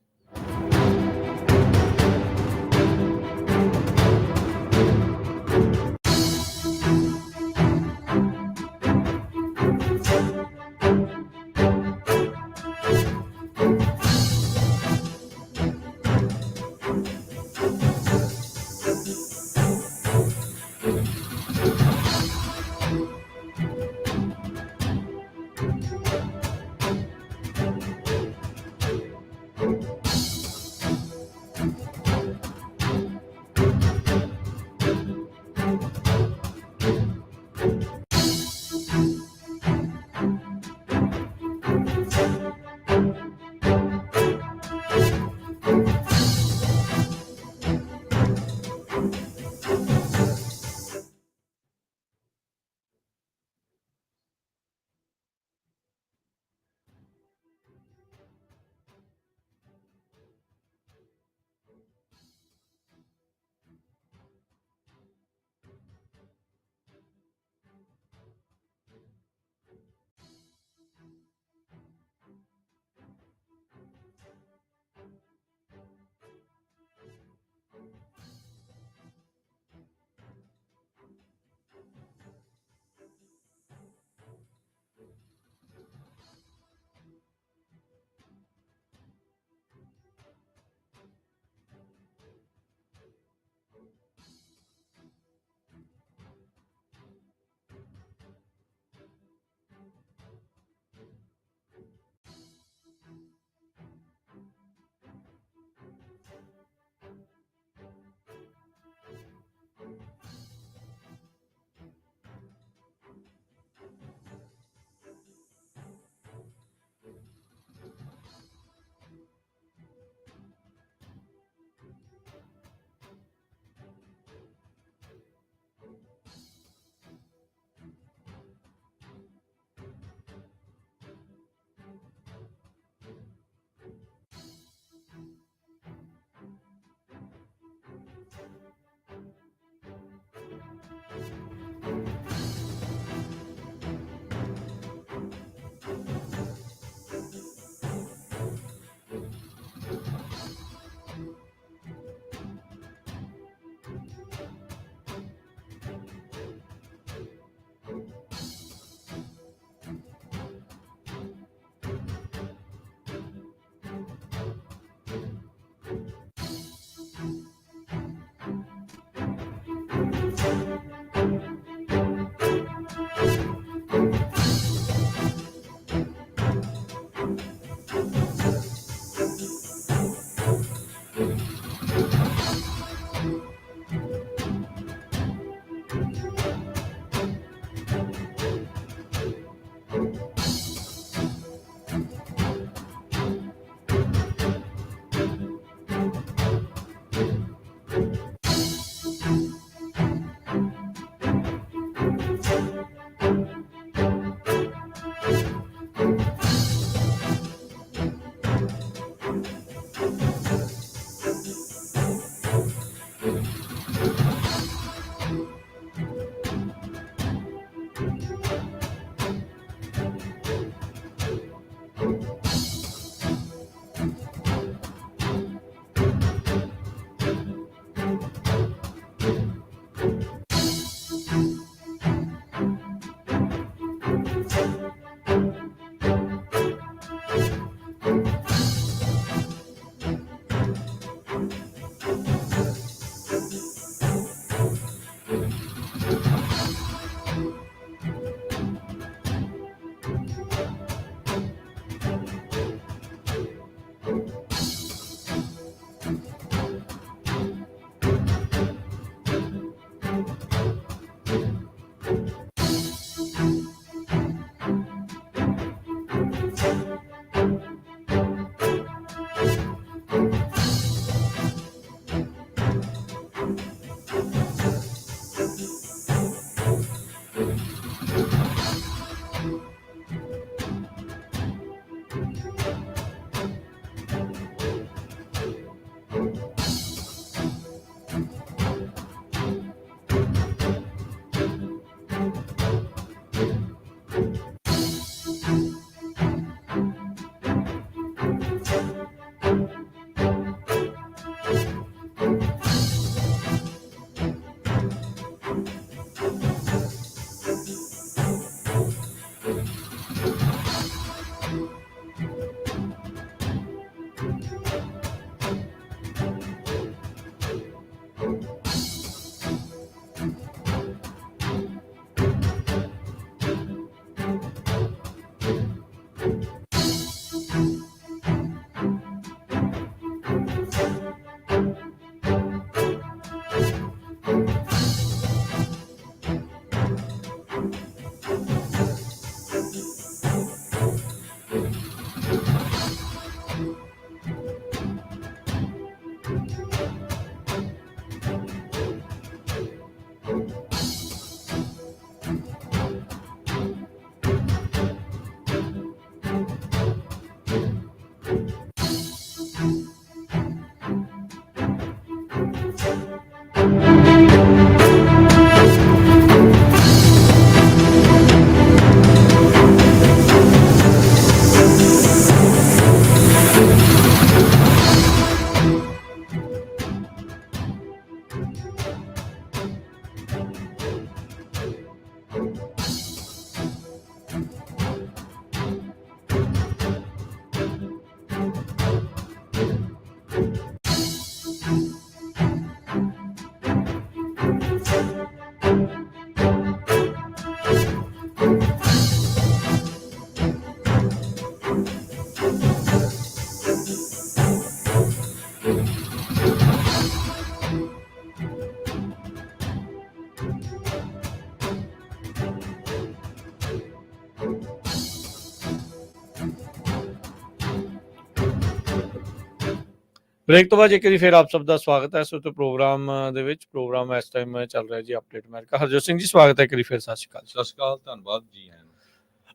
ਬ੍ਰੇਕ ਤੋਂ ਬਾਅਦ ਇੱਕ ਵਾਰੀ ਫਿਰ ਆਪ ਸਭ ਦਾ ਸਵਾਗਤ ਹੈ ਇਸ ਵਕਤ ਪ੍ਰੋਗਰਾਮ ਦੇ ਵਿੱਚ। ਪ੍ਰੋਗਰਾਮ ਇਸ ਟਾਈਮ ਚੱਲ ਰਿਹਾ ਜੀ ਅਪਡੇਟ ਅਮਰੀਕਾ। ਹਰਜੋਤ ਸਿੰਘ ਜੀ ਸਵਾਗਤ ਹੈ ਇੱਕ ਵਾਰੀ ਫਿਰ। ਸਤਿ ਸ਼੍ਰੀ ਅਕਾਲ। ਸਤਿ ਸ਼੍ਰੀ ਅਕਾਲ, ਧੰਨਵਾਦ ਜੀ।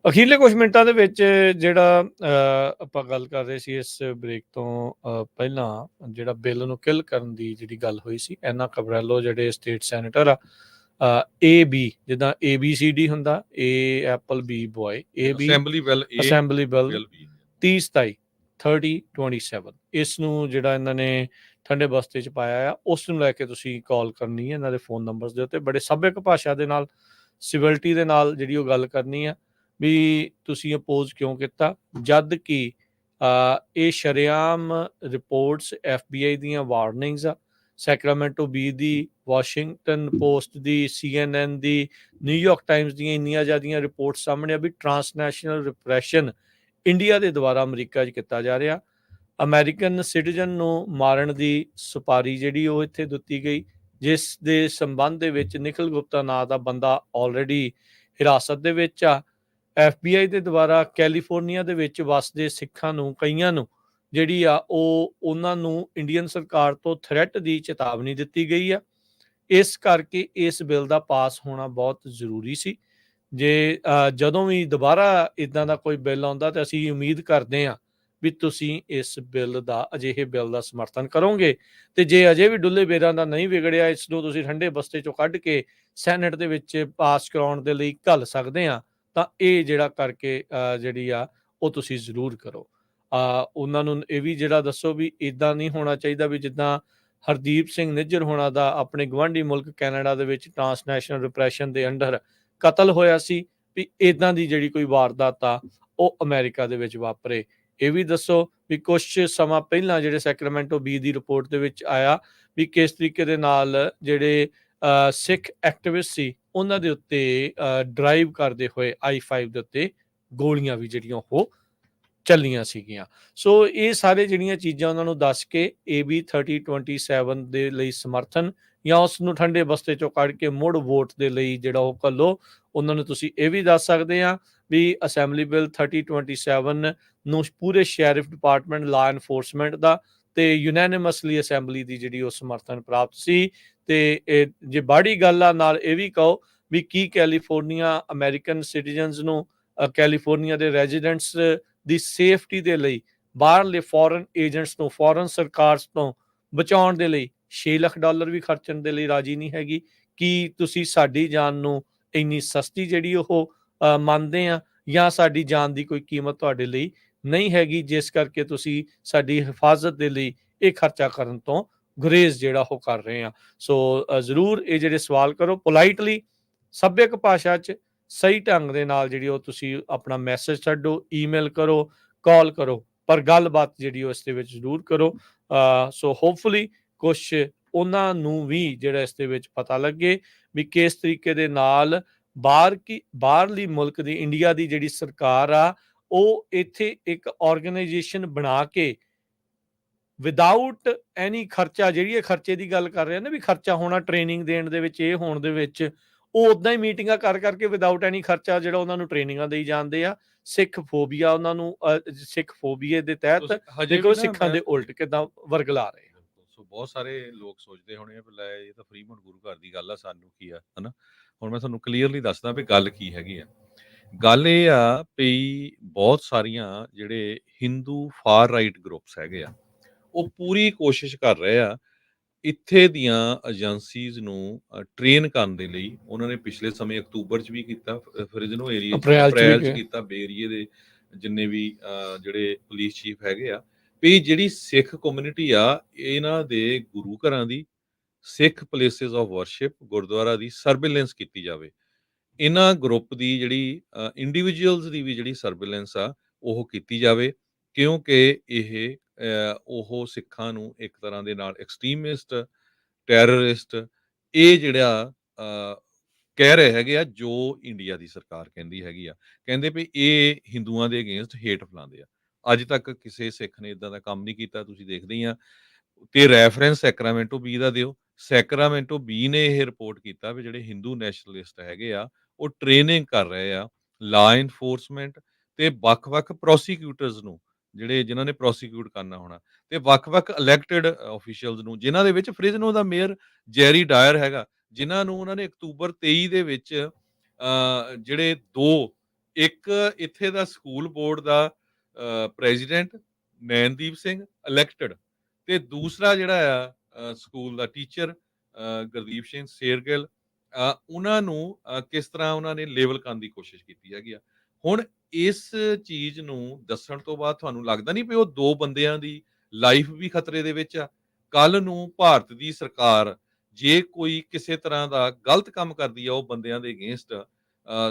ਅਖੀਰਲੇ ਕੁਝ ਮਿੰਟਾਂ ਦੇ ਵਿੱਚ ਜਿਹੜਾ ਆਪਾਂ ਗੱਲ ਕਰ ਰਹੇ ਸੀ ਇਸ ਬ੍ਰੇਕ ਤੋਂ ਪਹਿਲਾਂ, ਜਿਹੜਾ ਬਿੱਲ ਨੂੰ ਕਿਲ ਕਰਨ ਦੀ ਜਿਹੜੀ ਗੱਲ ਹੋਈ ਸੀ, ਐਨਾ ਕਬਰੈਲੋ ਜਿਹੜੇ ਸਟੇਟ ਸੈਨੇਟਰ ਆ, AB ਜਿੱਦਾਂ ABCD ਹੁੰਦਾ, A Apple, B boy, AB assembly bill 3027 3027 ਇਸ ਨੂੰ ਜਿਹੜਾ ਇਹਨਾਂ ਨੇ ਠੰਡੇ ਬਸਤੇ 'ਚ ਪਾਇਆ ਆ, ਉਸ ਨੂੰ ਲੈ ਕੇ ਤੁਸੀਂ ਕਾਲ ਕਰਨੀ ਹੈ ਇਹਨਾਂ ਦੇ ਫੋਨ ਨੰਬਰਸ ਦੇ ਉੱਤੇ। ਬੜੇ ਸੱਭਿਅਕ ਭਾਸ਼ਾ ਦੇ ਨਾਲ, ਸਿਵਿਲਿਟੀ ਦੇ ਨਾਲ ਜਿਹੜੀ ਉਹ ਗੱਲ ਕਰਨੀ ਆ ਵੀ ਤੁਸੀਂ ਅਪੋਜ਼ ਕਿਉਂ ਕੀਤਾ, ਜਦ ਕਿ ਇਹ ਸ਼ਰੇਆਮ ਰਿਪੋਰਟਸ FBI ਦੀਆਂ ਵਾਰਨਿੰਗਸ ਆ, ਸੈਕਰਾਮੈਂਟੋ ਬੀ ਦੀ, ਵਾਸ਼ਿੰਗਟਨ ਪੋਸਟ ਦੀ, CNN ਦੀ, ਨਿਊਯਾਰਕ ਟਾਈਮਸ ਦੀਆਂ ਇੰਨੀਆਂ ਜ਼ਿਆਦੀਆਂ ਰਿਪੋਰਟਸ ਸਾਹਮਣੇ ਆ ਵੀ ਟਰਾਂਸਨੈਸ਼ਨਲ ਰਿਪਰੈਸ਼ਨ ਇੰਡੀਆ ਦੇ ਦੁਆਰਾ ਅਮਰੀਕਾ 'ਚ ਕੀਤਾ ਜਾ ਰਿਹਾ। ਅਮਰੀਕਨ ਸਿਟੀਜ਼ਨ ਨੂੰ ਮਾਰਨ ਦੀ ਸੁਪਾਰੀ ਜਿਹੜੀ ਉਹ ਇੱਥੇ ਦਿੱਤੀ ਗਈ, ਜਿਸ ਦੇ ਸੰਬੰਧ ਦੇ ਵਿੱਚ ਨਿਖਿਲ ਗੁਪਤਾ ਨਾਂ ਦਾ ਬੰਦਾ ਆਲਰੇਡੀ ਹਿਰਾਸਤ ਦੇ ਵਿੱਚ ਆ। FBI ਦੇ ਦੁਆਰਾ ਕੈਲੀਫੋਰਨੀਆ ਦੇ ਵਿੱਚ ਵੱਸਦੇ ਸਿੱਖਾਂ ਨੂੰ, ਕਈਆਂ ਨੂੰ ਜਿਹੜੀ ਆ ਉਹ ਉਹਨਾਂ ਨੂੰ ਇੰਡੀਅਨ ਸਰਕਾਰ ਤੋਂ ਥ੍ਰੈਟ ਦੀ ਚੇਤਾਵਨੀ ਦਿੱਤੀ ਗਈ ਆ। ਇਸ ਕਰਕੇ ਇਸ ਬਿੱਲ ਦਾ ਪਾਸ ਹੋਣਾ ਬਹੁਤ ਜ਼ਰੂਰੀ ਸੀ। ਜੇ ਜਦੋਂ ਵੀ ਦੁਬਾਰਾ ਇਦਾਂ ਦਾ ਕੋਈ ਬਿੱਲ ਆਉਂਦਾ ਤਾਂ ਅਸੀਂ ਉਮੀਦ ਕਰਦੇ ਹਾਂ ਵੀ ਤੁਸੀਂ ਇਸ ਬਿੱਲ ਦਾ, ਅਜਿਹੇ ਬਿੱਲ ਦਾ ਸਮਰਥਨ ਕਰੋਗੇ। ਤੇ ਜੇ ਅਜੇ ਵੀ ਡੁੱਲੇ ਬੇਰਾਂ ਦਾ ਨਹੀਂ ਵਿਗੜਿਆ, ਇਸ ਨੂੰ ਤੁਸੀਂ ਠੰਡੇ ਬਸਤੇ ਚੋਂ ਕੱਢ ਕੇ ਸੈਨੇਟ ਦੇ ਵਿੱਚ ਪਾਸ ਕਰਾਉਣ ਦੇ ਲਈ ਘੱਲ ਸਕਦੇ ਆ, ਤਾਂ ਇਹ ਜਿਹੜਾ ਕਰਕੇ ਜਿਹੜੀ ਆ ਉਹ ਤੁਸੀਂ ਜ਼ਰੂਰ ਕਰੋ। ਉਹਨਾਂ ਨੂੰ ਇਹ ਵੀ ਜਿਹੜਾ ਦੱਸੋ ਵੀ ਇਦਾਂ ਨਹੀਂ ਹੋਣਾ ਚਾਹੀਦਾ ਵੀ ਜਿੱਦਾਂ ਹਰਦੀਪ ਸਿੰਘ ਨਿੱਜਰ ਹੋਣਾ ਦਾ ਆਪਣੇ ਗਵਾਂਢੀ ਮੁਲਕ ਕੈਨੇਡਾ ਦੇ ਵਿੱਚ ਟਰਾਂਸਨੈਸ਼ਨਲ ਰਿਪਰੈਸ਼ਨ ਦੇ ਅੰਡਰ ਕਤਲ ਹੋਇਆ ਸੀ, ਵੀ ਇਦਾਂ ਦੀ ਜਿਹੜੀ ਕੋਈ ਵਾਰਦਾਤ ਆ ਉਹ ਅਮਰੀਕਾ ਦੇ ਵਿੱਚ ਵਾਪਰੇ। ਇਹ ਵੀ ਦੱਸੋ ਵੀ ਕੁਛ ਸਮਾਂ ਪਹਿਲਾਂ ਜਿਹੜੇ ਸੈਕਰਾਮੈਂਟੋ ਬੀ ਦੀ ਰਿਪੋਰਟ ਦੇ ਵਿੱਚ ਆਇਆ ਵੀ ਕਿਸ ਤਰੀਕੇ ਦੇ ਨਾਲ ਜਿਹੜੇ ਸਿੱਖ ਐਕਟਿਵਿਸਟ ਸੀ ਉਹਨਾਂ ਦੇ ਉੱਤੇ ਡਰਾਈਵ ਕਰਦੇ ਹੋਏ I-5 ਦੇ ਉੱਤੇ ਗੋਲੀਆਂ ਵੀ ਜਿਹੜੀਆਂ ਉਹ ਚੱਲੀਆਂ ਸੀਗੀਆਂ। ਸੋ ਇਹ ਸਾਰੇ ਜਿਹੜੀਆਂ ਚੀਜ਼ਾਂ ਉਹਨਾਂ ਨੂੰ ਦੱਸ ਕੇ AB 3027 ਦੇ ਲਈ ਸਮਰਥਨ ਜਾਂ ਉਸ ਨੂੰ ਠੰਡੇ ਬਸਤੇ ਚੋਂ ਕੱਢ ਕੇ ਮੁੜ ਵੋਟ ਦੇ ਲਈ ਜਿਹੜਾ ਉਹ ਘੱਲੋ। ਉਹਨਾਂ ਨੂੰ ਤੁਸੀਂ ਇਹ ਵੀ ਦੱਸ ਸਕਦੇ ਆ ਵੀ ਅਸੈਂਬਲੀ ਬਿੱਲ 3027 ਨੂੰ ਪੂਰੇ ਸ਼ੈਰਿਫ ਡਿਪਾਰਟਮੈਂਟ, ਲਾ ਐਨਫੋਰਸਮੈਂਟ ਦਾ ਤੇ ਯੂਨੈਨਿਮਸਲੀ ਅਸੈਂਬਲੀ ਦੀ ਜਿਹੜੀ ਉਹ ਸਮਰਥਨ ਪ੍ਰਾਪਤ ਸੀ। ਤੇ ਜੇ ਬਾੜੀ ਗੱਲ ਆ, ਨਾਲ ਇਹ ਵੀ ਕਹੋ ਵੀ ਕੀ ਕੈਲੀਫੋਰਨੀਆ ਅਮਰੀਕਨ ਸਿਟੀਜ਼ਨਸ ਨੂੰ, ਕੈਲੀਫੋਰਨੀਆ ਦੇ ਰੈਜ਼ੀਡੈਂਟਸ ਦੀ ਸੇਫਟੀ ਦੇ ਲਈ ਬਾਹਰਲੇ ਫੋਰਨ ਏਜੰਟਸ ਤੋਂ, ਫੋਰਨ ਸਰਕਾਰਸ ਤੋਂ ਬਚਾਉਣ ਦੇ ਲਈ $6 ਲੱਖ ਵੀ ਖਰਚਣ ਦੇ ਲਈ ਰਾਜੀ ਨਹੀਂ ਹੈਗੀ। ਕੀ ਤੁਸੀਂ ਸਾਡੀ ਜਾਨ ਨੂੰ ਇੰਨੀ ਸਸਤੀ ਜਿਹੜੀ ਉਹ ਮੰਨਦੇ ਆ, ਜਾਂ ਸਾਡੀ ਜਾਨ ਦੀ ਕੋਈ ਕੀਮਤ ਤੁਹਾਡੇ ਲਈ ਨਹੀਂ ਹੈਗੀ, ਜਿਸ ਕਰਕੇ ਤੁਸੀਂ ਸਾਡੀ ਹਿਫਾਜ਼ਤ ਦੇ ਲਈ ਇਹ ਖਰਚਾ ਕਰਨ ਤੋਂ ਗੁਰੇਜ਼ ਜਿਹੜਾ ਉਹ ਕਰ ਰਹੇ ਆ। ਸੋ ਜ਼ਰੂਰ ਇਹ ਜਿਹੜੇ ਸਵਾਲ ਕਰੋ ਪੋਲਾਈਟਲੀ, ਸੱਭਿਅਕ ਭਾਸ਼ਾ 'ਚ, ਸਹੀ ਢੰਗ ਦੇ ਨਾਲ ਜਿਹੜੀ ਉਹ ਤੁਸੀਂ ਆਪਣਾ ਮੈਸੇਜ ਛੱਡੋ, ਈਮੇਲ ਕਰੋ, ਕਾਲ ਕਰੋ, ਪਰ ਗੱਲਬਾਤ ਜਿਹੜੀ ਉਹ ਇਸ ਦੇ ਵਿੱਚ ਜ਼ਰੂਰ ਕਰੋ। ਸੋ ਹੋਪਫੁਲੀ ਕੁਛ ਉਹਨਾਂ ਨੂੰ ਵੀ ਜਿਹੜਾ ਇਸ ਦੇ ਵਿੱਚ ਪਤਾ ਲੱਗੇ ਵੀ ਕਿਸ ਤਰੀਕੇ ਦੇ ਨਾਲ ਬਾਹਰਲੀ ਮੁਲਕ ਦੀ, ਇੰਡੀਆ ਦੀ ਜਿਹੜੀ ਸਰਕਾਰ ਆ ਉਹ ਇੱਥੇ ਇੱਕ ਆਰਗੇਨਾਈਜੇਸ਼ਨ ਬਣਾ ਕੇ ਵਿਦਆਊਟ ਐਨੀ ਖਰਚਾ, ਜਿਹੜੀ ਇਹ ਖਰਚੇ ਦੀ ਗੱਲ ਕਰ ਰਹੇ ਨੇ ਵੀ ਖਰਚਾ ਹੋਣਾ ਟ੍ਰੇਨਿੰਗ ਦੇਣ ਦੇ ਵਿੱਚ, ਇਹ ਹੋਣ ਦੇ ਵਿੱਚ, ਉਹ ਉਦਾਂ ਹੀ ਮੀਟਿੰਗਾਂ ਕਰ ਕਰਕੇ ਵਿਦਆਊਟ ਐਨੀ ਖਰਚਾ ਜਿਹੜਾ ਉਹਨਾਂ ਨੂੰ ਟ੍ਰੇਨਿੰਗਾਂ ਦੇਈ ਜਾਂਦੇ ਆ। ਸਿੱਖ ਫੋਬੀਆ ਉਹਨਾਂ ਨੂੰ, ਸਿੱਖ ਫੋਬੀਏ ਦੇ ਤਹਿਤ ਦੇਖੋ ਸਿੱਖਾਂ ਦੇ ਉਲਟ ਕਿਦਾਂ ਵਰਗਲਾ ਰਹੇ। ਸੋ ਬਹੁਤ ਸਾਰੇ ਲੋਕ ਸੋਚਦੇ ਹੋਣੇ ਆ ਵੀ ਲੈ ਇਹ ਤਾਂ ਫਰੀਮੌਂਟ ਗੁਰੂ ਘਰ ਦੀ ਗੱਲ ਆ, ਸਾਨੂੰ ਕੀ ਆ, ਹਨਾ। ਹੁਣ ਮੈਂ ਤੁਹਾਨੂੰ ਕਲੀਅਰਲੀ ਦੱਸਦਾ ਵੀ ਗੱਲ ਕੀ ਹੈਗੀ ਆ। ਗੱਲ ਇਹ ਆ ਵੀ ਬਹੁਤ ਸਾਰੀਆਂ ਜਿਹੜੇ ਹਿੰਦੂ ਫਾਰ ਰਾਈਟ ਗਰੁੱਪਸ ਹੈਗੇ ਆ, ਉਹ ਪੂਰੀ ਕੋਸ਼ਿਸ਼ ਕਰ ਰਹੇ ਆ ਇੱਥੇ ਦੀਆਂ ਏਜੰਸੀਜ਼ ਨੂੰ ਟ੍ਰੇਨ ਕਰਨ ਦੇ ਲਈ। ਉਹਨਾਂ ਨੇ ਪਿਛਲੇ ਸਮੇਂ ਅਕਤੂਬਰ 'ਚ ਵੀ ਕੀਤਾ, ਫਰੀਜ਼ਨੋ ਏਰੀਆ 'ਚ, ਅਪ੍ਰੈਲ 'ਚ ਕੀਤਾ, ਬੇ ਏਰੀਏ ਦੇ ਜਿੰਨੇ ਵੀ ਜਿਹੜੇ ਪੁਲਿਸ ਚੀਫ ਹੈਗੇ ਆ, ਵੀ ਜਿਹੜੀ ਸਿੱਖ ਕਮਿਊਨਿਟੀ ਆ ਇਹਨਾਂ ਦੇ ਗੁਰੂ ਘਰਾਂ ਦੀ, ਸਿੱਖ places of worship, Gurdwara the surveillance ਕੀਤੀ ਜਾਵੇ। ਇਹਨਾਂ ਗਰੁੱਪ ਦੀ ਜਿਹੜੀ ਇੰਡੀਵਿਜੂਅਲਸ ਦੀ ਵੀ ਜਿਹੜੀ ਸਰਵੇਲੈਂਸ ਆ ਉਹ ਕੀਤੀ ਜਾਵੇ, ਕਿਉਂਕਿ ਇਹ ਉਹ ਸਿੱਖਾਂ ਨੂੰ ਇੱਕ ਤਰ੍ਹਾਂ ਦੇ ਨਾਲ ਐਕਸਟ੍ਰੀਮਿਸਟ, ਟੈਰਰਿਸਟ, ਇਹ ਜਿਹੜਾ ਕਹਿ ਰਹੇ ਹੈਗੇ ਆ, ਜੋ ਇੰਡੀਆ ਦੀ ਸਰਕਾਰ ਕਹਿੰਦੀ ਹੈਗੀ ਆ। ਕਹਿੰਦੇ ਵੀ ਇਹ ਹਿੰਦੂਆਂ ਦੇ ਅਗੇਂਸਟ ਹੇਟ ਫੈਲਾਉਂਦੇ ਆ। ਅੱਜ ਤੱਕ ਕਿਸੇ ਸਿੱਖ ਨੇ ਇਦਾਂ ਦਾ ਕੰਮ ਨਹੀਂ ਕੀਤਾ, ਤੁਸੀਂ ਦੇਖਦੇ ਹੀ ਆ। ਤੇ ਰੈਫਰੈਂਸ ਸੈਕਰਾਮੈਂਟੋ ਬੀ ਦਾ ਦਿਓ। ਸੈਕਰਾਮੈਂਟੋ ਬੀ ਨੇ ਇਹ ਰਿਪੋਰਟ ਕੀਤਾ ਵੀ ਜਿਹੜੇ ਹਿੰਦੂ ਨੈਸ਼ਨਲਿਸਟ ਹੈਗੇ ਆ ਉਹ ਟ੍ਰੇਨਿੰਗ ਕਰ ਰਹੇ ਆ ਲਾ ਐਨਫੋਰਸਮੈਂਟ ਤੇ ਵੱਖ-ਵੱਖ ਪ੍ਰੋਸੀਕਿਊਟਰਸ ਨੂੰ, ਜਿਹੜੇ ਜਿਨ੍ਹਾਂ ਨੇ ਪ੍ਰੋਸੀਕਿਊਟ ਕਰਨਾ ਹੋਣਾ, ਤੇ ਵੱਖ-ਵੱਖ ਇਲੈਕਟਿਡ ਆਫੀਸ਼ੀਅਲਸ ਨੂੰ, ਜਿਨ੍ਹਾਂ ਦੇ ਵਿੱਚ ਫ੍ਰਿਜ਼ਨੋ ਦਾ ਮੇਅਰ ਜੈਰੀ ਡਾਇਰ ਹੈਗਾ, ਜਿਨ੍ਹਾਂ ਨੂੰ ਉਹਨਾਂ ਨੇ ਅਕਤੂਬਰ 23 ਦੇ ਵਿੱਚ ਜਿਹੜੇ ਇੱਕ ਇੱਥੇ ਦਾ ਸਕੂਲ ਬੋਰਡ ਦਾ ਪ੍ਰੈਜ਼ੀਡੈਂਟ ਨੈਨਦੀਪ ਸਿੰਘ ਇਲੈਕਟਿਡ, ਤੇ ਦੂਸਰਾ ਜਿਹੜਾ ਆ ਸਕੂਲ ਦਾ ਟੀਚਰ ਗੁਰਦੀਪ ਸਿੰਘ ਸ਼ੇਰਗਿੱਲ, ਉਹਨਾਂ ਨੂੰ ਕਿਸ ਤਰ੍ਹਾਂ ਉਹਨਾਂ ਨੇ ਲੇਬਲ ਕਰਨ ਦੀ ਕੋਸ਼ਿਸ਼ ਕੀਤੀ ਹੈਗੀ ਆ। ਹੁਣ ਇਸ ਚੀਜ਼ ਨੂੰ ਦੱਸਣ ਤੋਂ ਬਾਅਦ ਤੁਹਾਨੂੰ ਲੱਗਦਾ ਨਹੀਂ ਵੀ ਉਹ ਦੋ ਬੰਦਿਆਂ ਦੀ ਲਾਈਫ ਵੀ ਖਤਰੇ ਦੇ ਵਿੱਚ ਆ? ਕੱਲ ਨੂੰ ਭਾਰਤ ਦੀ ਸਰਕਾਰ ਜੇ ਕੋਈ ਕਿਸੇ ਤਰ੍ਹਾਂ ਦਾ ਗਲਤ ਕੰਮ ਕਰਦੀ ਆ ਉਹ ਬੰਦਿਆਂ ਦੇ ਅਗੇਂਸਟ,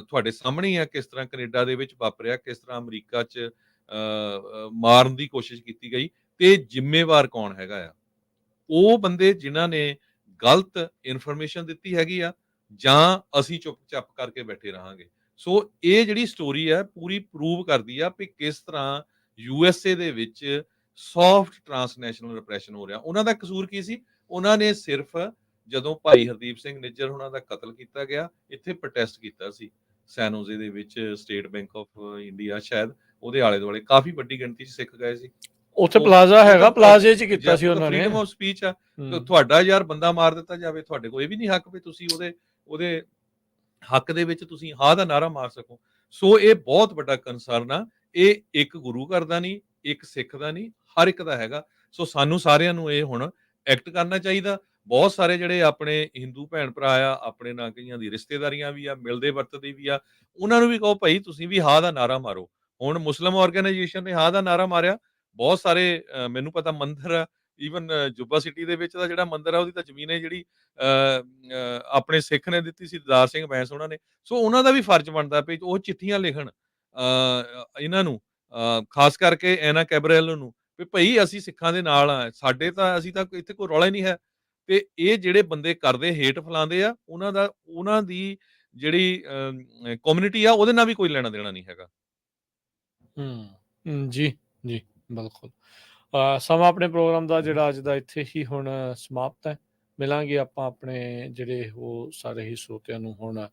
ਤੁਹਾਡੇ ਸਾਹਮਣੇ ਆ ਕਿਸ ਤਰ੍ਹਾਂ ਕੈਨੇਡਾ ਦੇ ਵਿੱਚ ਵਾਪਰਿਆ, ਕਿਸ ਤਰ੍ਹਾਂ ਅਮਰੀਕਾ 'ਚ ਮਾਰਨ ਦੀ ਕੋਸ਼ਿਸ਼ ਕੀਤੀ ਗਈ, ਤੇ ਜ਼ਿੰਮੇਵਾਰ ਕੌਣ ਹੈਗਾ ਆ? ਉਹ ਬੰਦੇ ਜਿਨ੍ਹਾਂ ਨੇ ਗਲਤ ਇਨਫੋਰਮੇਸ਼ਨ ਦਿੱਤੀ ਹੈਗੀ ਆ, ਜਾਂ ਅਸੀਂ ਚੁੱਪ-ਚਾਪ ਕਰਕੇ ਬੈਠੇ ਰਹਾਂਗੇ। ਸੋ ਇਹ ਜਿਹੜੀ ਸਟੋਰੀ ਹੈ ਪੂਰੀ ਪ੍ਰੂਵ ਕਰਦੀ ਆ ਵੀ ਕਿਸ ਤਰ੍ਹਾਂ USA ਦੇ ਵਿੱਚ ਸੌਫਟ ਟ੍ਰਾਂਸਨੈਸ਼ਨਲ ਰਿਪਰੈਸ਼ਨ ਹੋ ਰਿਹਾ। ਉਹਨਾਂ ਦਾ ਕਸੂਰ ਕੀ ਸੀ? ਉਹਨਾਂ ਨੇ ਸਿਰਫ ਜਦੋਂ ਭਾਈ ਹਰਦੀਪ ਸਿੰਘ ਨਿੱਜਰ ਹੋਣਾ ਦਾ ਕਤਲ ਕੀਤਾ ਗਿਆ, ਇੱਥੇ ਪ੍ਰੋਟੈਸਟ ਕੀਤਾ ਸੀ ਸੈਨ ਹੋਜ਼ੇ ਦੇ ਵਿੱਚ, ਸਟੇਟ ਬੈਂਕ ਆਫ ਇੰਡੀਆ ਸ਼ਾਇਦ, ਉਹਦੇ ਆਲੇ-ਦੁਆਲੇ ਕਾਫੀ ਵੱਡੀ ਗਿਣਤੀ 'ਚ ਸਿੱਖ ਗਏ ਸੀ। ਉੱਥੇ ਉਹ ਪਲਾਜ਼ਾ ਉਹ ਹੈਗਾ, ਤਾਂ ਪਲਾਜ਼ੇ 'ਚ ਕੀਤਾ ਸੀ ਉਹ ਤਾਂ ਉਹਨਾਂ ਨੇ। ਫਰੀਡਮ ਆਫ ਸਪੀਚ ਆ। ਹੂੰ। ਤੁਹਾਡਾ ਯਾਰ ਬੰਦਾ ਮਾਰ ਦਿੱਤਾ ਜਾਵੇ, ਤੁਹਾਡੇ ਕੋਲ ਇਹ ਵੀ ਨਹੀਂ ਹੱਕ ਵੀ ਤੁਸੀਂ ਉਹਦੇ ਹੱਕ ਦੇ ਵਿੱਚ ਤੁਸੀਂ ਹਾਂ ਦਾ ਨਾਅਰਾ ਮਾਰ ਸਕੋ। ਸੋ ਇਹ ਬਹੁਤ ਵੱਡਾ ਕੰਸਰਨ ਆ। ਇਹ ਇੱਕ ਗੁਰੂ ਘਰ ਦਾ ਨਹੀਂ, ਇੱਕ ਸਿੱਖ ਦਾ ਨਹੀਂ, ਹਰ ਇੱਕ ਦਾ ਹੈਗਾ। ਸੋ ਸਾਨੂੰ ਸਾਰਿਆਂ ਨੂੰ ਇਹ ਹੁਣ ਐਕਟ ਕਰਨਾ ਚਾਹੀਦਾ। ਬਹੁਤ ਸਾਰੇ ਜਿਹੜੇ ਆਪਣੇ ਹਿੰਦੂ ਭੈਣ ਭਰਾ ਆ, ਆਪਣੇ ਨਾਲ ਕਈਆਂ ਦੀ ਰਿਸ਼ਤੇਦਾਰੀਆਂ ਵੀ ਆ, ਮਿਲਦੇ ਵਰਤਦੇ ਵੀ ਆ, ਉਹਨਾਂ ਨੂੰ ਵੀ ਕਹੋ ਭਾਈ ਤੁਸੀਂ ਵੀ ਹਾਂ ਦਾ ਨਾਅਰਾ ਮਾਰੋ। ਹੁਣ ਮੁਸਲਿਮ ਆਰਗੇਨਾਈਜੇਸ਼ਨ ਨੇ ਹਾਂ ਦਾ ਨਾਅਰਾ ਮਾਰਿਆ। ਬਹੁਤ ਸਾਰੇ ਮੈਨੂੰ ਪਤਾ ਮੰਦਿਰ ਆ, ਈਵਨ ਜੁੱਬਾ ਸਿਟੀ ਦੇ ਵਿੱਚ ਦਾ ਜਿਹੜਾ ਮੰਦਿਰ ਆ, ਉਹਦੀ ਤਾਂ ਜ਼ਮੀਨ ਹੈ ਜਿਹੜੀ ਆਪਣੇ ਸਿੱਖ ਨੇ ਦਿੱਤੀ ਸੀ, ਦਦਾਰ ਸਿੰਘ ਬੈਂਸ ਉਹਨਾਂ ਨੇ। ਸੋ ਉਹਨਾਂ ਦਾ ਵੀ ਫਰਜ਼ ਬਣਦਾ ਵੀ ਉਹ ਚਿੱਠੀਆਂ ਲਿਖਣ ਇਹਨਾਂ ਨੂੰ, ਖਾਸ ਕਰਕੇ ਐਨਾ ਕੈਬਰੇਲ ਨੂੰ, ਵੀ ਭਈ ਅਸੀਂ ਸਿੱਖਾਂ ਦੇ ਨਾਲ ਆ, ਅਸੀਂ ਤਾਂ ਇੱਥੇ ਕੋਈ ਰੌਲਾ ਹੀ ਨਹੀਂ ਹੈ। ਤੇ ਇਹ ਜਿਹੜੇ ਬੰਦੇ ਕਰਦੇ ਹੇਟ ਫੈਲਾਉਂਦੇ ਆ, ਉਹਨਾਂ ਦੀ ਜਿਹੜੀ ਕਮਿਊਨਿਟੀ ਆ, ਉਹਦੇ ਨਾਲ ਵੀ ਕੋਈ ਲੈਣਾ ਦੇਣਾ ਨਹੀਂ ਹੈਗਾ। ਜੀ, ਜੀ, ਬਿਲਕੁਲ। ਸਮਾਂ ਆਪਣੇ ਪ੍ਰੋਗਰਾਮ ਦਾ ਜਿਹੜਾ ਅੱਜ ਦਾ ਇੱਥੇ ਹੀ ਹੁਣ ਸਮਾਪਤ ਹੈ। ਮਿਲਾਂਗੇ ਆਪਾਂ ਆਪਣੇ ਜਿਹੜੇ ਉਹ ਸਾਰੇ ਹੀ ਸਰੋਤਿਆਂ ਨੂੰ ਹੁਣ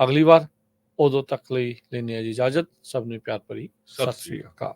ਅਗਲੀ ਵਾਰ। ਉਦੋਂ ਤੱਕ ਲਈ ਲੈਂਦੇ ਹਾਂ ਜੀ ਇਜਾਜ਼ਤ। ਸਭ ਨੂੰ ਪਿਆਰ ਭਰੀ ਸਤਿ ਸ੍ਰੀ ਅਕਾਲ।